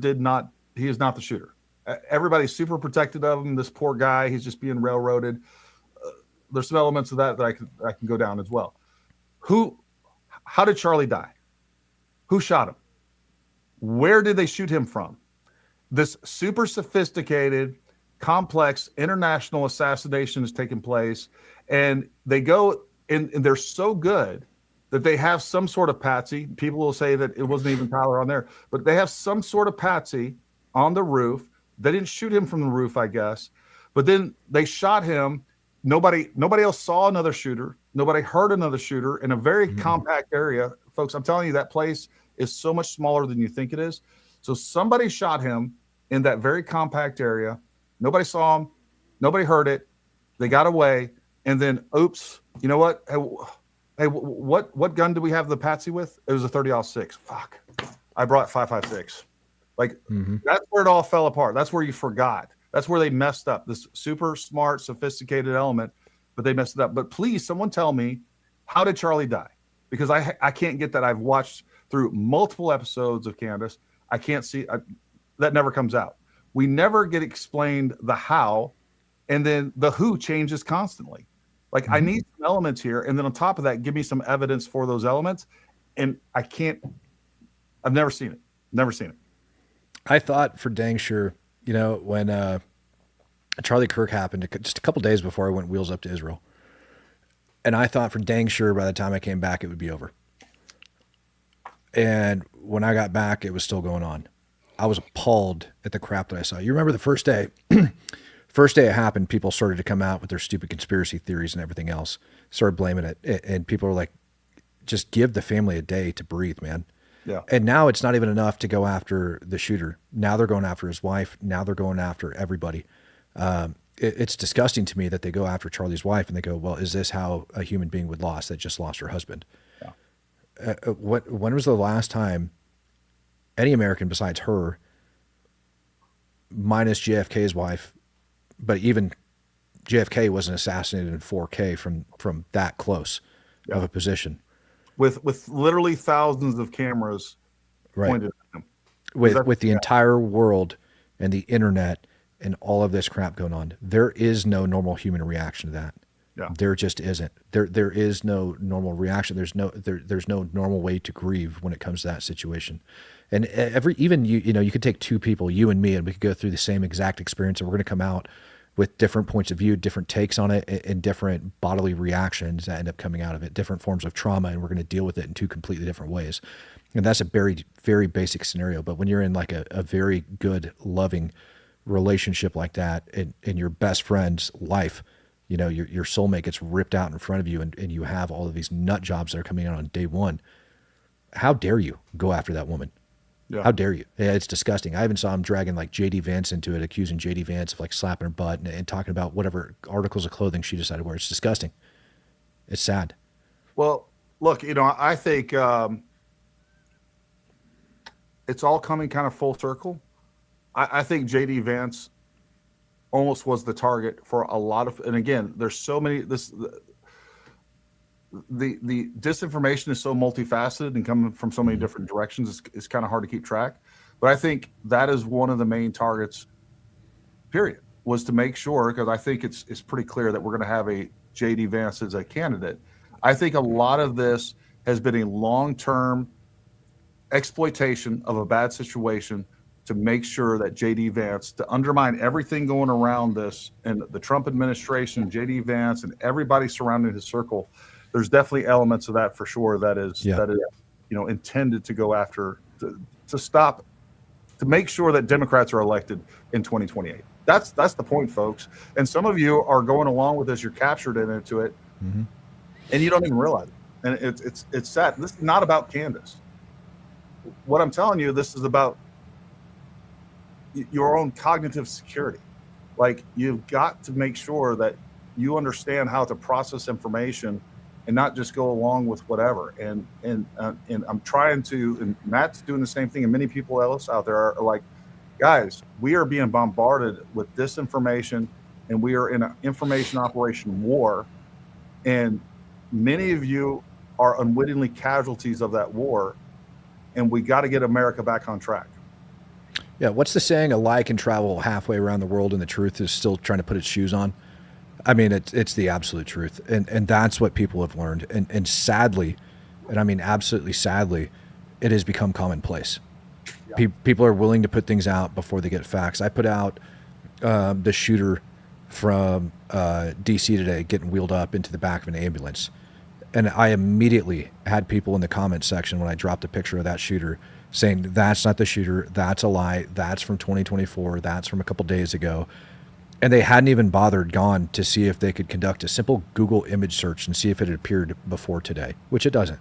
he is not the shooter. Everybody's super protective of him. This poor guy, he's just being railroaded. There's some elements of that I can go down as well. How did Charlie die? Who shot him? Where did they shoot him from? This super sophisticated, complex international assassination is taking place, and they go and they're so good that they have some sort of patsy. People will say that it wasn't even Tyler on there, but they have some sort of patsy on the roof. They didn't shoot him from the roof, I guess, but then they shot him. Nobody else saw another shooter. Nobody heard another shooter in a very compact area. Folks, I'm telling you, that place is so much smaller than you think it is. So somebody shot him in that very compact area. Nobody saw him. Nobody heard it. They got away. And then, oops, you know what? Hey, what gun do we have the patsy with? It was a 30-06. Fuck. I brought 5.56. Like, that's where it all fell apart. That's where you forgot. That's where they messed up. This super smart, sophisticated element, but they messed it up. But please, someone tell me, how did Charlie die? Because I can't get that. I've watched through multiple episodes of Candace. I can't see that. Never comes out. We never get explained the how, and then the who changes constantly. Like, I need some elements here, and then on top of that, give me some evidence for those elements. And I can't. I've never seen it. Never seen it. I thought for dang sure, you know, when Charlie Kirk happened just a couple days before I went wheels up to Israel, and I thought for dang sure by the time I came back it would be over. And when I got back, it was still going on. I was appalled at the crap that I saw. You remember the first day, first day it happened, people started to come out with their stupid conspiracy theories and everything else, started blaming it. And people were like, just give the family a day to breathe, man. Yeah. And now it's not even enough to go after the shooter. Now they're going after his wife. Now they're going after everybody. It's disgusting to me that they go after Charlie's wife and they go, well, is this how a human being would that just lost her husband? Yeah. When was the last time any American besides her, minus JFK's wife, but even JFK wasn't assassinated in 4K from that close of a position? With literally thousands of cameras pointed at him. With the entire world and the internet and all of this crap going on, there is no normal human reaction to that. Yeah. There just isn't. There is no normal reaction. There's no normal way to grieve when it comes to that situation. And even you could take two people, you and me, and we could go through the same exact experience, and we're going to come out with different points of view, different takes on it, and different bodily reactions that end up coming out of it, different forms of trauma, and we're going to deal with it in two completely different ways. And that's a very, very basic scenario. But when you're in like a very good, loving relationship like that, in your best friend's life, you know, your soulmate gets ripped out in front of you, and you have all of these nut jobs that are coming out on day one. How dare you go after that woman? Yeah. How dare you? Yeah, it's disgusting. I even saw him dragging like JD Vance into it, accusing JD Vance of like slapping her butt and talking about whatever articles of clothing she decided to wear. It's disgusting. It's sad. Well, look, you know, I think it's all coming kind of full circle. I think JD Vance almost was the target for a lot of, and again, there's so many, the disinformation is so multifaceted and coming from so many different directions. It's kind of hard to keep track, but I think that is one of the main targets, period, was to make sure, because I think it's pretty clear that we're going to have a JD Vance as a candidate. I think a lot of this has been a long-term exploitation of a bad situation to make sure that JD Vance, to undermine everything going around this and the Trump administration, JD Vance, and everybody surrounding his circle. There's definitely elements of that for sure that is intended to go after, to stop, to make sure that Democrats are elected in 2028. That's the point, folks. And some of you are going along with this. You're captured into it, and you don't even realize it. And it's sad. This is not about Candace. What I'm telling you, this is about your own cognitive security. Like, you've got to make sure that you understand how to process information and not just go along with whatever. And I'm trying to, and Matt's doing the same thing, and many people else out there are like, guys, we are being bombarded with disinformation, and we are in an information operation war, and many of you are unwittingly casualties of that war, and we got to get America back on track. Yeah, what's the saying? A lie can travel halfway around the world, and the truth is still trying to put its shoes on. I mean, it's the absolute truth, and that's what people have learned. And sadly, and I mean absolutely sadly, it has become commonplace. People are willing to put things out before they get facts. I put out the shooter from D.C. today getting wheeled up into the back of an ambulance, and I immediately had people in the comment section when I dropped a picture of that shooter saying, that's not the shooter, that's a lie, that's from 2024, that's from a couple days ago. And they hadn't even gone to see if they could conduct a simple Google image search and see if it had appeared before today, which it doesn't.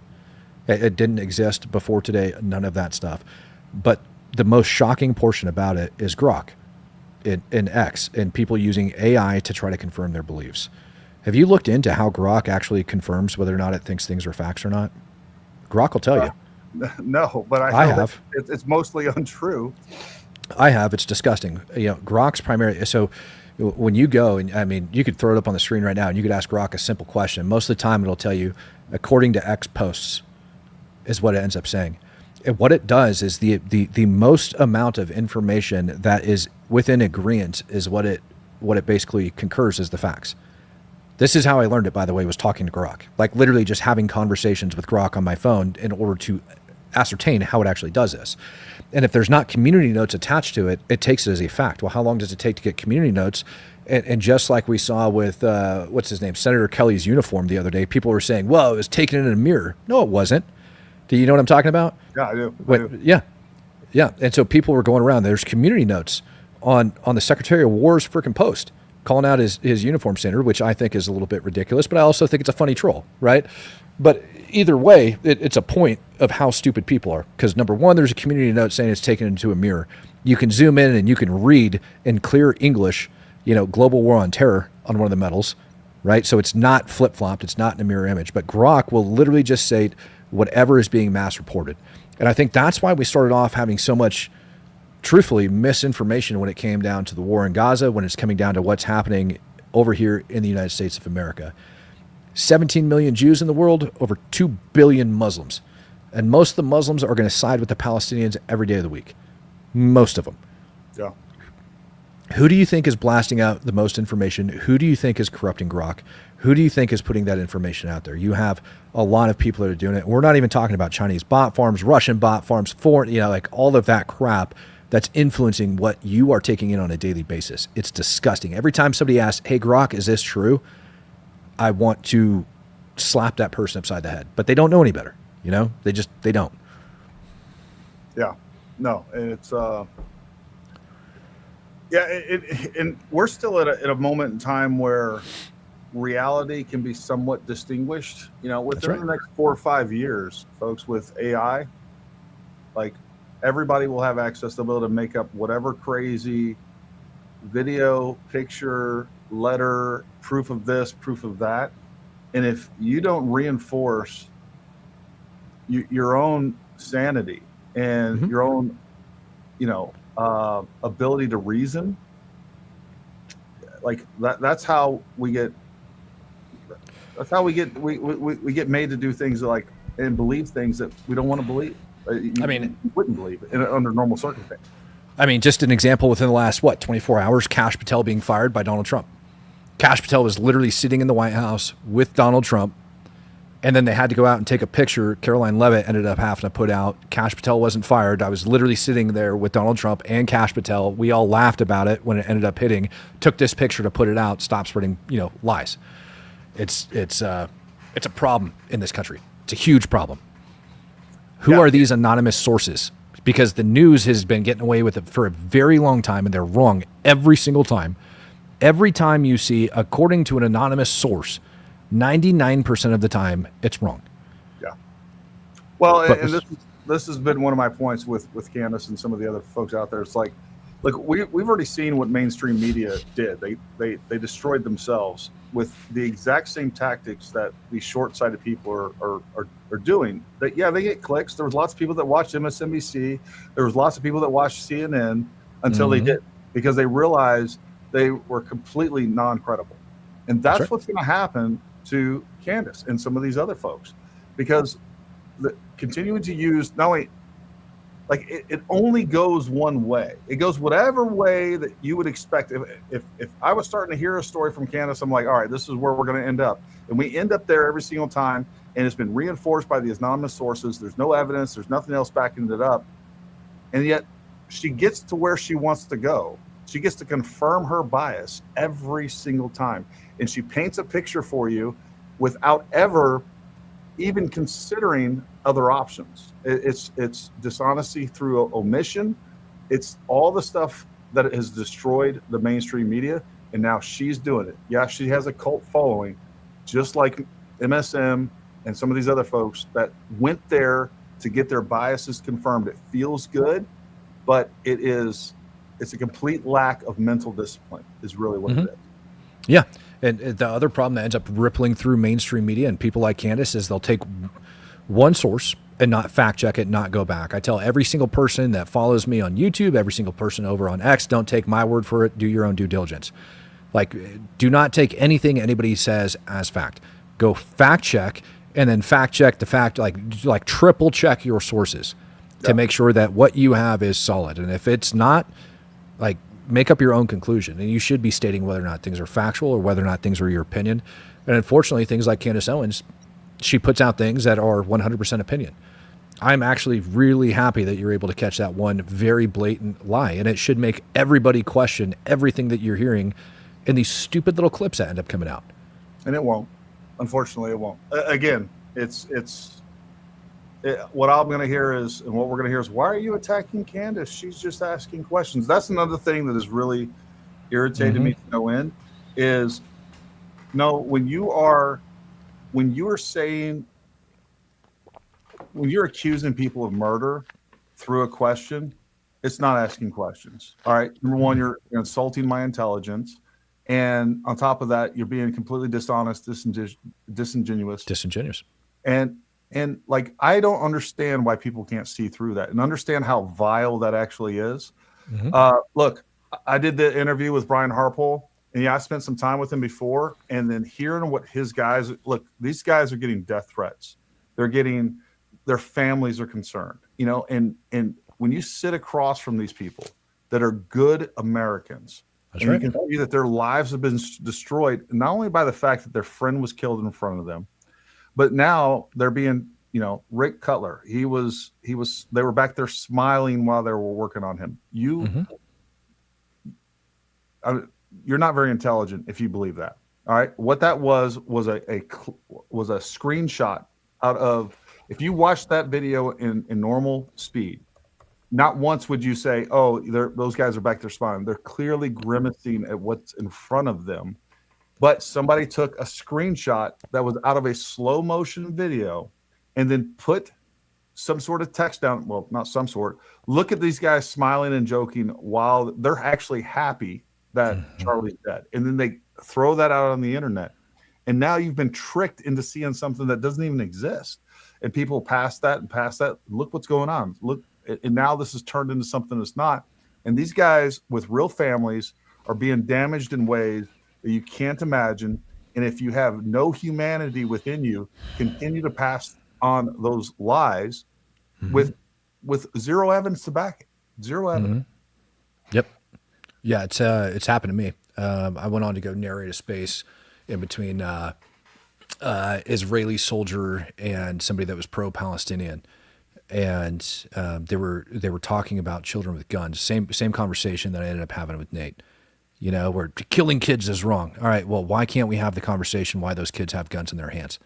It didn't exist before today, none of that stuff. But the most shocking portion about it is Grok in X and people using AI to try to confirm their beliefs. Have you looked into how Grok actually confirms whether or not it thinks things are facts or not? Grok will tell you. No, but I know have. that it's mostly untrue. I have. It's disgusting. You know, Grok's primary. So when you go, and I mean, you could throw it up on the screen right now, and you could ask Grok a simple question. Most of the time, it'll tell you, according to X posts, is what it ends up saying. And what it does is the most amount of information that is within agreement is what it basically concurs as the facts. This is how I learned it, by the way, was talking to Grok. Like literally just having conversations with Grok on my phone in order to ascertain how it actually does this. And if there's not community notes attached to it, it takes it as a fact. Well, how long does it take to get community notes? And just like we saw with, what's his name, Senator Kelly's uniform the other day, people were saying, well, it was taken in a mirror. No, it wasn't. Do you know what I'm talking about? Yeah, I do. Yeah. Yeah. And so people were going around. There's community notes on the Secretary of War's freaking post calling out his uniform standard, which I think is a little bit ridiculous, but I also think it's a funny troll, right? But either way, it's a point of how stupid people are. Because number one, there's a community note saying it's taken into a mirror. You can zoom in and you can read in clear English, you know, global war on terror on one of the medals, right? So it's not flip-flopped. It's not in a mirror image. But Grok will literally just say whatever is being mass reported. And I think that's why we started off having so much, truthfully, misinformation when it came down to the war in Gaza, when it's coming down to what's happening over here in the United States of America. 17 million Jews in the world, over 2 billion Muslims. And most of the Muslims are going to side with the Palestinians every day of the week. Most of them. Yeah. Who do you think is blasting out the most information? Who do you think is corrupting Grok? Who do you think is putting that information out there? You have a lot of people that are doing it. We're not even talking about Chinese bot farms, Russian bot farms, foreign, you know, like all of that crap that's influencing what you are taking in on a daily basis. It's disgusting. Every time somebody asks, hey, Grok, is this true? I want to slap that person upside the head, but they don't know any better. You know, they don't. Yeah, no, and it's and we're still at a moment in time where reality can be somewhat distinguished. You know, within the next 4 or 5 years, folks, with AI, like everybody will have access to be able to make up whatever crazy video, picture, letter, proof of this, proof of that. And if you don't reinforce your own sanity and your own, you know, ability to reason, like that's how we get we get made to do things like and believe things that we don't want to believe. I mean, you wouldn't believe it under normal circumstances. I mean, just an example within the last, 24 hours, Kash Patel being fired by Donald Trump. Kash Patel was literally sitting in the White House with Donald Trump, and then they had to go out and take a picture. Caroline Leavitt ended up having to put out, Kash Patel wasn't fired. I was literally sitting there with Donald Trump and Kash Patel. We all laughed about it when it ended up hitting, took this picture to put it out, stop spreading, lies. It's a problem in this country. It's a huge problem. Who are these anonymous sources? Because the news has been getting away with it for a very long time, and they're wrong every single time. Every time you see, according to an anonymous source, 99% of the time, it's wrong. Yeah. Well, and this has been one of my points with Candace and some of the other folks out there. It's like, look, we've already seen what mainstream media did. They destroyed themselves with the exact same tactics that these short-sighted people are doing. That they get clicks. There was lots of people that watched MSNBC. There was lots of people that watched CNN until they did, because they realized they were completely non-credible. And that's what's going to happen to Candace and some of these other folks, because continuing to use not only like it only goes one way. It goes whatever way that you would expect. If I was starting to hear a story from Candace, I'm like, all right, this is where we're going to end up. And we end up there every single time. And it's been reinforced by these anonymous sources. There's no evidence. There's nothing else backing it up. And yet she gets to where she wants to go. She gets to confirm her bias every single time. And she paints a picture for you without ever even considering other options. It's dishonesty through omission. It's all the stuff that has destroyed the mainstream media, and now she's doing it. Yeah, she has a cult following, just like MSM and some of these other folks that went there to get their biases confirmed. It feels good, but it's a complete lack of mental discipline is really what it is. Yeah. And the other problem that ends up rippling through mainstream media and people like Candace is they'll take one source and not fact check it, not go back. I tell every single person that follows me on YouTube, every single person over on X, don't take my word for it. Do your own due diligence. Like, do not take anything anybody says as fact. Go fact check and then fact check the fact, like triple check your sources to make sure that what you have is solid. And if it's not, like, make up your own conclusion, and you should be stating whether or not things are factual or whether or not things are your opinion. And unfortunately, things like Candace Owens, she puts out things that are 100% opinion. I'm actually really happy that you're able to catch that one very blatant lie, and it should make everybody question everything that you're hearing in these stupid little clips that end up coming out. And it won't. Unfortunately, it won't. Again, what I'm going to hear is, and what we're going to hear is, why are you attacking Candace? She's just asking questions. That's another thing that has really irritated me to no end is, no, when you're accusing people of murder through a question, it's not asking questions. All right. Number one, you're insulting my intelligence. And on top of that, you're being completely dishonest, disingenuous. And like, I don't understand why people can't see through that and understand how vile that actually is. Look, I did the interview with Brian Harpole, and yeah, I spent some time with him before, and then hearing what his guys, look, these guys are getting death threats. Their families are concerned, and when you sit across from these people that are good Americans, That's and right. you can see that their lives have been destroyed, not only by the fact that their friend was killed in front of them, but now they're being, Rick Cutler. They were back there smiling while they were working on him. You're not very intelligent if you believe that. All right. What that was a screenshot out of, if you watch that video in normal speed, not once would you say, oh, those guys are back there smiling. They're clearly grimacing at what's in front of them. But somebody took a screenshot that was out of a slow motion video and then put some sort of text down. Well, not some sort. Look at these guys smiling and joking while they're actually happy that Charlie's dead. And then they throw that out on the internet. And now you've been tricked into seeing something that doesn't even exist. And people pass that and pass that. Look what's going on. Look. And now this has turned into something that's not. And these guys with real families are being damaged in ways that you can't imagine. And if you have no humanity within you, continue to pass on those lies with zero evidence to back it. Zero evidence. Yep. Yeah, it's happened to me. I went on to go narrate a space in between Israeli soldier and somebody that was pro-Palestinian. And they were talking about children with guns. Same conversation that I ended up having with Nate. Where killing kids is wrong. All right, well, why can't we have the conversation why those kids have guns in their hands?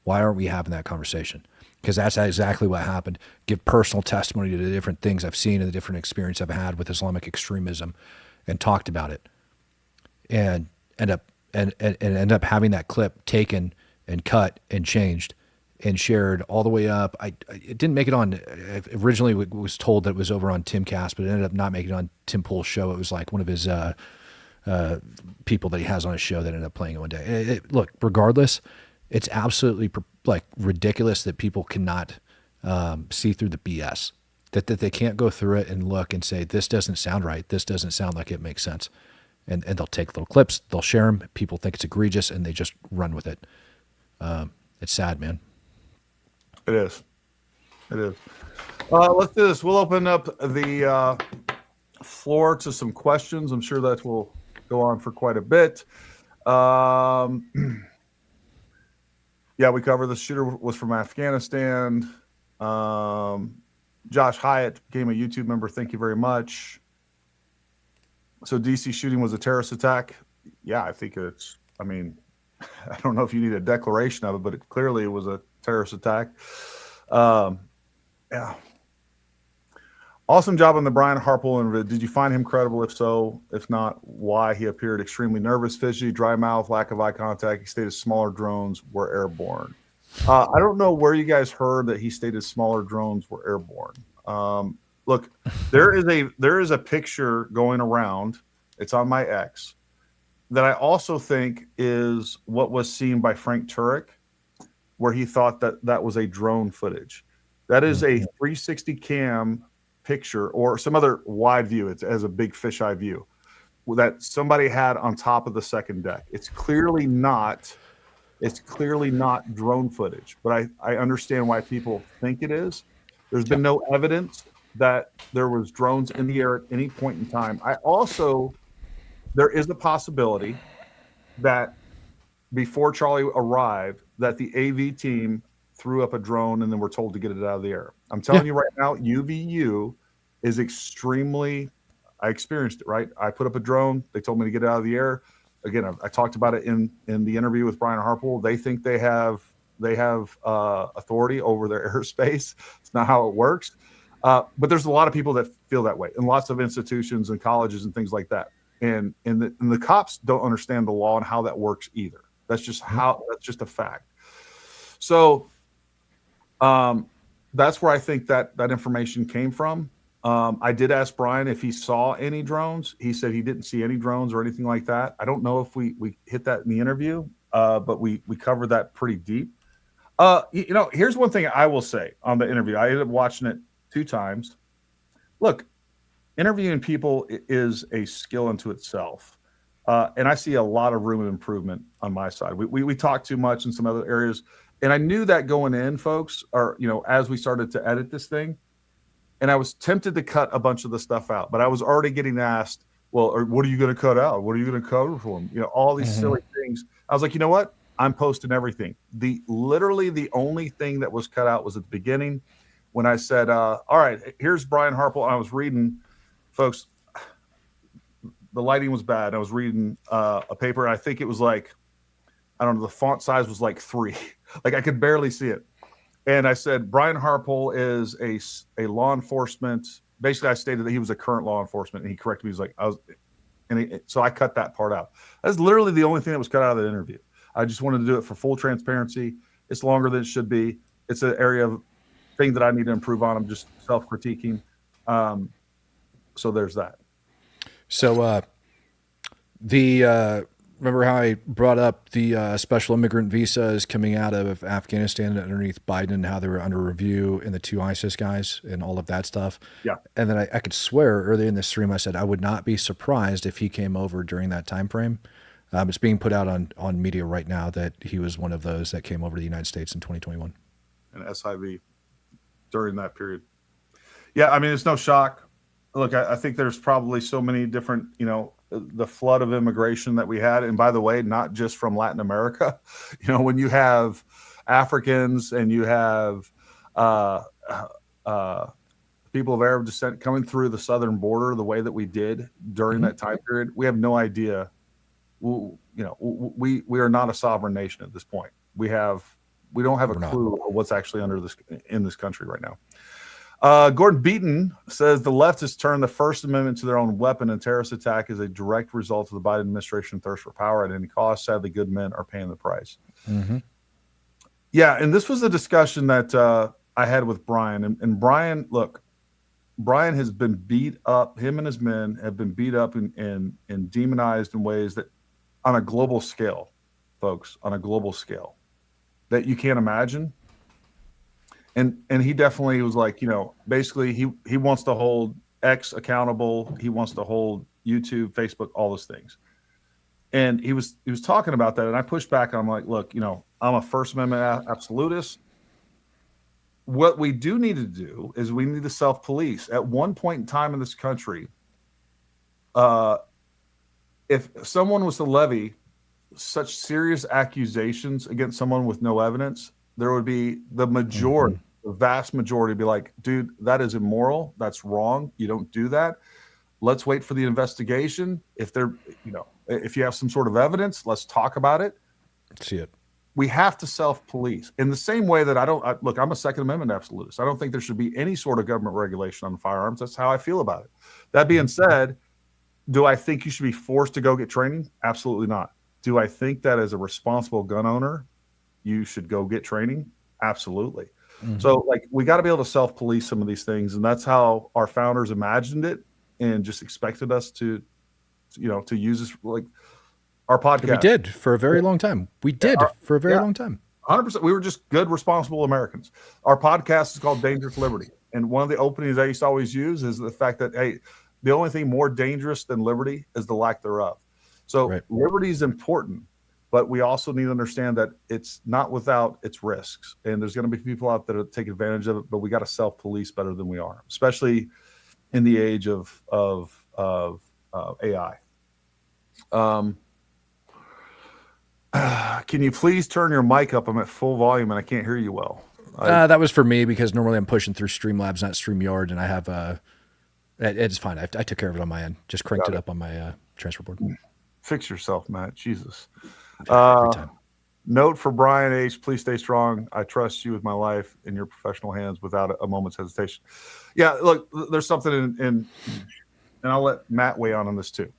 Why aren't we having that conversation? Because that's exactly what happened. Give personal testimony to the different things I've seen and the different experience I've had with Islamic extremism, and talked about it, and end up having that clip taken and cut and changed and shared all the way up. It didn't make it on. Originally, it was told that it was over on Timcast, but it ended up not making it on Tim Pool's show. It was like one of his people that he has on his show that ended up playing it one day. Look, regardless, it's absolutely ridiculous that people cannot see through the BS. That they can't go through it and look and say, this doesn't sound right. This doesn't sound like it makes sense. And they'll take little clips, they'll share them. People think it's egregious, and they just run with it. It's sad, man. It is. Let's do this. We'll open up the floor to some questions. I'm sure that will go on for quite a bit. Yeah, we covered the shooter was from Afghanistan. Josh Hyatt became a YouTube member. Thank you very much. So DC shooting was a terrorist attack. Yeah, I think it's, I mean, I don't know if you need a declaration of it, but clearly it was a terrorist attack. Yeah. Awesome job on the Brian Harpole interview. Did you find him credible? If so, if not, why? He appeared extremely nervous, fidgety, dry mouth, lack of eye contact. He stated smaller drones were airborne. I don't know where you guys heard that he stated smaller drones were airborne. Look, there is a picture going around. It's on my X that I also think is what was seen by Frank Turek, where he thought that that was a drone footage. That is a 360 cam picture or some other wide view. It has a big fisheye view that somebody had on top of the second deck. It's clearly not drone footage, but I understand why people think it is. There's been no evidence that there was drones in the air at any point in time. There is a possibility that before Charlie arrived, that the AV team threw up a drone and then were told to get it out of the air. I'm telling you right now, UVU is extremely, I experienced it, right? I put up a drone. They told me to get it out of the air. Again, I talked about it in the interview with Brian Harpole. They think they have authority over their airspace. It's not how it works. But there's a lot of people that feel that way, and lots of institutions and colleges and things like that. And the cops don't understand the law and how that works either. That's just that's just a fact. So that's where I think that information came from. I did ask Brian if he saw any drones. He said he didn't see any drones or anything like that. I don't know if we hit that in the interview, but we covered that pretty deep. Here's one thing I will say on the interview. I ended up watching it 2 times. Look, interviewing people is a skill unto itself. And I see a lot of room of improvement on my side. We talk too much in some other areas. And I knew that going in, folks, or, as we started to edit this thing, and I was tempted to cut a bunch of the stuff out, but I was already getting asked, well, or what are you going to cut out? What are you going to cover for them? All these silly things. I was like, you know what? I'm posting everything. Literally the only thing that was cut out was at the beginning when I said, all right, here's Brian Harpole. I was reading, folks, the lighting was bad. I was reading a paper. I think it was like, I don't know, the font size was like 3. Like I could barely see it. And I said, Brian Harpole is a law enforcement. Basically, I stated that he was a current law enforcement, and he corrected me. He was like, so I cut that part out. That's literally the only thing that was cut out of the interview. I just wanted to do it for full transparency. It's longer than it should be. It's an area of thing that I need to improve on. I'm just self-critiquing. So there's that. So remember how I brought up the special immigrant visas coming out of Afghanistan underneath Biden and how they were under review and the 2 ISIS guys and all of that stuff? Yeah. And then I could swear earlier in the stream I said I would not be surprised if he came over during that time frame. It's being put out on media right now that he was one of those that came over to the United States in 2021. And SIV during that period. Yeah, I mean, it's no shock. Look, I think there's probably so many different, the flood of immigration that we had. And by the way, not just from Latin America, when you have Africans and you have people of Arab descent coming through the southern border the way that we did during that time period, we have no idea. We are not a sovereign nation at this point. We don't have a clue of what's actually in this country right now. Gordon Beaton says the left has turned the First Amendment to their own weapon, and terrorist attack is a direct result of the Biden administration thirst for power at any cost. Sadly, good men are paying the price. Mm-hmm. Yeah, and this was a discussion that I had with Brian. And Brian, look, Brian has been beat up. Him and his men have been beat up and demonized in ways that, on a global scale, folks, on a global scale, that you can't imagine. And he definitely was like, basically he wants to hold X accountable. He wants to hold YouTube, Facebook, all those things. And he was talking about that. And I pushed back. I'm like, look, I'm a First Amendment absolutist. what we do need to do is we need to self-police. At one point in time in this country, if someone was to levy such serious accusations against someone with no evidence, there would be the majority, the vast majority, be like, dude, that is immoral. That's wrong. You don't do that. Let's wait for the investigation. If if you have some sort of evidence, let's talk about it. See it. We have to self-police in the same way that look, I'm a Second Amendment absolutist. I don't think there should be any sort of government regulation on firearms. That's how I feel about it. That being said, do I think you should be forced to go get training? Absolutely not. Do I think that as a responsible gun owner, you should go get training? Absolutely. So like, we got to be able to self-police some of these things. And that's how our founders imagined it and just expected us to use this, like our podcast. We did for a very long time. We did for a very long time. 100%. We were just good, responsible Americans. Our podcast is called Dangerous Liberty. And one of the openings I used to always use is the fact that, hey, the only thing more dangerous than liberty is the lack thereof. So liberty is important, but we also need to understand that it's not without its risks. And there's going to be people out there that take advantage of it, but we got to self-police better than we are, especially in the age of AI. Can you please turn your mic up? I'm at full volume and I can't hear you well. That was for me because normally I'm pushing through Streamlabs, not StreamYard, and I have it's fine. I took care of it on my end. Just cranked it up on my transfer board. Fix yourself, Matt. Jesus. Every time. Note for Brian H. Please stay strong. I trust you with my life in your professional hands without a moment's hesitation. Yeah, look, there's something in and I'll let Matt weigh on this too.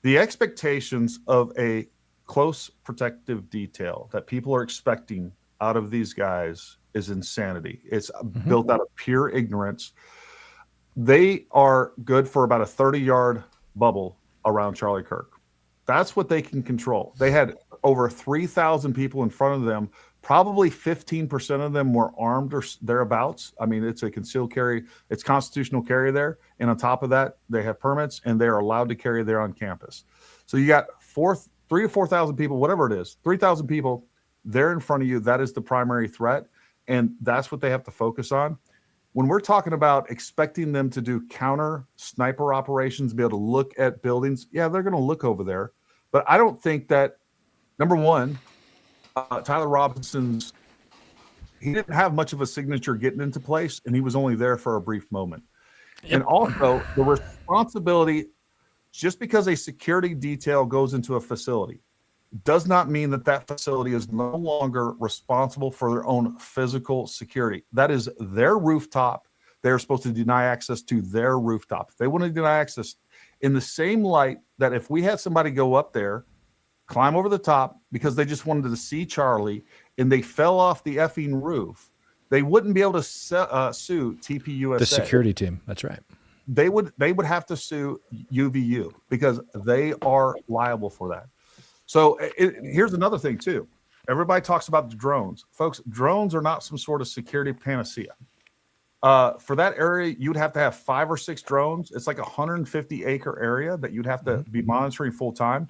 The expectations of a close protective detail that people are expecting out of these guys is insanity. It's built out of pure ignorance. They are good for about a 30-yard bubble around Charlie Kirk. That's what they can control. They had over 3,000 people in front of them. Probably 15% of them were armed or thereabouts. I mean, it's a concealed carry. It's constitutional carry there. And on top of that, they have permits and they are allowed to carry there on campus. So you got 3,000 to 4,000 people, whatever it is, 3,000 people there in front of you. That is the primary threat. And that's what they have to focus on. When we're talking about expecting them to do counter sniper operations, be able to look at buildings, yeah, they're going to look over there. But I don't think that, number one, Tyler Robinson's, he didn't have much of a signature getting into place, and he was only there for a brief moment. Yep. And also, the responsibility, just because a security detail goes into a facility, does not mean that that facility is no longer responsible for their own physical security. That is their rooftop. They're supposed to deny access to their rooftop. If they want to deny access, in the same light that if we had somebody go up there, climb over the top because they just wanted to see Charlie and they fell off the effing roof, they wouldn't be able to sue TPUSA. The security team. That's right. They would have to sue UVU because they are liable for that. So here's another thing too. Everybody talks about the drones. Folks, drones are not some sort of security panacea. For that area, you'd have to have 5 or 6 drones. It's like a 150-acre area that you'd have to be monitoring full time.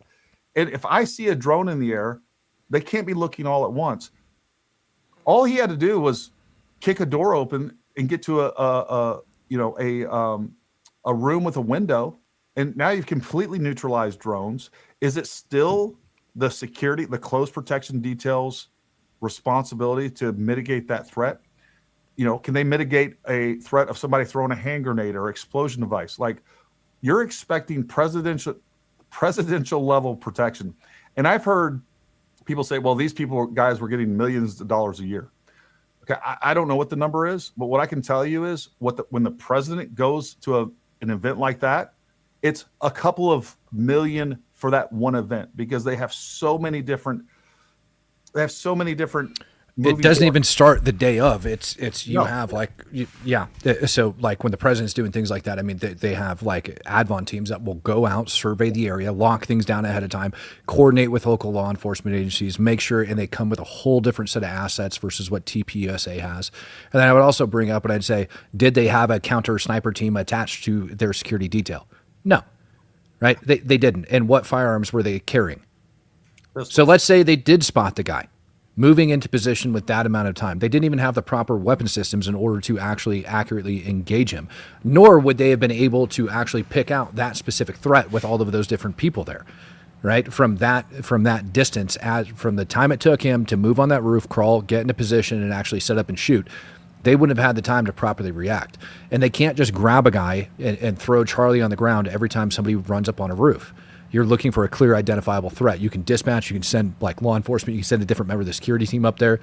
And if I see a drone in the air, they can't be looking all at once. All he had to do was kick a door open and get to a room with a window, and now you've completely neutralized drones. Is it still the security, the close protection details responsibility to mitigate that threat? Can they mitigate a threat of somebody throwing a hand grenade or explosion device? Like, you're expecting presidential level protection. And I've heard people say, well, these guys were getting millions of dollars a year. Okay, I don't know what the number is, but what I can tell you is when the president goes to an event like that, it's a couple of million for that one event because they have so many different. It doesn't even start the day of. Have So like when the president's doing things like that, I mean, they have like Advon teams that will go out, survey the area, lock things down ahead of time, coordinate with local law enforcement agencies, make sure, and they come with a whole different set of assets versus what TPUSA has. And then I would also bring up, and I'd say, did they have a counter sniper team attached to their security detail? No, right? They didn't. And what firearms were they carrying? So let's say they did spot the guy. moving into position with that amount of time. They didn't even have the proper weapon systems in order to actually accurately engage him, nor would they have been able to actually pick out that specific threat with all of those different people there, right? From that distance, from the time it took him to move on that roof, crawl, get into position, and actually set up and shoot, they wouldn't have had the time to properly react. And they can't just grab a guy and throw Charlie on the ground every time somebody runs up on a roof. You're looking for a clear, identifiable threat. You can dispatch, you can send like law enforcement, you can send a different member of the security team up there,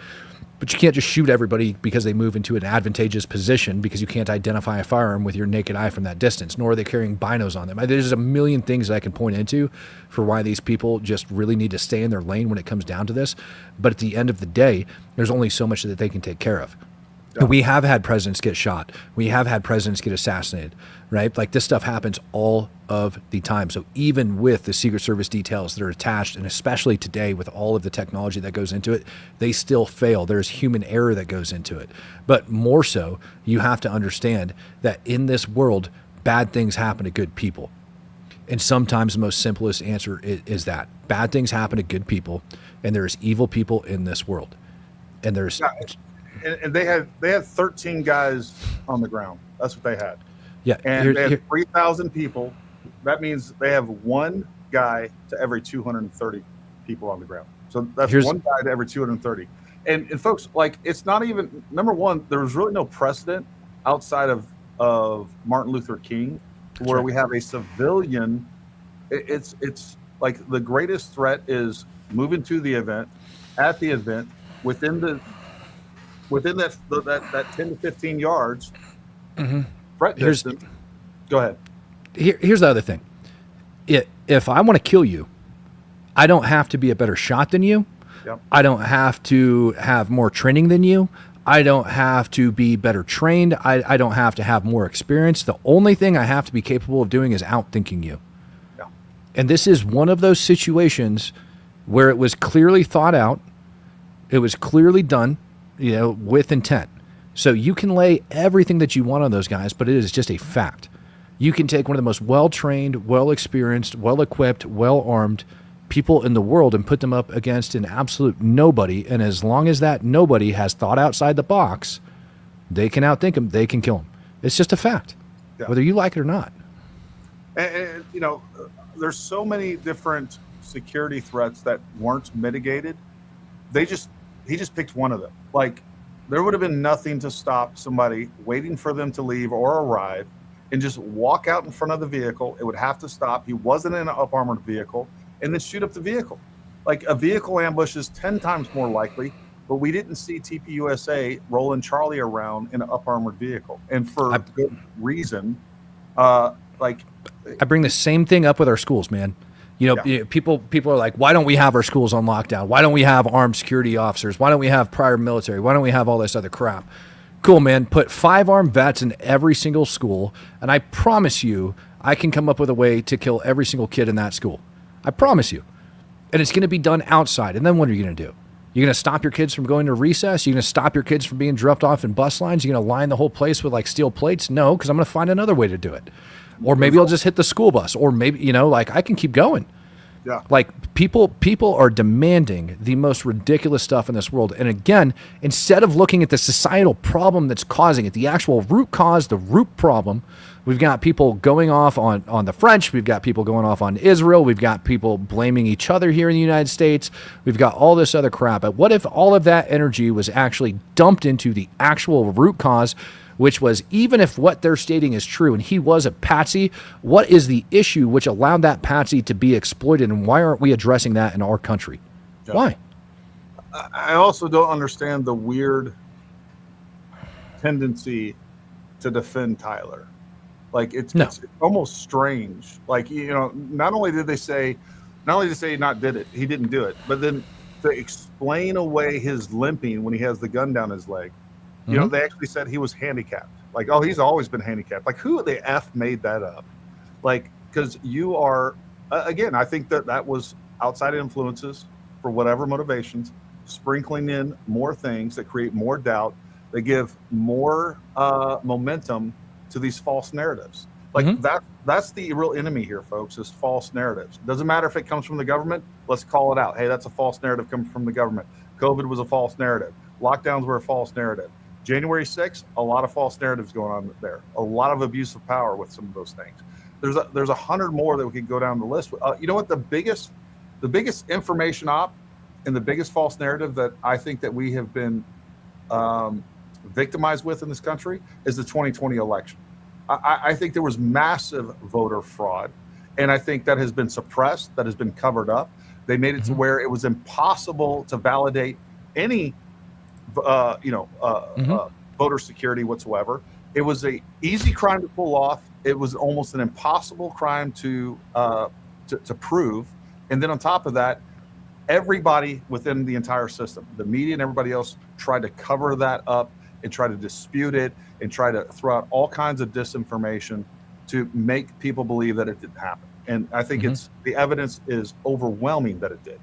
but you can't just shoot everybody because they move into an advantageous position because you can't identify a firearm with your naked eye from that distance, nor are they carrying binos on them. There's a million things that I can point into for why these people just really need to stay in their lane when it comes down to this. But at the end of the day, there's only so much that they can take care of. Yeah. We have had presidents get shot. We have had presidents get assassinated, right? Like this stuff happens all of the time. So even with the Secret Service details that are attached, and especially today with all of the technology that goes into it, they still fail. There's human error that goes into it. But more so, you have to understand that in this world, bad things happen to good people. And sometimes the most simplest answer is that. Bad things happen to good people, and there's evil people in this world. And there's... Yeah. And they had 13 guys on the ground. That's what they had. Yeah. And they had 3,000 people. That means they have one guy to every 230 people on the ground. So that's one guy to every 230. And folks, like, it's not even, number one, there was really no precedent outside of Martin Luther King where we have a civilian. It's like the greatest threat is moving to the event, at the event, within that 10 to 15 yards, threat distance. Go ahead. Here's the other thing. If I want to kill you, I don't have to be a better shot than you. Yep. I don't have to have more training than you. I don't have to be better trained. I don't have to have more experience. The only thing I have to be capable of doing is outthinking you. Yeah. And this is one of those situations where it was clearly thought out. It was clearly done, with intent. So you can lay everything that you want on those guys, but it is just a fact. You can take one of the most well-trained, well-experienced, well-equipped, well-armed people in the world and put them up against an absolute nobody. And as long as that nobody has thought outside the box, they can outthink him. They can kill him. It's just a fact, whether you like it or not. And there's so many different security threats that weren't mitigated. He just picked one of them. Like, there would have been nothing to stop somebody waiting for them to leave or arrive and just walk out in front of the vehicle. It would have to stop. He wasn't in an up-armored vehicle, and then shoot up the vehicle. Like, a vehicle ambush is 10 times more likely, but we didn't see TPUSA rolling Charlie around in an up-armored vehicle. And for good reason. I bring the same thing up with our schools, man. People are like, why don't we have our schools on lockdown? Why don't we have armed security officers? Why don't we have prior military? Why don't we have all this other crap? Cool, man. Put 5 armed vets in every single school, and I promise you, I can come up with a way to kill every single kid in that school. I promise you. And it's going to be done outside. And then what are you going to do? You're going to stop your kids from going to recess? You're going to stop your kids from being dropped off in bus lines? You're going to line the whole place with like steel plates? No, because I'm going to find another way to do it. Or maybe I'll just hit the school bus. Or maybe, I can keep going. Yeah. Like people are demanding the most ridiculous stuff in this world. And again, instead of looking at the societal problem that's causing it, the actual root cause, the root problem, we've got people going off on the French. We've got people going off on Israel. We've got people blaming each other here in the United States. We've got all this other crap. But what if all of that energy was actually dumped into the actual root cause, which was, even if what they're stating is true and he was a patsy, what is the issue which allowed that patsy to be exploited, and why aren't we addressing that in our country? Yeah. Why? I also don't understand the weird tendency to defend Tyler. Like, it's almost strange. Like, not only did they say he he didn't do it, but then to explain away his limping when he has the gun down his leg. They actually said he was handicapped. Like, oh, he's always been handicapped. Like, who the F made that up? Like, because you are, again, I think that was outside influences for whatever motivations, sprinkling in more things that create more doubt, that give more momentum to these false narratives. Like, that's the real enemy here, folks, is false narratives. Doesn't matter if it comes from the government. Let's call it out. Hey, that's a false narrative coming from the government. COVID was a false narrative. Lockdowns were a false narrative. January 6th, a lot of false narratives going on there. A lot of abuse of power with some of those things. There's 100 more that we could go down the list. You know what? The biggest information op and the biggest false narrative that I think that we have been victimized with in this country is the 2020 election. I think there was massive voter fraud, and I think that has been suppressed, that has been covered up. They made it to where it was impossible to validate any, voter security whatsoever. It was a easy crime to pull off. It was almost an impossible crime to prove. And then on top of that, everybody within the entire system, the media and everybody else, tried to cover that up and try to dispute it and try to throw out all kinds of disinformation to make people believe that it didn't happen. And I think the evidence is overwhelming that it did.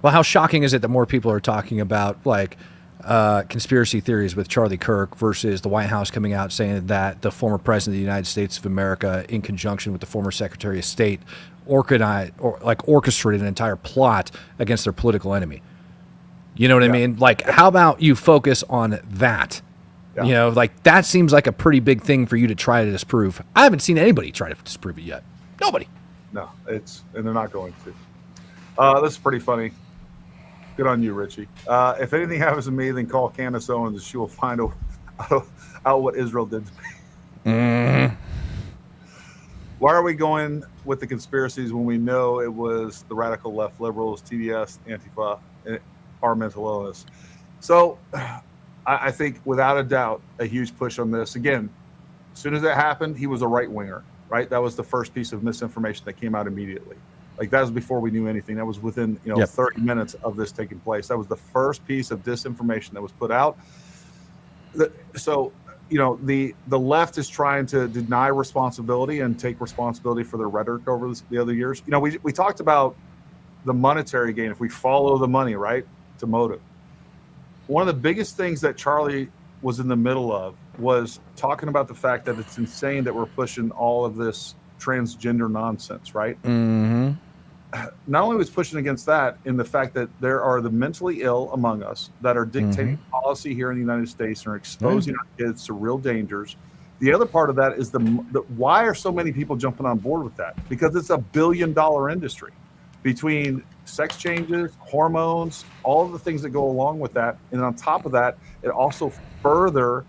Well, how shocking is it that more people are talking about like conspiracy theories with Charlie Kirk versus the White House coming out saying that the former president of the United States of America, in conjunction with the former Secretary of State, orchestrated an entire plot against their political enemy. You know what I mean? Like, how about you focus on that? Yeah. You know, like that seems like a pretty big thing for you to try to disprove. I haven't seen anybody try to disprove it yet. Nobody. No, and they're not going to. This is pretty funny. Good on you, Richie. If anything happens to me, then call Candace Owens and she will find out what Israel did to me. Why are we going with the conspiracies when we know it was the radical left liberals, TDS, Antifa, and our mental illness? So I think without a doubt, a huge push on this. Again, as soon as that happened, he was a right winger, right? That was the first piece of misinformation that came out immediately. Like that was before we knew anything. That was within 30 minutes of this taking place. That was the first piece of disinformation that was put out. So, the left is trying to deny responsibility and take responsibility for their rhetoric over the other years. We talked about the monetary gain if we follow the money, right, to motive. One of the biggest things that Charlie was in the middle of was talking about the fact that it's insane that we're pushing all of this transgender nonsense, right? Not only was pushing against that in the fact that there are the mentally ill among us that are dictating policy here in the United States and are exposing our kids to real dangers. The other part of that is why are so many people jumping on board with that? Because it's $1 billion industry between sex changes, hormones, all of the things that go along with that. And on top of that, it also furthers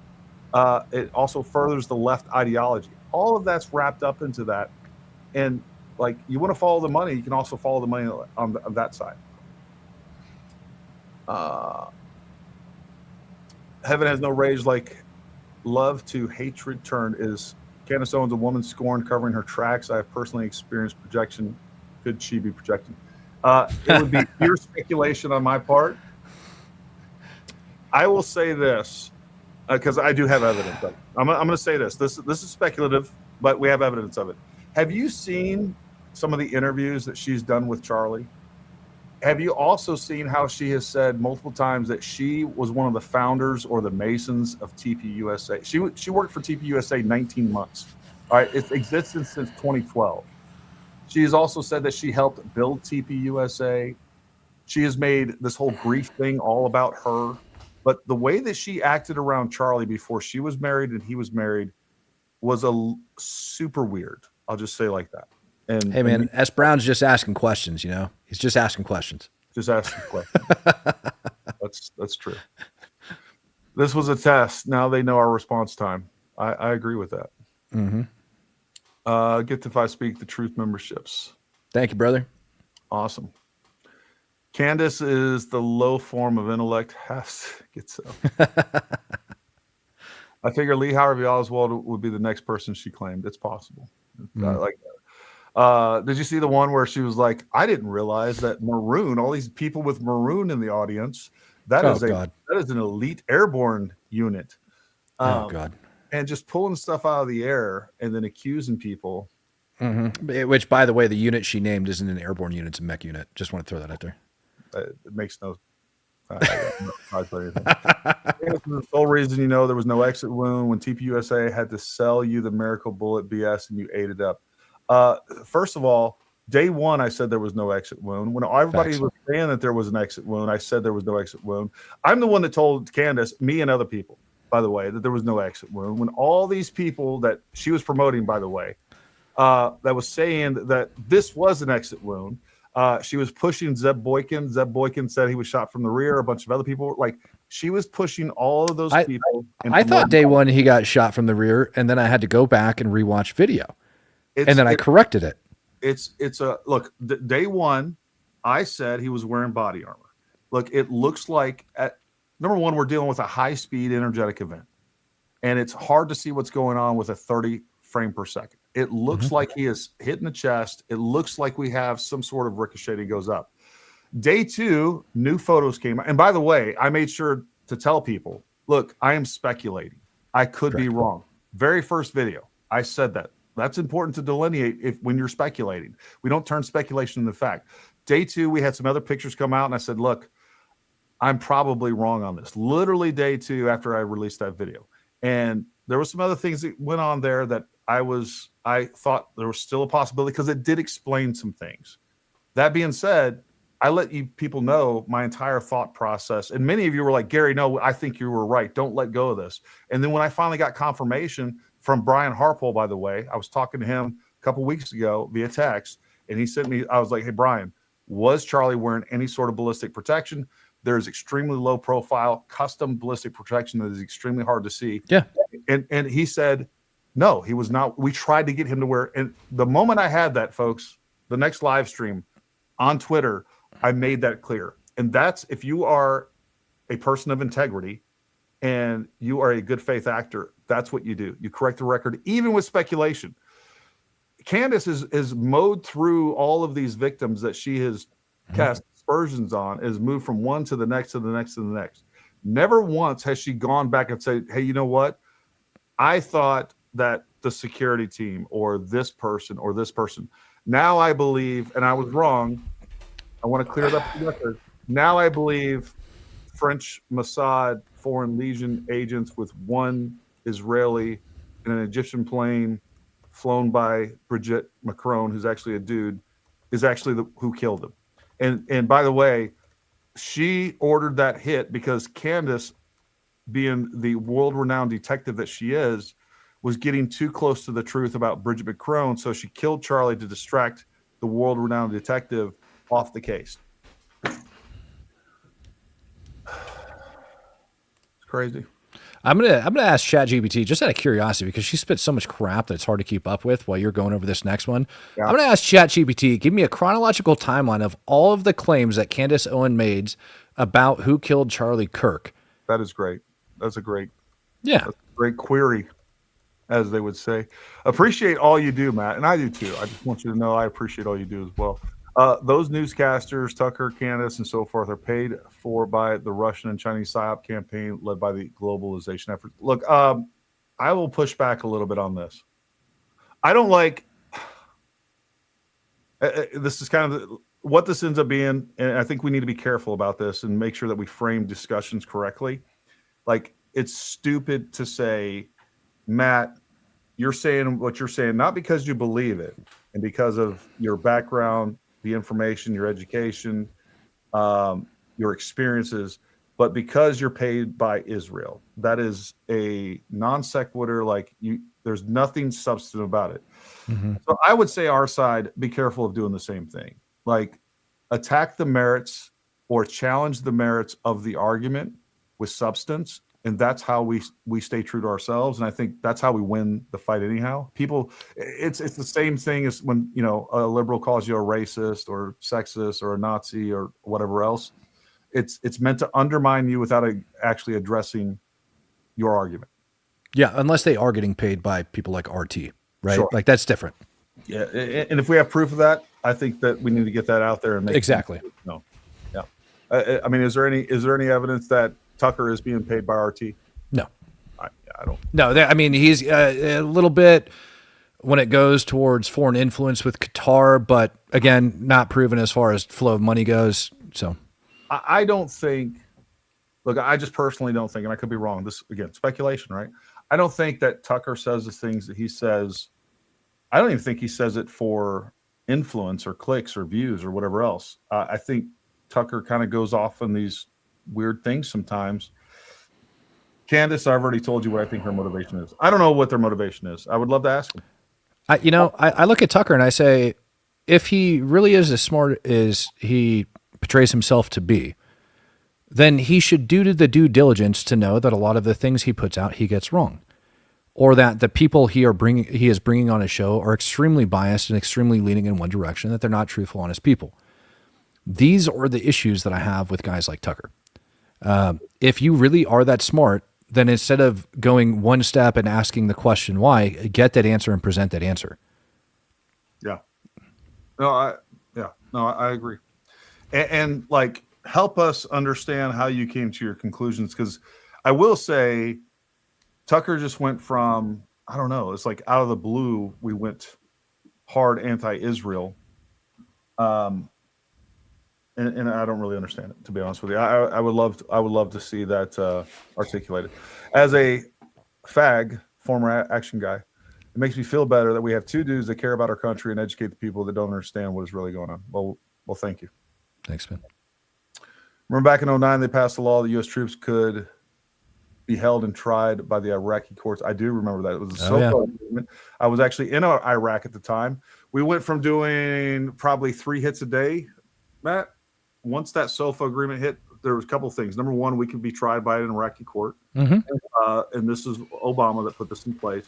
the left ideology. All of that's wrapped up into that. And like, you want to follow the money, you can also follow the money on that side. Heaven has no rage like love to hatred turn. Is Candace Owens a woman scorned covering her tracks? I have personally experienced projection. Could she be projecting? It would be pure speculation on my part. I will say this, because I do have evidence of it. I'm going to say this. This is speculative, but we have evidence of it. Have you seen some of the interviews that she's done with Charlie? Have you also seen how she has said multiple times that she was one of the founders or the masons of TPUSA? She worked for TPUSA 19 months. All right, it's existed since 2012. She has also said that she helped build TPUSA. She has made this whole grief thing all about her. But the way that she acted around Charlie before she was married and he was married was super weird. I'll just say like that. And hey, man, S. Brown's just asking questions, He's just asking questions. Just asking questions. That's true. This was a test. Now they know our response time. I agree with that. Get to If I Speak the Truth memberships. Thank you, brother. Awesome. Candace is the low form of intellect. Has to get so. I figure Lee Harvey Oswald would be the next person she claimed. It's possible. I like that. Did you see the one where she was like, I didn't realize that Maroon, all these people with Maroon in the audience, that is an elite airborne unit. Oh, God. And just pulling stuff out of the air and then accusing people. Which, by the way, the unit she named isn't an airborne unit, it's a mech unit. Just want to throw that out there. It makes no the sole reason there was no exit wound when TPUSA had to sell you the miracle bullet BS and you ate it up. First of all, Day one, I said there was no exit wound. When everybody Facts. was saying that there was an exit wound, I said there was no exit wound. I'm the one that told Candace, me and other people, by the way, that there was no exit wound. When all these people that she was promoting, by the way, that was saying that this was an exit wound, she was pushing Zeb Boykin. Zeb Boykin said he was shot from the rear. A bunch of other people, like she was pushing all of those people. I thought day one he got shot from the rear, and then I had to go back and rewatch video, and then I corrected it. It's a look. Day one, I said he was wearing body armor. Look, it looks like at number one, we're dealing with a high speed energetic event, and it's hard to see what's going on with a 30 frame per second. It looks like he is hitting the chest. It looks like we have some sort of ricochet goes up. Day two, new photos came out. And by the way, I made sure to tell people, look, I am speculating. I could be wrong. Very first video, I said that. That's important to delineate when you're speculating. We don't turn speculation into fact. Day two, we had some other pictures come out, and I said, look, I'm probably wrong on this. Literally day two after I released that video. And there was some other things that went on there that I thought there was still a possibility because it did explain some things. That being said, I let you people know my entire thought process. And many of you were like, Gary, no, I think you were right. Don't let go of this. And then when I finally got confirmation from Brian Harpole, by the way, I was talking to him a couple weeks ago via text, and he sent me, I was like, hey, Brian, was Charlie wearing any sort of ballistic protection? There's extremely low profile custom ballistic protection that is extremely hard to see. Yeah. And he said, no, he was not. We tried to get him to wear. And the moment I had that, folks, the next live stream on Twitter, I made that clear. And that's if you are a person of integrity and you are a good faith actor, that's what you do. You correct the record, even with speculation. Candace is mowed through all of these victims that she has cast aspersions on, is moved from one to the next to the next to the next. Never once has she gone back and said, hey, you know what? I thought that the security team or this person or this person. Now I believe, and I was wrong. I want to clear it up the record. Now I believe French Mossad Foreign Legion agents with one Israeli in an Egyptian plane flown by Brigitte Macron, who's actually a dude, is actually who killed him. And by the way, she ordered that hit because Candace, being the world-renowned detective that she is, was getting too close to the truth about Brigitte Macron, so she killed Charlie to distract the world-renowned detective off the case. It's crazy. I'm gonna ask ChatGPT just out of curiosity because she spits so much crap that it's hard to keep up with while you're going over this next one. Yeah. I'm gonna ask ChatGPT, give me a chronological timeline of all of the claims that Candace Owen made about who killed Charlie Kirk. That is great. That's a great, that's a great query, as they would say. Appreciate all you do, Matt, and I do too. I just want you to know I appreciate all you do as well. Those newscasters, Tucker, Candace, and so forth, are paid for by the Russian and Chinese PSYOP campaign led by the globalization effort. Look, I will push back a little bit on this. I don't like this is kind of what this ends up being, and I think we need to be careful about this and make sure that we frame discussions correctly. Like, it's stupid to say, Matt, you're saying what you're saying, not because you believe it and because of your background, the information, your education, your experiences, but because you're paid by Israel. That is a non sequitur. Like, there's nothing substantive about it. So I would say our side, be careful of doing the same thing. Like, attack the merits or challenge the merits of the argument with substance. And that's how we stay true to ourselves. And I think that's how we win the fight anyhow. People, it's the same thing as when, you know, a liberal calls you a racist or sexist or a Nazi or whatever else. It's meant to undermine you without actually addressing your argument. Yeah, unless they are getting paid by people like RT, right? Sure. Like, that's different. Yeah, and if we have proof of that, I think that we need to get that out there and make exactly. No, yeah. I mean, is there any evidence that Tucker is being paid by RT? No, I don't. No, I mean, he's a little bit when it goes towards foreign influence with Qatar, but again, not proven as far as flow of money goes. So, I don't think. Look, I just personally don't think, and I could be wrong. This again, speculation, right? I don't think that Tucker says the things that he says. I don't even think he says it for influence or clicks or views or whatever else. I think Tucker kind of goes off on these weird things sometimes. Candace, I've already told you what I think her motivation is. I don't know what their motivation is. I would love to ask them. I look at Tucker and I say, if he really is as smart as he portrays himself to be, then he should do the due diligence to know that a lot of the things he puts out, he gets wrong, or that the people he is bringing on his show are extremely biased and extremely leaning in one direction, that they're not truthful, honest people. These are the issues that I have with guys like Tucker. If you really are that smart, then instead of going one step and asking the question why, get that answer and present that answer. Yeah. I agree. And like, help us understand how you came to your conclusions. Because I will say, Tucker just went from, I don't know, it's like out of the blue, we went hard anti-Israel. And I don't really understand it, to be honest with you. I would love to see that articulated. As a fag, former action guy, it makes me feel better that we have two dudes that care about our country and educate the people that don't understand what is really going on. Well, thank you. Thanks, man. Remember back in 2009, they passed a law that U.S. troops could be held and tried by the Iraqi courts. I do remember that. It was a SOFA agreement. I was actually in Iraq at the time. We went from doing probably 3 hits a day, Matt. Once that SOFA agreement hit, there was a couple of things. Number one, we could be tried by an Iraqi court. Mm-hmm. And this is Obama that put this in place.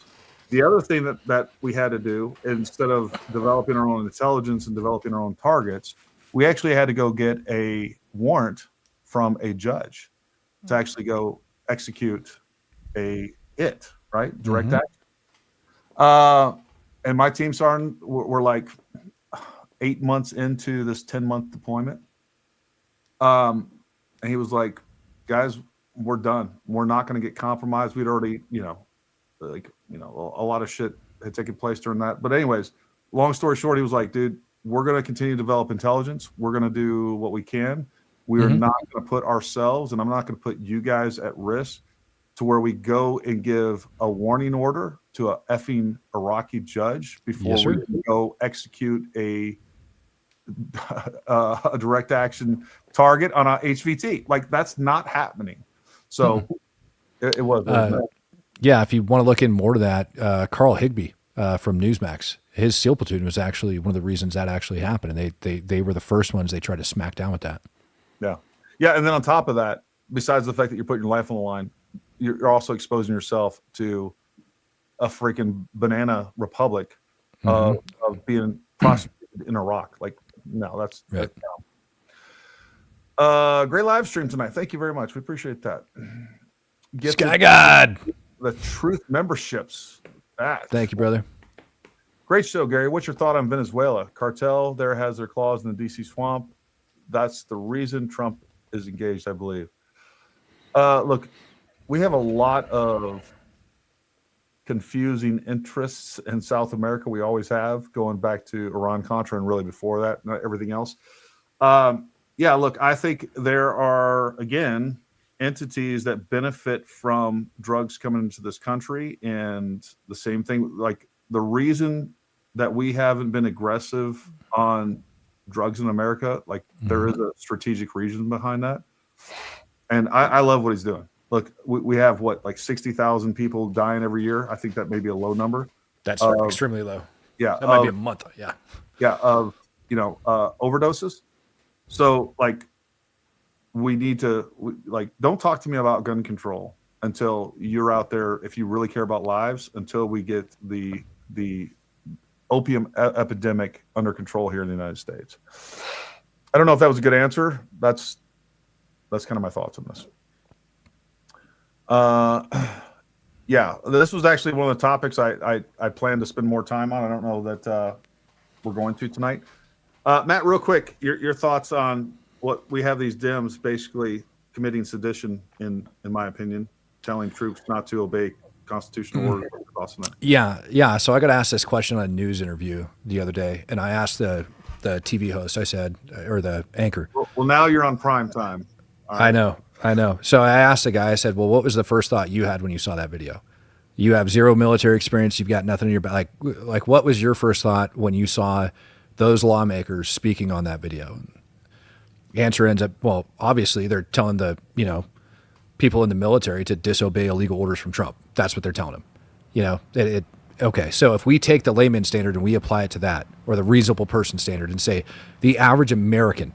The other thing that we had to do, instead of developing our own intelligence and developing our own targets, we actually had to go get a warrant from a judge to actually go execute direct action. And my team sergeant were like 8 months into this 10-month deployment. And he was like, guys, we're done. We're not going to get compromised. We'd already, a lot of shit had taken place during that. But anyways, long story short, he was like, dude, we're going to continue to develop intelligence. We're going to do what we can. We are not going to put ourselves, and I'm not going to put you guys at risk to where we go and give a warning order to a effing Iraqi judge before we go execute a direct action target on a HVT. Like, that's not happening. So it was. Yeah, if you want to look in more to that, Carl Higbee from Newsmax, his SEAL platoon was actually one of the reasons that actually happened. And they were the first ones they tried to smack down with that. Yeah. And then on top of that, besides the fact that you're putting your life on the line, you're also exposing yourself to a freaking banana republic of being prosecuted in Iraq. Like, no, that's right. Great live stream tonight. Thank you very much. We appreciate that. Sky God. The Truth memberships. Thank you, brother. Great show, Gary. What's your thought on Venezuela? Cartel there has their claws in the DC swamp. That's the reason Trump is engaged, I believe. Look, we have a lot of confusing interests in South America. We always have, going back to Iran-Contra and really before that, not everything else. Look, I think there are, again, entities that benefit from drugs coming into this country. And the same thing, like the reason that we haven't been aggressive on drugs in America, like there is a strategic reason behind that. And I love what he's doing. Look, we have like 60,000 people dying every year. I think that may be a low number. That's extremely low. Yeah. That might be a month. Yeah. Yeah. Of, overdoses. So like, we need to don't talk to me about gun control until you're out there. If you really care about lives, until we get the opium epidemic under control here in the United States. I don't know if that was a good answer. That's kind of my thoughts on this. This was actually one of the topics I planned to spend more time on. I don't know that we're going to tonight. Matt, real quick, your thoughts on what we have these Dems basically committing sedition, in my opinion, telling troops not to obey constitutional orders. Yeah. So I got asked this question on a news interview the other day, and I asked the TV host, I said, or the anchor. Well, now you're on prime time. Right. I know. So I asked the guy, I said, well, what was the first thought you had when you saw that video? You have zero military experience. You've got nothing in your back. Like what was your first thought when you saw those lawmakers speaking on that video? The answer ends up, well, obviously they're telling the, people in the military to disobey illegal orders from Trump. That's what they're telling them. Okay, so if we take the layman standard and we apply it to that, or the reasonable person standard, and say the average American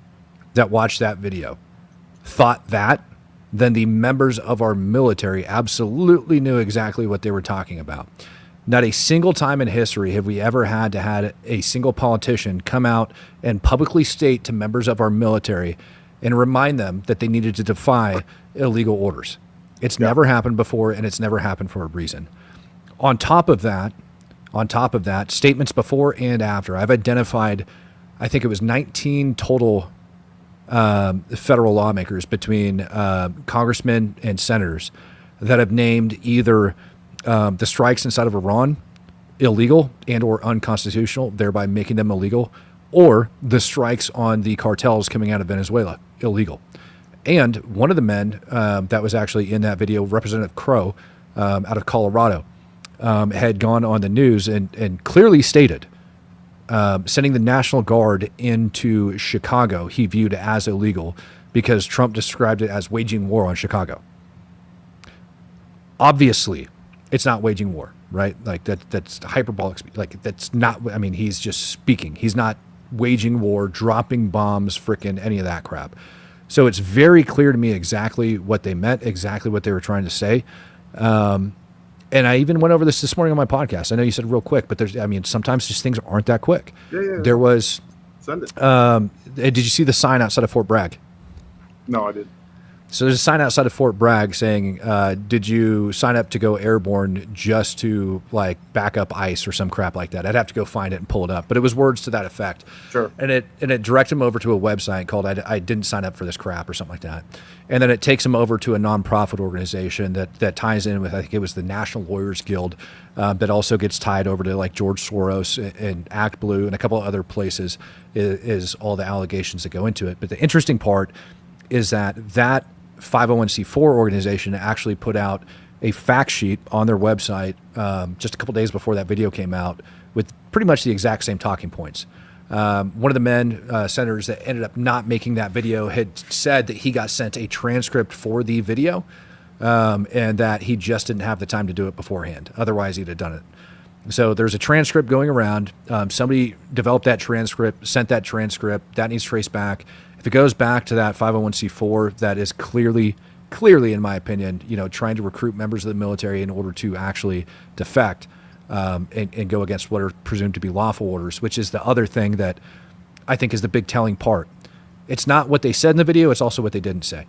that watched that video thought that, then the members of our military absolutely knew exactly what they were talking about. Not a single time in history have we ever had to had a single politician come out and publicly state to members of our military and remind them that they needed to defy illegal orders. It's never happened before, and it's never happened for a reason. On top of that, statements before and after, I've identified, I think it was 19 total federal lawmakers between congressmen and senators that have named either the strikes inside of Iran illegal and or unconstitutional, thereby making them illegal, or the strikes on the cartels coming out of Venezuela illegal. And one of the men that was actually in that video, Representative Crow out of Colorado, had gone on the news and clearly stated sending the National Guard into Chicago he viewed as illegal because Trump described it as waging war on Chicago. Obviously, it's not waging war, right? Like that's hyperbolic. Like that's not, I mean, he's just speaking. He's not waging war, dropping bombs, frickin' any of that crap. So it's very clear to me exactly what they meant, exactly what they were trying to say. And I even went over this morning on my podcast. I know you said real quick, but sometimes just things aren't that quick. Yeah. There was, Send it. did you see the sign outside of Fort Bragg? No, I didn't. So there's a sign outside of Fort Bragg saying, did you sign up to go airborne just to like back up ICE or some crap like that? I'd have to go find it and pull it up, but it was words to that effect. Sure. And it directed him over to a website called I didn't sign up for this crap or something like that. And then it takes him over to a nonprofit organization that ties in with, I think it was the National Lawyers Guild, that also gets tied over to like George Soros and Act Blue and a couple of other places is all the allegations that go into it. But the interesting part is that 501c4 organization actually put out a fact sheet on their website just a couple days before that video came out with pretty much the exact same talking points. One of the men, senators that ended up not making that video, had said that he got sent a transcript for the video and that he just didn't have the time to do it beforehand. Otherwise, he'd have done it. So there's a transcript going around. Somebody developed that transcript, sent that transcript. That needs traced back. If it goes back to that 501c4, that is clearly, in my opinion, trying to recruit members of the military in order to actually defect and go against what are presumed to be lawful orders, which is the other thing that I think is the big telling part. It's not what they said in the video, it's also what they didn't say.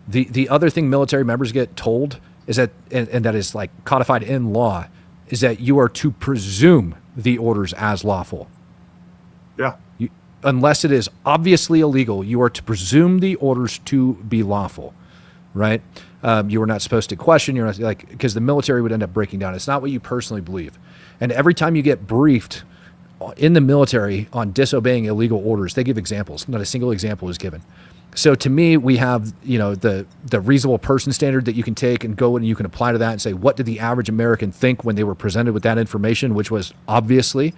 The other thing military members get told is that, and that is like codified in law, is that you are to presume the orders as lawful. Yeah. Unless it is obviously illegal, you are to presume the orders to be lawful, right? You are not supposed to question. You're not because the military would end up breaking down. It's not what you personally believe. And every time you get briefed in the military on disobeying illegal orders, they give examples. Not a single example is given. So to me, we have the reasonable person standard that you can take and go and you can apply to that and say, what did the average American think when they were presented with that information, which was obviously,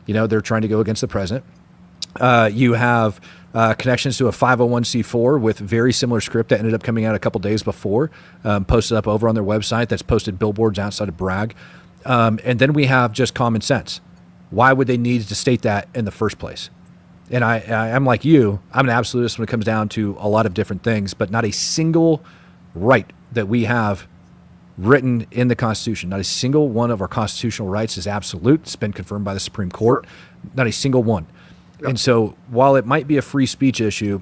they're trying to go against the president. You have connections to a 501c4 with very similar script that ended up coming out a couple days before, posted up over on their website. That's posted billboards outside of Bragg. And then we have just common sense. Why would they need to state that in the first place? And I'm like you, I'm an absolutist when it comes down to a lot of different things, but not a single right that we have written in the Constitution. Not a single one of our constitutional rights is absolute. It's been confirmed by the Supreme Court. Not a single one. Yep. And so while it might be a free speech issue,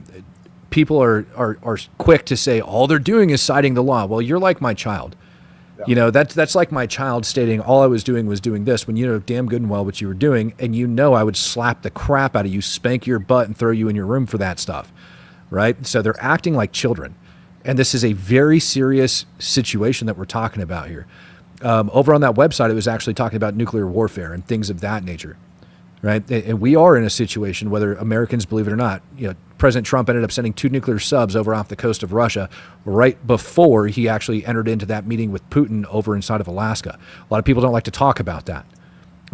people are quick to say all they're doing is citing the law. Well, you're like my child. Yeah. That's like my child stating all I was doing this when you know damn good and well what you were doing, and I would slap the crap out of you, spank your butt, and throw you in your room for that stuff, right? So they're acting like children, and this is a very serious situation that we're talking about here. Over on that website, it was actually talking about nuclear warfare and things of that nature. Right. And we are in a situation, whether Americans believe it or not, President Trump ended up sending 2 nuclear subs over off the coast of Russia right before he actually entered into that meeting with Putin over inside of Alaska. A lot of people don't like to talk about that.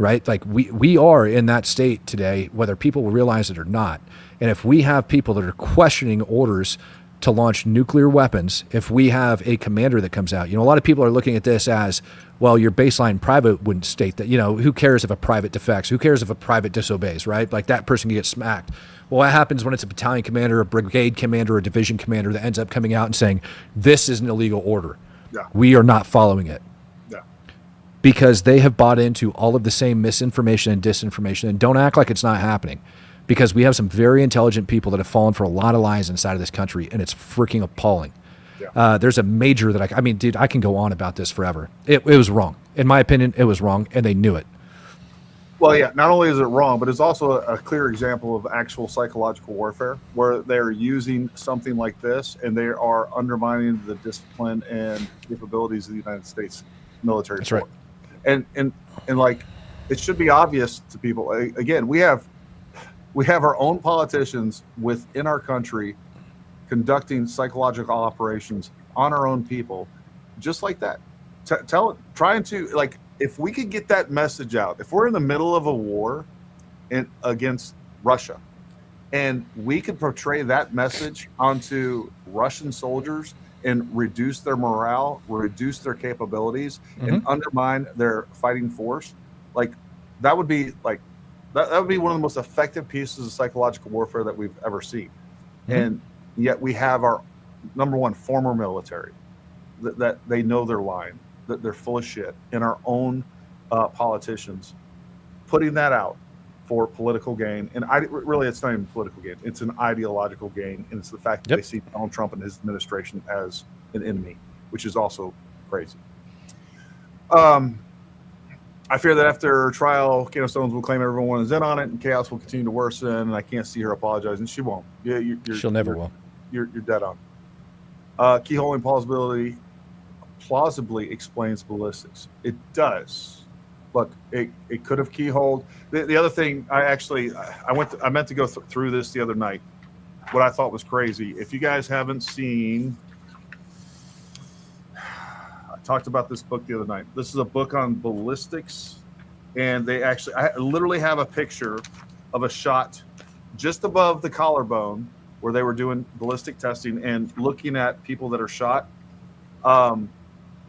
right? Like we are in that state today, whether people realize it or not. And if we have people that are questioning orders to launch nuclear weapons, if we have a commander that comes out, a lot of people are looking at this as, well, your baseline private wouldn't state that, who cares if a private defects? Who cares if a private disobeys, right? Like that person can get smacked. Well, what happens when it's a battalion commander, a brigade commander, a division commander that ends up coming out and saying, this is an illegal order. Yeah. We are not following it. Yeah. Because they have bought into all of the same misinformation and disinformation, and don't act like it's not happening. Because we have some very intelligent people that have fallen for a lot of lies inside of this country, and it's freaking appalling. Yeah. There's a major that I mean, dude, I can go on about this forever. It was wrong. In my opinion, it was wrong, and they knew it. Well, yeah, not only is it wrong, but it's also a clear example of actual psychological warfare where they're using something like this and they are undermining the discipline and capabilities of the United States military. That's right. And like, it should be obvious to people. Again, we have our own politicians within our country conducting psychological operations on our own people, just like that. Trying to, like, if we could get that message out, if we're in the middle of a war against Russia, and we could portray that message onto Russian soldiers and reduce their morale, reduce their capabilities, and undermine their fighting force, like that would be like that would be one of the most effective pieces of psychological warfare that we've ever seen. And yet we have our number one former military that they know they're lying, that they're full of shit, and our own politicians putting that out for political gain. And really, it's not even political gain. It's an ideological gain. And it's the fact that they see Donald Trump and his administration as an enemy, which is also crazy. I fear that after trial, Candace Owens will claim everyone is in on it and chaos will continue to worsen. And I can't see her apologizing. She won't. She'll never will. You're dead on. Keyholing plausibly explains ballistics. It does. Look, it could have keyholed. The other thing, I meant to go through this the other night. What I thought was crazy. If you guys haven't seen, I talked about this book the other night. This is a book on ballistics, and I literally have a picture of a shot just above the collarbone where they were doing ballistic testing and looking at people that are shot.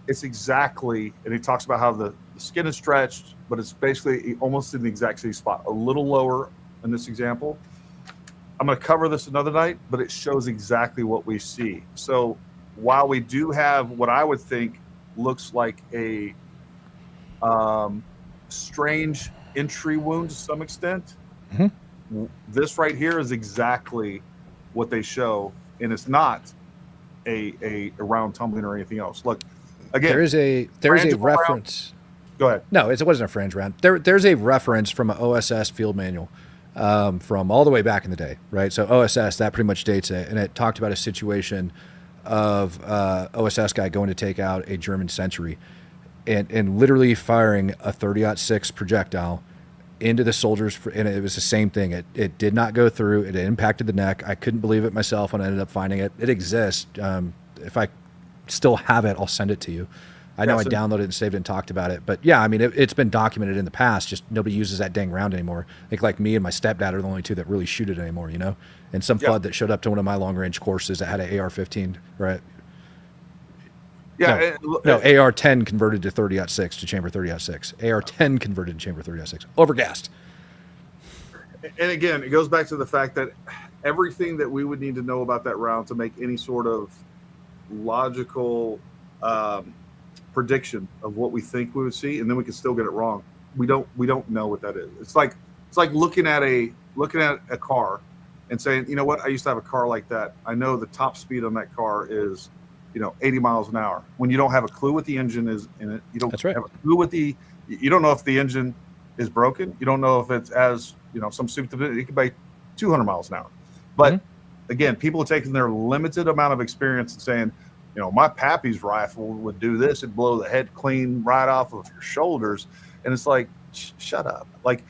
It's exactly, and he talks about how the skin is stretched, but it's basically almost in the exact same spot, a little lower in this example. I'm going to cover this another night, but it shows exactly what we see. So while we do have what I would think looks like a strange entry wound to some extent, this right here is exactly what they show, and it's not a round tumbling or anything else. Look, again, there is a reference. Go ahead. No, it wasn't a fringe round. There's a reference from an OSS field manual from all the way back in the day, right? So OSS, that pretty much dates it, and it talked about a situation of OSS guy going to take out a German sentry and literally firing a 30-06 projectile into the soldiers, and it was the same thing. It did not go through. It impacted the neck. I couldn't believe it myself when I ended up finding it. It exists. If I still have it, I'll send it to you. I know I downloaded it and saved it and talked about it. But yeah, I mean, it's been documented in the past. Just nobody uses that dang round anymore. I think like me and my stepdad are the only two that really shoot it anymore, And some FUD that showed up to one of my long-range courses that had an AR-15, right? Yeah. No, AR-10 converted to 30-06 to chamber 30-06. AR-10 converted to chamber 30-06. Overgassed. And again, it goes back to the fact that everything that we would need to know about that round to make any sort of logical prediction of what we think we would see, and then we can still get it wrong. We don't know what that is. It's like looking at a car and saying, you know what, I used to have a car like that. I know the top speed on that car is 80 miles an hour. When you don't have a clue what the engine is in it, you don't have a clue you don't know if the engine is broken. You don't know if it's some stupid, it could be 200 miles an hour. But again, people are taking their limited amount of experience and saying, my pappy's rifle would do this. It'd blow the head clean right off of your shoulders. And it's like, shut up. Like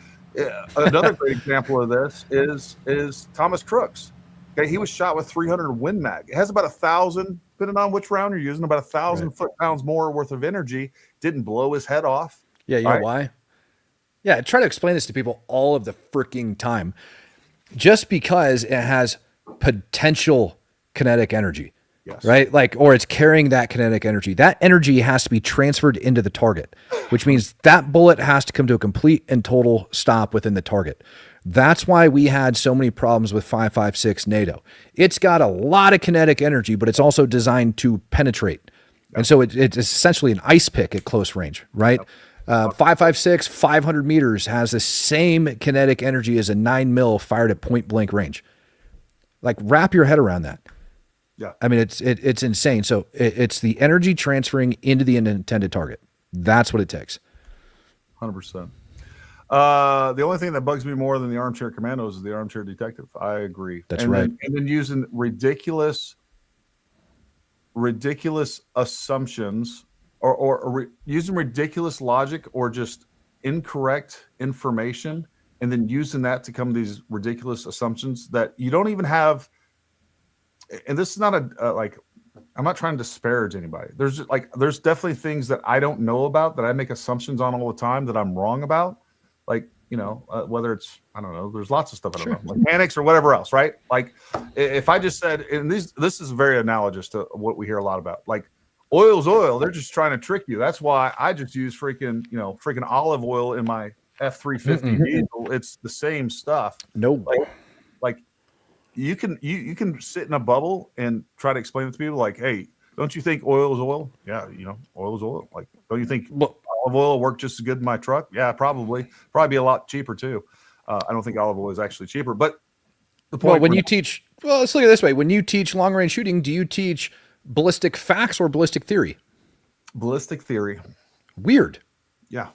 another great example of this is Thomas Crooks. Okay. He was shot with 300 Win Mag. It has about 1,000, depending on which round you're using, about 1,000 foot-pounds more worth of energy. Didn't blow his head off. Yeah. You know why? Yeah, I try to explain this to people all of the freaking time. Just because it has potential kinetic energy, Yes. right? Like, or it's carrying that kinetic energy. That energy has to be transferred into the target, which means that bullet has to come to a complete and total stop within the target. That's why we had so many problems with 5.56 NATO. It's got a lot of kinetic energy, but it's also designed to penetrate. And so it's essentially an ice pick at close range, right? 5.56, 500 meters has the same kinetic energy as a 9 mil fired at point blank range. Like, wrap your head around that. Yeah. I mean, it's insane. So it's the energy transferring into the intended target. That's what it takes. 100%. The only thing that bugs me more than the armchair commandos is the armchair detective. I agree. That's and right. And then using ridiculous assumptions or using ridiculous logic or just incorrect information, and then using that to come to these ridiculous assumptions that you don't even have. And this is not like, I'm not trying to disparage anybody. There's definitely things that I don't know about that I make assumptions on all the time that I'm wrong about. Like, whether it's, I don't know, there's lots of stuff I don't know, mechanics or whatever else, right? Like, if I just said, and this is very analogous to what we hear a lot about, like, oil's oil. They're just trying to trick you. That's why I just use freaking olive oil in my F-350 diesel. It's the same stuff. No. Like you can sit in a bubble and try to explain it to people like, hey, don't you think oil is oil? Yeah, oil is oil. Like, don't you think olive oil will work just as good in my truck? Yeah, probably be a lot cheaper too. I don't think olive oil is actually cheaper, but the point. Well, let's look at it this way. When you teach long range shooting, do you teach ballistic facts or ballistic theory? Ballistic theory. Weird. Yeah.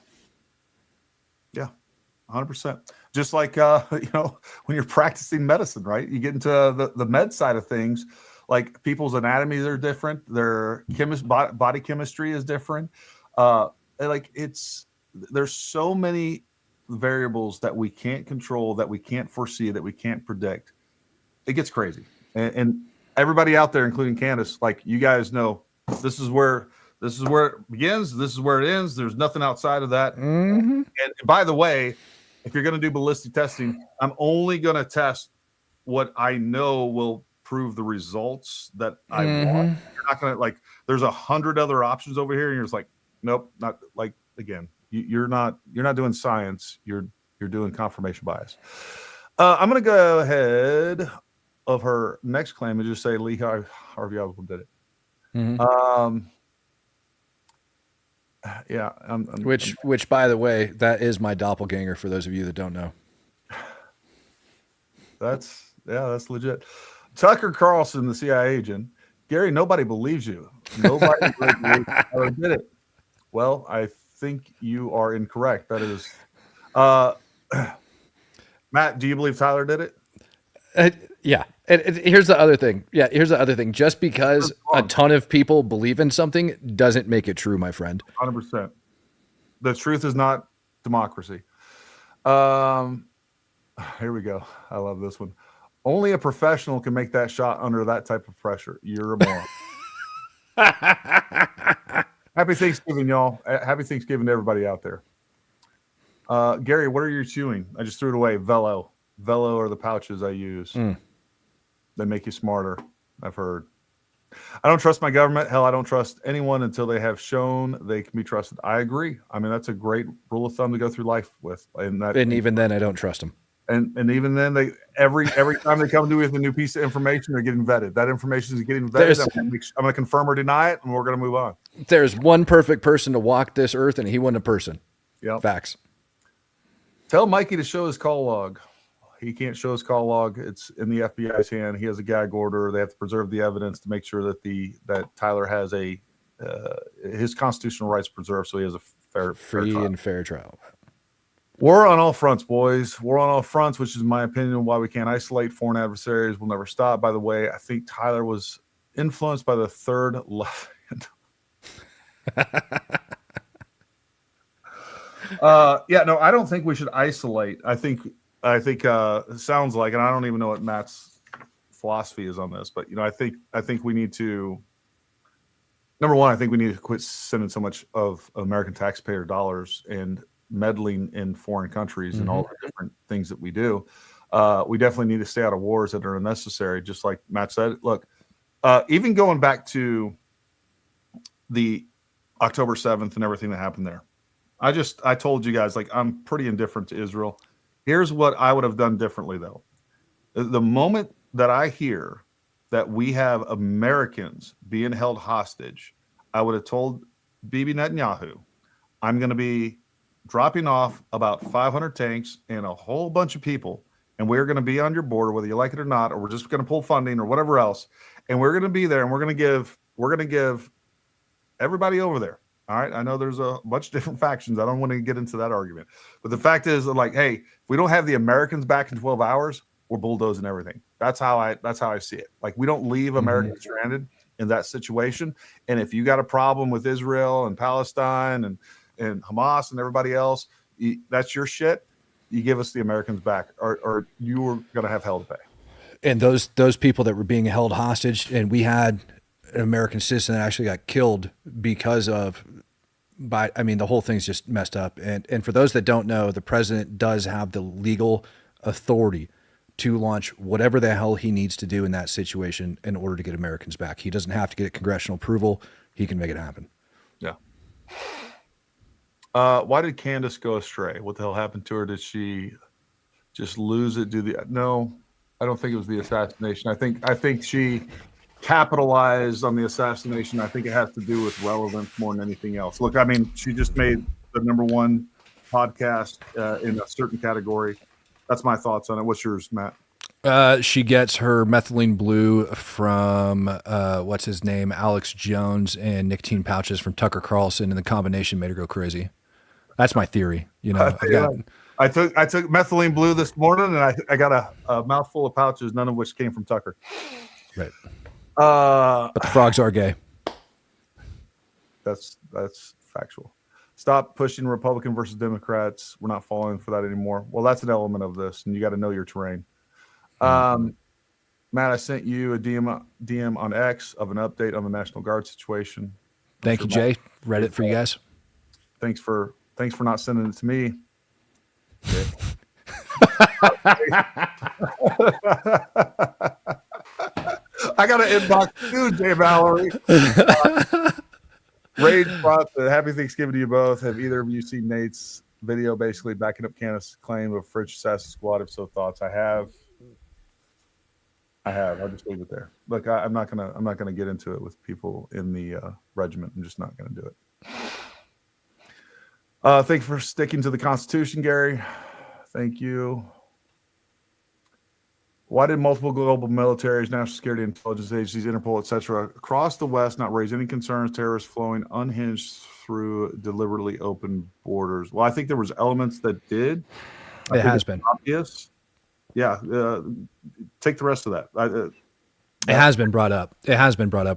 100%. Just like, when you're practicing medicine, right? You get into the med side of things, like people's anatomies are different. Their body chemistry is different. There's so many variables that we can't control, that we can't foresee, that we can't predict. It gets crazy. And everybody out there, including Candace, like, you guys know, this is where it begins. This is where it ends. There's nothing outside of that. Mm-hmm. And by the way, if you're going to do ballistic testing, I'm only going to test what I know will prove the results that I want. You're not going to, there's 100 other options over here, and you're just like, nope, not like, again, you're not doing science. You're doing confirmation bias. I'm going to go ahead of her next claim and just say Lee Harvey Oswald did it. Mm-hmm. Yeah. Which, by the way, that is my doppelganger, for those of you that don't know. That's legit. Tucker Carlson, the CIA agent. Gary, nobody believes you. Nobody believes Tyler did it. Well, I think you are incorrect. That is, Matt, do you believe Tyler did it? Yeah. And here's the other thing. Just because a ton of people believe in something doesn't make it true, my friend. 100%. The truth is not democracy. Here we go. I love this one. Only a professional can make that shot under that type of pressure. You're a moron. Happy Thanksgiving, y'all. Happy Thanksgiving to everybody out there. Gary, what are you chewing? I just threw it away. Velo. Velo are the pouches I use. They make you smarter, I've heard. I don't trust my government. Hell, I don't trust anyone until they have shown they can be trusted. I agree. I mean, that's a great rule of thumb to go through life with. And even then, I don't trust them. And even then, they every time they come to me with a new piece of information, they're getting vetted. That information is getting vetted. I'm going to confirm or deny it, and we're going to move on. There's one perfect person to walk this earth, and he wasn't a person. Yep. Facts. Tell Mikey to show his call log. He can't show his call log. It's in the FBI's hand. He has a gag order. They have to preserve the evidence to make sure that Tyler has his constitutional rights preserved, so he has a free and fair trial. War on all fronts, boys. War on all fronts, which is my opinion why we can't isolate. Foreign adversaries will never stop. By the way, I think Tyler was influenced by the third left hand. I don't think we should isolate. I think it sounds like, and I don't even know what Matt's philosophy is on this, but I think we need to. Number one, I think we need to quit sending so much of American taxpayer dollars and meddling in foreign countries and all the different things that we do. We definitely need to stay out of wars that are unnecessary. Just like Matt said, look, even going back to the October 7th and everything that happened there, I told you guys, like, I'm pretty indifferent to Israel. Here's what I would have done differently, though. The moment that I hear that we have Americans being held hostage, I would have told Bibi Netanyahu, I'm going to be dropping off about 500 tanks and a whole bunch of people, and we're going to be on your border, whether you like it or not, or we're just going to pull funding or whatever else, and we're going to be there, and we're going to give everybody over there. All right, I know there's a bunch of different factions. I don't want to get into that argument, but the fact is, like, hey, if we don't have the Americans back in 12 hours, we're bulldozing everything. That's how I see it. Like, we don't leave Americans stranded in that situation. And if you got a problem with Israel and Palestine and Hamas and everybody else, that's your shit. You give us the Americans back, or you were going to have hell to pay. And those people that were being held hostage, and we had an American citizen that actually got killed because of, the whole thing's just messed up. And for those that don't know, the president does have the legal authority to launch whatever the hell he needs to do in that situation in order to get Americans back. He doesn't have to get congressional approval. He can make it happen. Yeah. Why did Candace go astray? What the hell happened to her? Did she just lose it? No, I don't think it was the assassination. I think she capitalized on the assassination. I think it has to do with relevance more than anything else. Look, I mean, she just made the #1 podcast in a certain category. That's my thoughts on it. What's yours, Matt? She gets her methylene blue from what's his name, Alex Jones, and nicotine pouches from Tucker Carlson, and the combination made her go crazy. That's my theory. I took methylene blue this morning, and I got a mouthful of pouches, none of which came from Tucker. Right. But the frogs are gay. That's factual. Stop pushing Republican versus Democrats. We're not falling for that anymore. Well, that's an element of this, and you got to know your terrain. Matt, I sent you a DM on X of an update on the National Guard situation. Thank you, Jay. Read it for you guys. Thanks for not sending it to me. I got an inbox too, Jay Valerie. Rage brought the happy Thanksgiving to you both. Have either of you seen Nate's video basically backing up Candace's claim of Fridge Assassin Squad? If so, thoughts? I have. I'll just leave it there. Look, I'm not gonna get into it with people in the regiment. I'm just not gonna do it. Thank you for sticking to the Constitution, Gary. Thank you. Why did multiple global militaries, national security intelligence agencies, Interpol, etc., across the West not raise any concerns terrorists flowing unhinged through deliberately open borders? Well, I think there was elements that did. It has been obvious. Yeah. Take the rest of that. It has been brought up.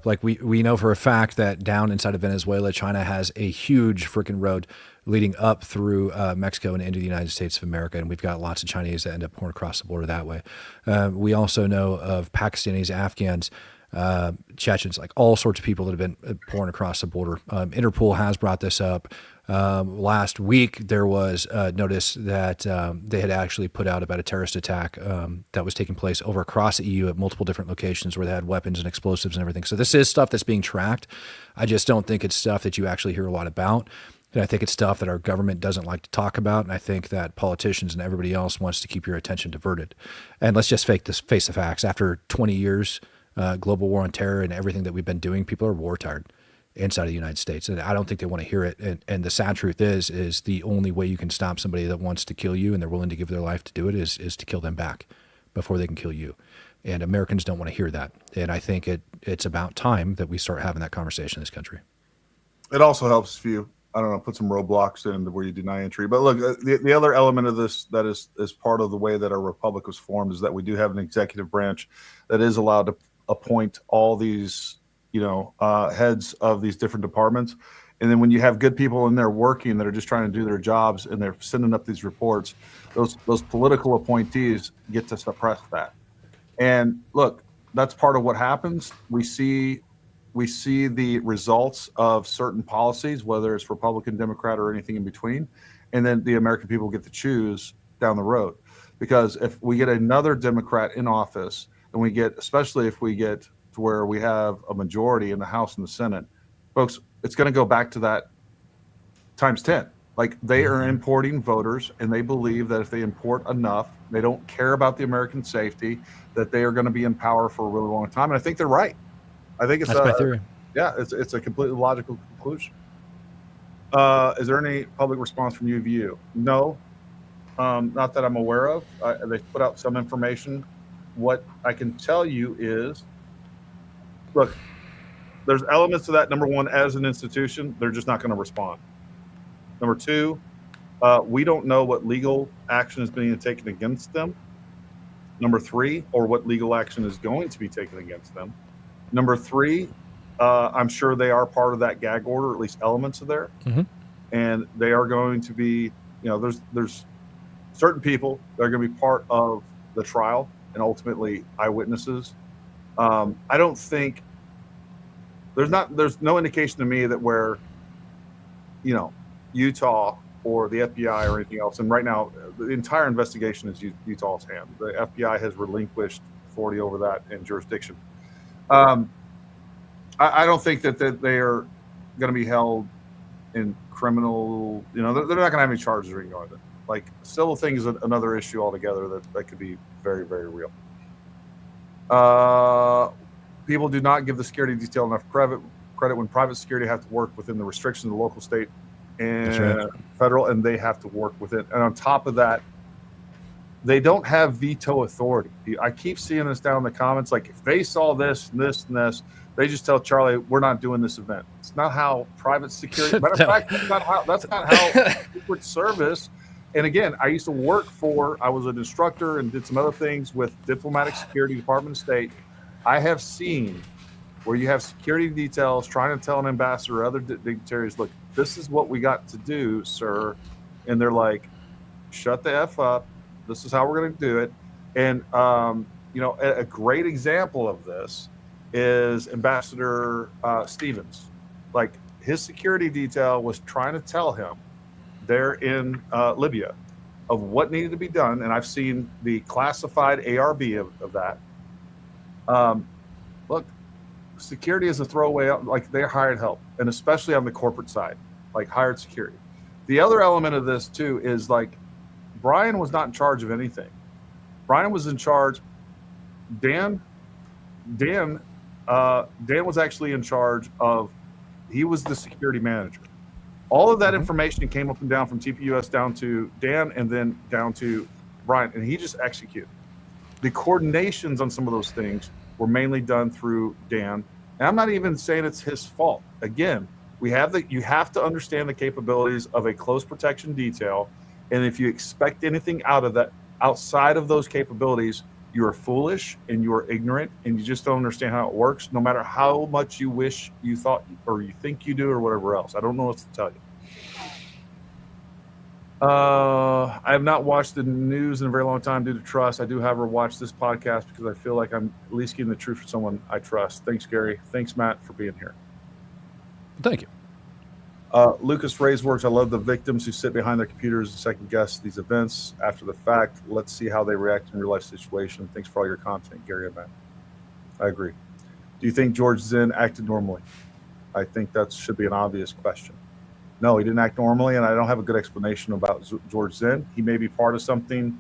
Like we know for a fact that down inside of Venezuela, China has a huge freaking road leading up through Mexico and into the United States of America. And we've got lots of Chinese that end up pouring across the border that way. We also know of Pakistanis, Afghans, Chechens, like all sorts of people that have been pouring across the border. Interpol has brought this up. Last week, there was notice that they had actually put out about a terrorist attack that was taking place over across the EU at multiple different locations where they had weapons and explosives and everything. So this is stuff that's being tracked. I just don't think it's stuff that you actually hear a lot about. And I think it's stuff that our government doesn't like to talk about. And I think that politicians and everybody else wants to keep your attention diverted. And let's just face the facts. After 20 years, global war on terror and everything that we've been doing, people are war tired inside of the United States. And I don't think they want to hear it. And the sad truth is the only way you can stop somebody that wants to kill you and they're willing to give their life to do it is to kill them back before they can kill you. And Americans don't want to hear that. And I think it's about time that we start having that conversation in this country. It also helps if you, I don't know, put some roadblocks in where you deny entry. But look, the other element of this that is part of the way that our republic was formed is that we do have an executive branch that is allowed to appoint all these, heads of these different departments. And then when you have good people in there working that are just trying to do their jobs and they're sending up these reports, those political appointees get to suppress that. And look, that's part of what happens. We see the results of certain policies, whether it's Republican, Democrat, or anything in between. and then the American people get to choose down the road. Because if we get another Democrat in office, and especially if we get to where we have a majority in the House and the Senate, folks, it's going to go back to that times 10. Like, they are importing voters, and they believe that if they import enough, they don't care about the American safety, that they are going to be in power for a really long time. And I think they're right. I think it's That's my theory. Yeah, it's a completely logical conclusion. Is there any public response from UVU? No, not that I'm aware of. They put out some information. What I can tell you is, look, there's elements to that. Number one, as an institution, they're just not going to respond. Number two, we don't know what legal action is being taken against them. Number three, or what legal action is going to be taken against them. Number three, I'm sure they are part of that gag order, at least elements of there. And they are going to be, there's certain people that are going to be part of the trial and ultimately eyewitnesses. I don't think there's no indication to me that where, Utah or the FBI or anything else. And right now, the entire investigation is Utah's hand. The FBI has relinquished authority over that and jurisdiction. I don't think that they are going to be held in criminal. They're not going to have any charges or anything like that. Like, civil thing is another issue altogether that could be very, very real. People do not give the security detail enough credit when private security have to work within the restrictions of the local, state, and federal, and they have to work with it. And on top of that, they don't have veto authority. I keep seeing this down in the comments. Like, if they saw this and this and this, they just tell Charlie, we're not doing this event. It's not how private security. Matter of fact, that's not how Secret Service. And again, I used to I was an instructor and did some other things with Diplomatic Security, Department of State. I have seen where you have security details trying to tell an ambassador or other dignitaries, look, this is what we got to do, sir. And they're like, shut the F up. This is how we're going to do it. And, a great example of this is Ambassador Stevens. Like, his security detail was trying to tell him there in Libya of what needed to be done. And I've seen the classified ARB of that. Look, security is a throwaway. Like, they hired help, and especially on the corporate side, like hired security. The other element of this too is, like, Brian was not in charge of anything. Brian was in charge. Dan was actually in charge of. He was the security manager. All of that information came up and down from TPUS down to Dan and then down to Brian, and he just executed. The coordinations on some of those things were mainly done through Dan. And I'm not even saying it's his fault. Again, you have to understand the capabilities of a close protection detail. And if you expect anything out of that, outside of those capabilities, you are foolish and you are ignorant and you just don't understand how it works, no matter how much you wish you thought or you think you do or whatever else. I don't know what to tell you. I have not watched the news in a very long time due to trust. I do, however, watch this podcast because I feel like I'm at least getting the truth from someone I trust. Thanks, Gary. Thanks, Matt, for being here. Thank you. Lucas Ray's I love the victims who sit behind their computers and second guess these events after the fact. Let's see how they react in real life situation. Thanks for all your content, Gary and Matt. I agree. Do you think George Zinn acted normally? I think that should be an obvious question. No, he didn't act normally, and I don't have a good explanation about George Zinn. He may be part of something.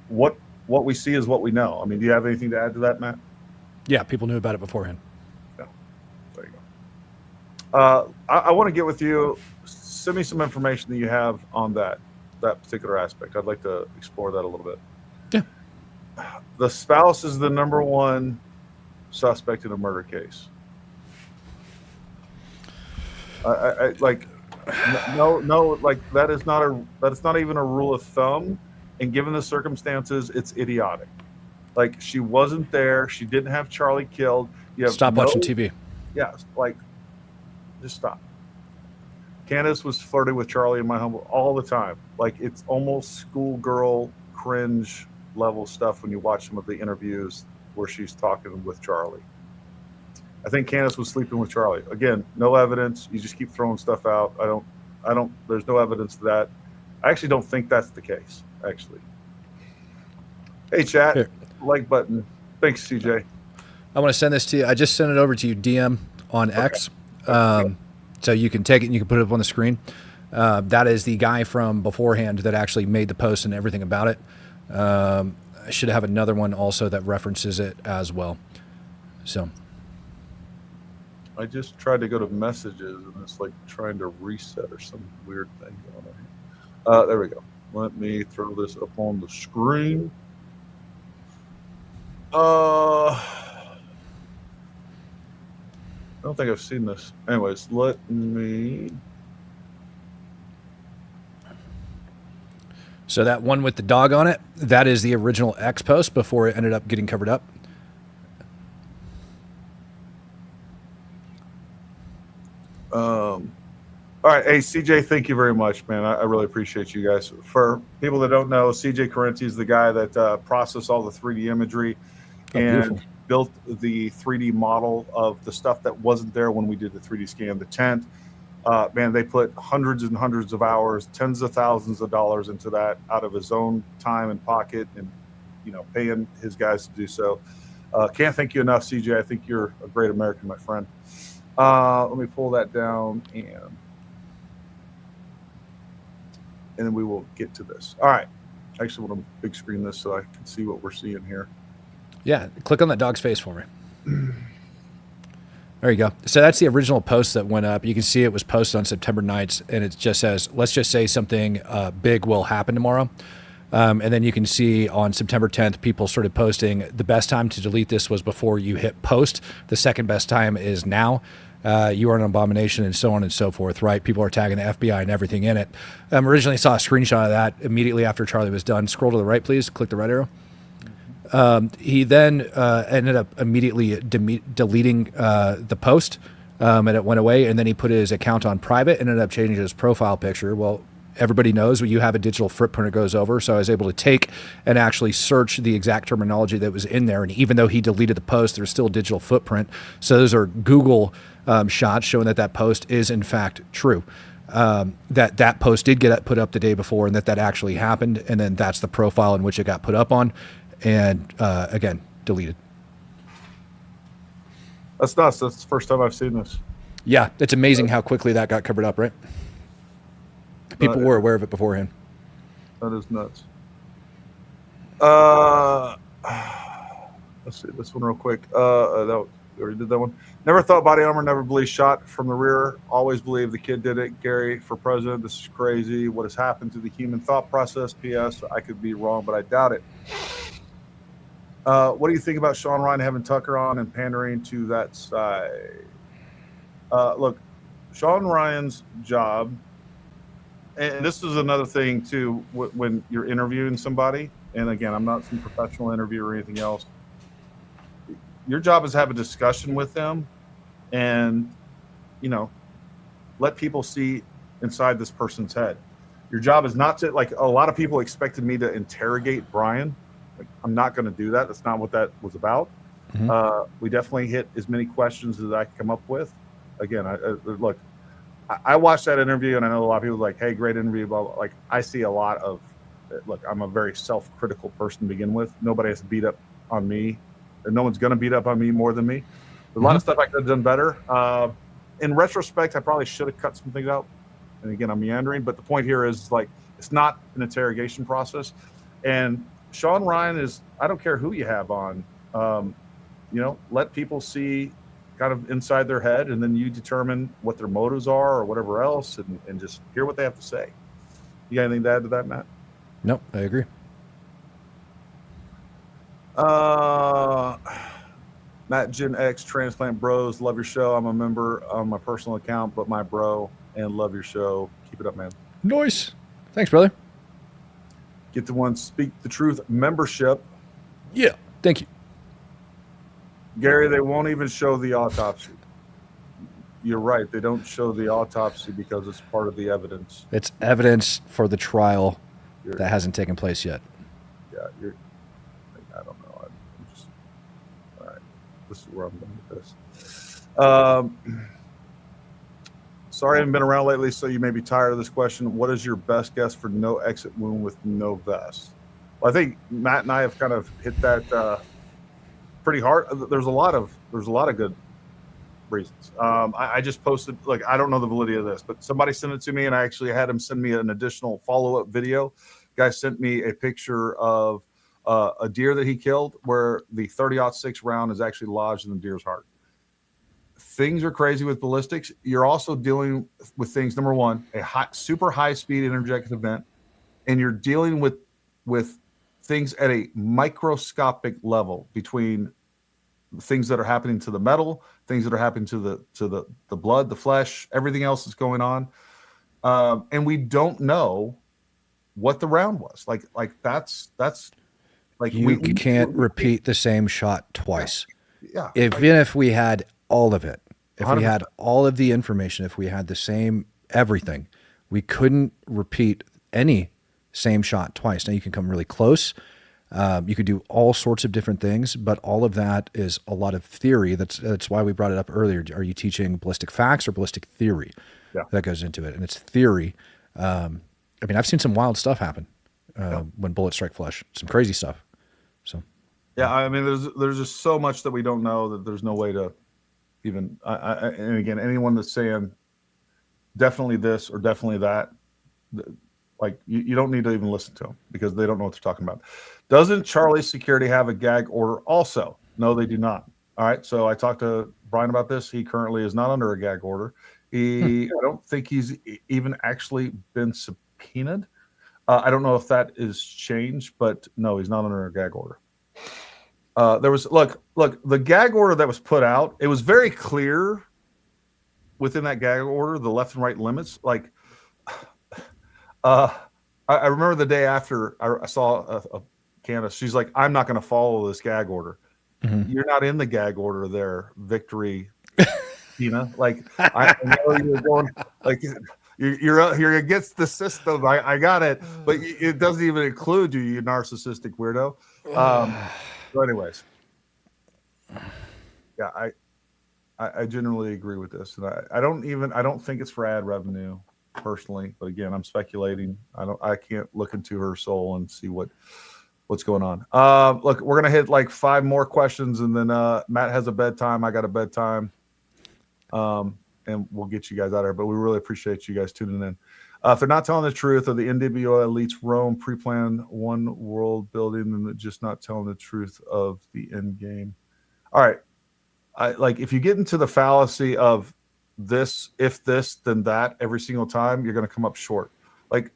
What we see is what we know. I mean, do you have anything to add to that, Matt? Yeah, people knew about it beforehand. Yeah, there you go. I want to get with you. Send me some information that you have on that particular aspect. I'd like to explore that a little bit. Yeah. The spouse is the number one suspect in a murder case. I like no, like that is not even a rule of thumb, and given the circumstances, it's idiotic. Like, she wasn't there, she didn't have Charlie killed. Stop watching TV. Yeah, like, just stop. Candace was flirting with Charlie in my humble all the time. Like, it's almost schoolgirl cringe level stuff when you watch some of the interviews where she's talking with Charlie. I think Candace was sleeping with Charlie. Again, no evidence. You just keep throwing stuff out. There's no evidence of that. I actually don't think that's the case, actually. Hey, chat, Here. like button. Thanks, CJ. I want to send this to you. I just sent it over to you DM on X. So you can take it and you can put it up on the screen. That is the guy from beforehand that actually made the post and everything about it. I should have another one also that references it as well. So I just tried to go to messages and it's like trying to reset or some weird thing going on here. There we go. Let me throw this up on the screen. I don't think I've seen this. Anyways, let me. So that one with the dog on it, that is the original X post before it ended up getting covered up. All right. Hey, CJ, thank you very much, man. I really appreciate you guys. For people that don't know, CJ Carenti is the guy that processed all the 3D imagery and built the 3D model of the stuff that wasn't there when we did the 3D scan, the tent. Man, they put hundreds and hundreds of hours, tens of thousands of dollars into that out of his own time and pocket and, paying his guys to do so. Can't thank you enough, CJ. I think you're a great American, my friend. Let me pull that down and then we will get to this. All right. I actually want to big screen this so I can see what we're seeing here. Yeah, click on that dog's face for me. There you go. So that's the original post that went up. You can see it was posted on September 9th, and it just says, let's just say something big will happen tomorrow. And then you can see on September 10th, people started posting, the best time to delete this was before you hit post. The second best time is now. You are an abomination, and so on and so forth, right? People are tagging the FBI and everything in it. Originally saw a screenshot of that immediately after Charlie was done. Scroll to the right, please. Click the right arrow. He then ended up immediately deleting the post, and it went away. And then he put his account on private and ended up changing his profile picture. Well, everybody knows when you have a digital footprint, it goes over. So I was able to take and actually search the exact terminology that was in there. And even though he deleted the post, there's still a digital footprint. So those are Google shots showing that post is in fact true. That post did get put up the day before, and that actually happened. And then that's the profile in which it got put up on. And again, deleted. That's nuts. That's the first time I've seen this. Yeah, it's amazing how quickly that got covered up, right? People were aware of it beforehand. That is nuts. Let's see this one real quick. We already did that one. Never thought body armor, never believed shot from the rear. Always believed the kid did it. Gary for president. This is crazy. What has happened to the human thought process? P.S. I could be wrong, but I doubt it. What do you think about Sean Ryan having Tucker on and pandering to that side? Look, Sean Ryan's job, and this is another thing too, when you're interviewing somebody, and again, I'm not some professional interviewer or anything else. Your job is to have a discussion with them and, let people see inside this person's head. Your job is not to, like, a lot of people expected me to interrogate Brian. Like, I'm not going to do that. That's not what that was about. Mm-hmm. We definitely hit as many questions as I could come up with. Again, I watched that interview, and I know a lot of people are like, hey, great interview. Blah, blah. Like, I see a lot of, look, I'm a very self-critical person to begin with. Nobody has to beat up on me. And no one's going to beat up on me more than me. There's a lot of stuff I could have done better. In retrospect, I probably should have cut some things out. And again, I'm meandering. But the point here is, like, it's not an interrogation process. And Sean Ryan is, I don't care who you have on, let people see kind of inside their head, and then you determine what their motives are or whatever else, and just hear what they have to say. You got anything to add to that, Matt? Nope, I agree. Matt Gen X Transplant Bros, love your show. I'm a member on my personal account, but my bro, and love your show. Keep it up, man. Nice. Thanks, brother. Get the one Speak the Truth membership. Yeah, thank you. Gary, they won't even show the autopsy. You're right. They don't show the autopsy because it's part of the evidence. It's evidence for the trial that hasn't taken place yet. Yeah, I don't know. I'm just, all right. This is where I'm going with this. Sorry I haven't been around lately, so you may be tired of this question. What is your best guess for no exit wound with no vest? Well, I think Matt and I have kind of hit that pretty hard. There's a lot of good reasons. I just posted, like, I don't know the validity of this, but somebody sent it to me, and I actually had him send me an additional follow-up video. Guy sent me a picture of a deer that he killed where the 30-06 round is actually lodged in the deer's heart. Things are crazy with ballistics. You're also dealing with things. Number one, super high speed interjected event, and you're dealing with things at a microscopic level between things that are happening to the metal, things that are happening to the blood, the flesh, everything else that's going on, and we don't know what the round was. Like that's like You can't repeat the same shot twice. Yeah. Even if we had all of it, if we 100%. had all of the information, if we had the same everything, we couldn't repeat any same shot twice. Now you can come really close. You could do all sorts of different things, but all of that is a lot of theory. That's why we brought it up earlier. Are you teaching ballistic facts or ballistic theory? Yeah. That goes into it, and it's theory. I mean, I've seen some wild stuff happen when bullets strike flesh. Some crazy stuff. So, yeah, I mean, there's just so much that we don't know that there's no way to even. And again, anyone that's saying definitely this or definitely that, like you don't need to even listen to them because they don't know what they're talking about. Doesn't Charlie's security have a gag order also? No, they do not. All right. So I talked to Brian about this. He currently is not under a gag order. I don't think he's even actually been subpoenaed. I don't know if that is changed, but no, he's not under a gag order. There was look, the gag order that was put out, it was very clear within that gag order, the left and right limits. Like, I remember the day after I saw Candace, she's like, I'm not going to follow this gag order. Mm-hmm. You're not in the gag order there, Victory, Tina. Like, I know you're going, like, you're against the system. I got it, but it doesn't even include you, you narcissistic weirdo. So anyways, yeah, I generally agree with this, and I don't think it's for ad revenue personally, but again, I'm speculating. I can't look into her soul and see what's going on. Look, we're gonna hit like 5 more questions, and then Matt has a bedtime. I got a bedtime. And we'll get you guys out of here, but we really appreciate you guys tuning in. If they're not telling the truth, or the NWO elites roam pre-planned one world building, and just not telling the truth of the end game. All right. If you get into the fallacy of this, if this, then that every single time, you're going to come up short. Like,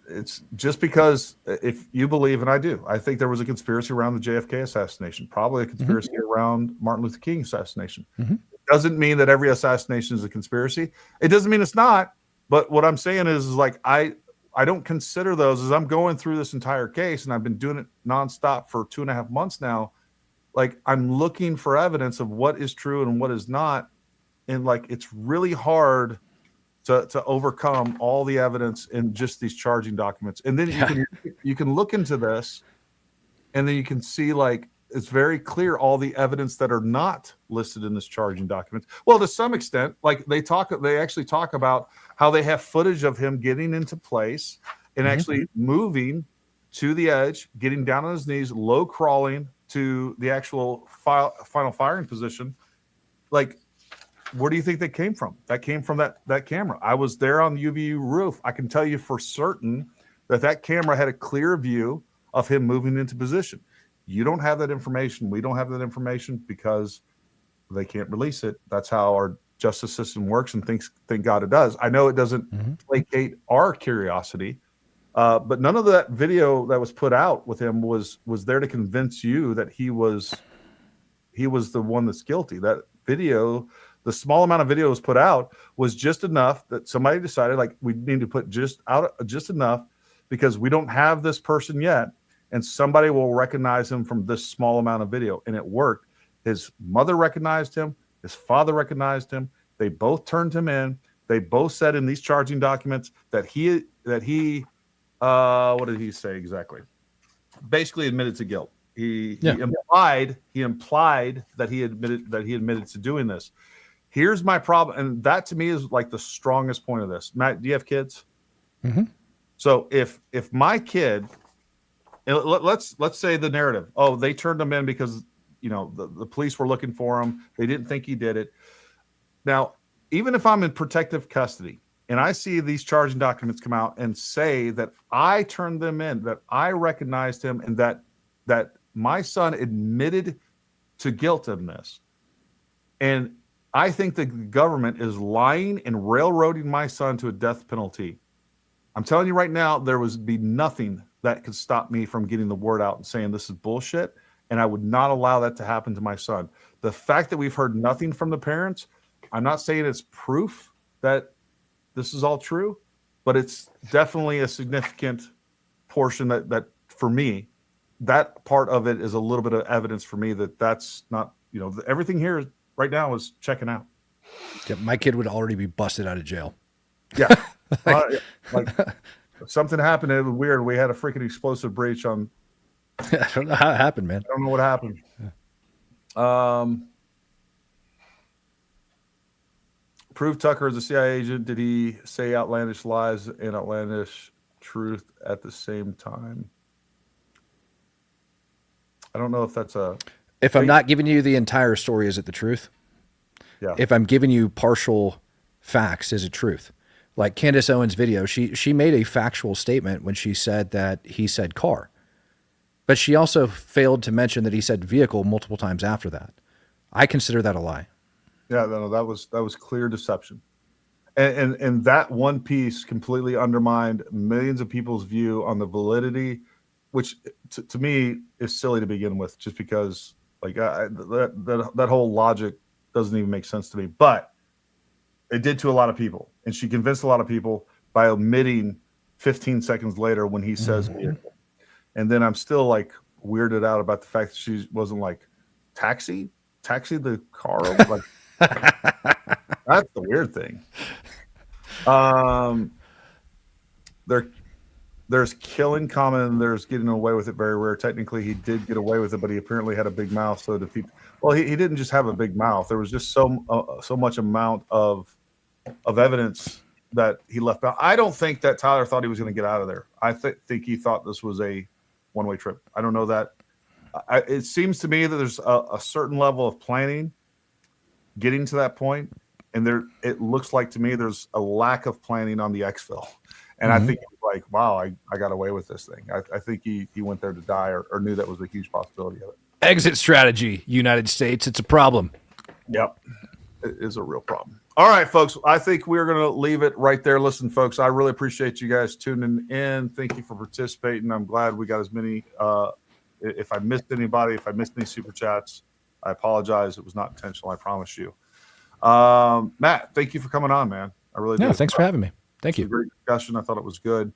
it's just because if you believe, and I do, I think there was a conspiracy around the JFK assassination, probably a conspiracy around Martin Luther King assassination. Mm-hmm. Doesn't mean that every assassination is a conspiracy. It doesn't mean it's not. But what I'm saying is like, I don't consider those, as I'm going through this entire case, and I've been doing it nonstop for 2.5 months now. Like, I'm looking for evidence of what is true and what is not. And like, it's really hard to overcome all the evidence in just these charging documents. And then you can look into this, and then you can see, like, it's very clear all the evidence that are not listed in this charging document. Well, to some extent, like they actually talk about how they have footage of him getting into place and actually moving to the edge, getting down on his knees, low crawling to the actual final firing position. Like, where do you think that came from? That came from that camera. I was there on the UVU roof. I can tell you for certain that camera had a clear view of him moving into position. You don't have that information. We don't have that information because they can't release it. That's how our justice system works, and thank God it does. I know it doesn't placate our curiosity, but none of that video that was put out with him was there to convince you that he was the one that's guilty. That video, the small amount of video that was put out, was just enough that somebody decided, like, we need to put just enough because we don't have this person yet. And somebody will recognize him from this small amount of video. And it worked. His mother recognized him. His father recognized him. They both turned him in. They both said in these charging documents that he what did he say exactly? Basically admitted to guilt. He implied that he admitted to doing this. Here's my problem, and that to me is like the strongest point of this. Matt, do you have kids? Mm-hmm. So if my kid, let's say the narrative, oh, they turned him in because the police were looking for him. They didn't think he did it. Now, even if I'm in protective custody and I see these charging documents come out and say that I turned them in, that I recognized him, and that my son admitted to guilt in this, and I think the government is lying and railroading my son to a death penalty. I'm telling you right now, there would be nothing that could stop me from getting the word out and saying this is bullshit, and I would not allow that to happen to my son. The fact that we've heard nothing from the parents, I'm not saying it's proof that this is all true, but it's definitely a significant portion that for me, that part of it is a little bit of evidence for me that that's not, everything here right now is checking out. Yeah, my kid would already be busted out of jail. Yeah. Like something happened. It was weird. We had a freaking explosive breach on. I don't know how it happened, man. I don't know what happened. Prove Tucker is a CIA agent. Did he say outlandish lies and outlandish truth at the same time? I don't know if that's a. If I'm not giving you the entire story, is it the truth? Yeah. If I'm giving you partial facts, is it truth? Like Candace Owens' video, she made a factual statement when she said that he said car. But she also failed to mention that he said vehicle multiple times after that. I consider that a lie. Yeah, no, that was clear deception. And that one piece completely undermined millions of people's view on the validity, which to me is silly to begin with, just because like that whole logic doesn't even make sense to me. But it did to a lot of people, and she convinced a lot of people by omitting 15 seconds later when he says vehicle. And then I'm still like weirded out about the fact that she wasn't like taxi the car over. Like that's the weird thing. There's killing common and there's getting away with it very rare. Technically, he did get away with it, but he apparently had a big mouth. So he didn't just have a big mouth. There was just so much amount of evidence that he left out. I don't think that Tyler thought he was going to get out of there. I think he thought this was a one-way trip. I don't know that. It seems to me that there's a certain level of planning getting to that point, and it looks like to me there's a lack of planning on the exfil. And I think like, wow, I got away with this thing. I think he went there to die or knew that was a huge possibility of it. Exit strategy, United States. It's a problem. Yep. It is a real problem. All right, folks. I think we're going to leave it right there. Listen, folks, I really appreciate you guys tuning in. Thank you for participating. I'm glad we got as many. If I missed anybody, if I missed any super chats, I apologize. It was not intentional. I promise you. Matt, thank you for coming on, man. I really do. Thanks for having me. Thank you. Great discussion. I thought it was good.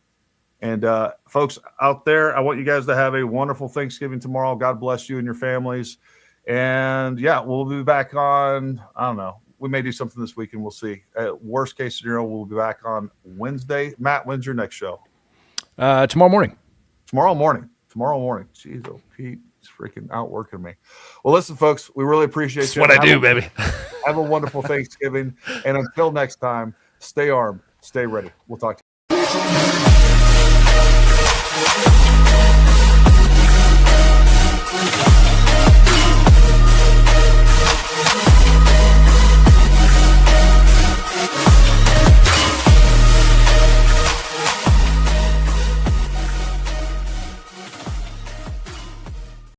And folks out there, I want you guys to have a wonderful Thanksgiving tomorrow. God bless you and your families. And yeah, we'll be back on, I don't know. We may do something this weekend. We'll see. Worst case scenario, we'll be back on Wednesday. Matt, when's your next show? Tomorrow morning. Tomorrow morning. Jeez, oh, Pete, he's freaking outworking me. Well, listen, folks, we really appreciate That's you. what I do, baby. Have a wonderful Thanksgiving. And until next time, stay armed, stay ready. We'll talk to you.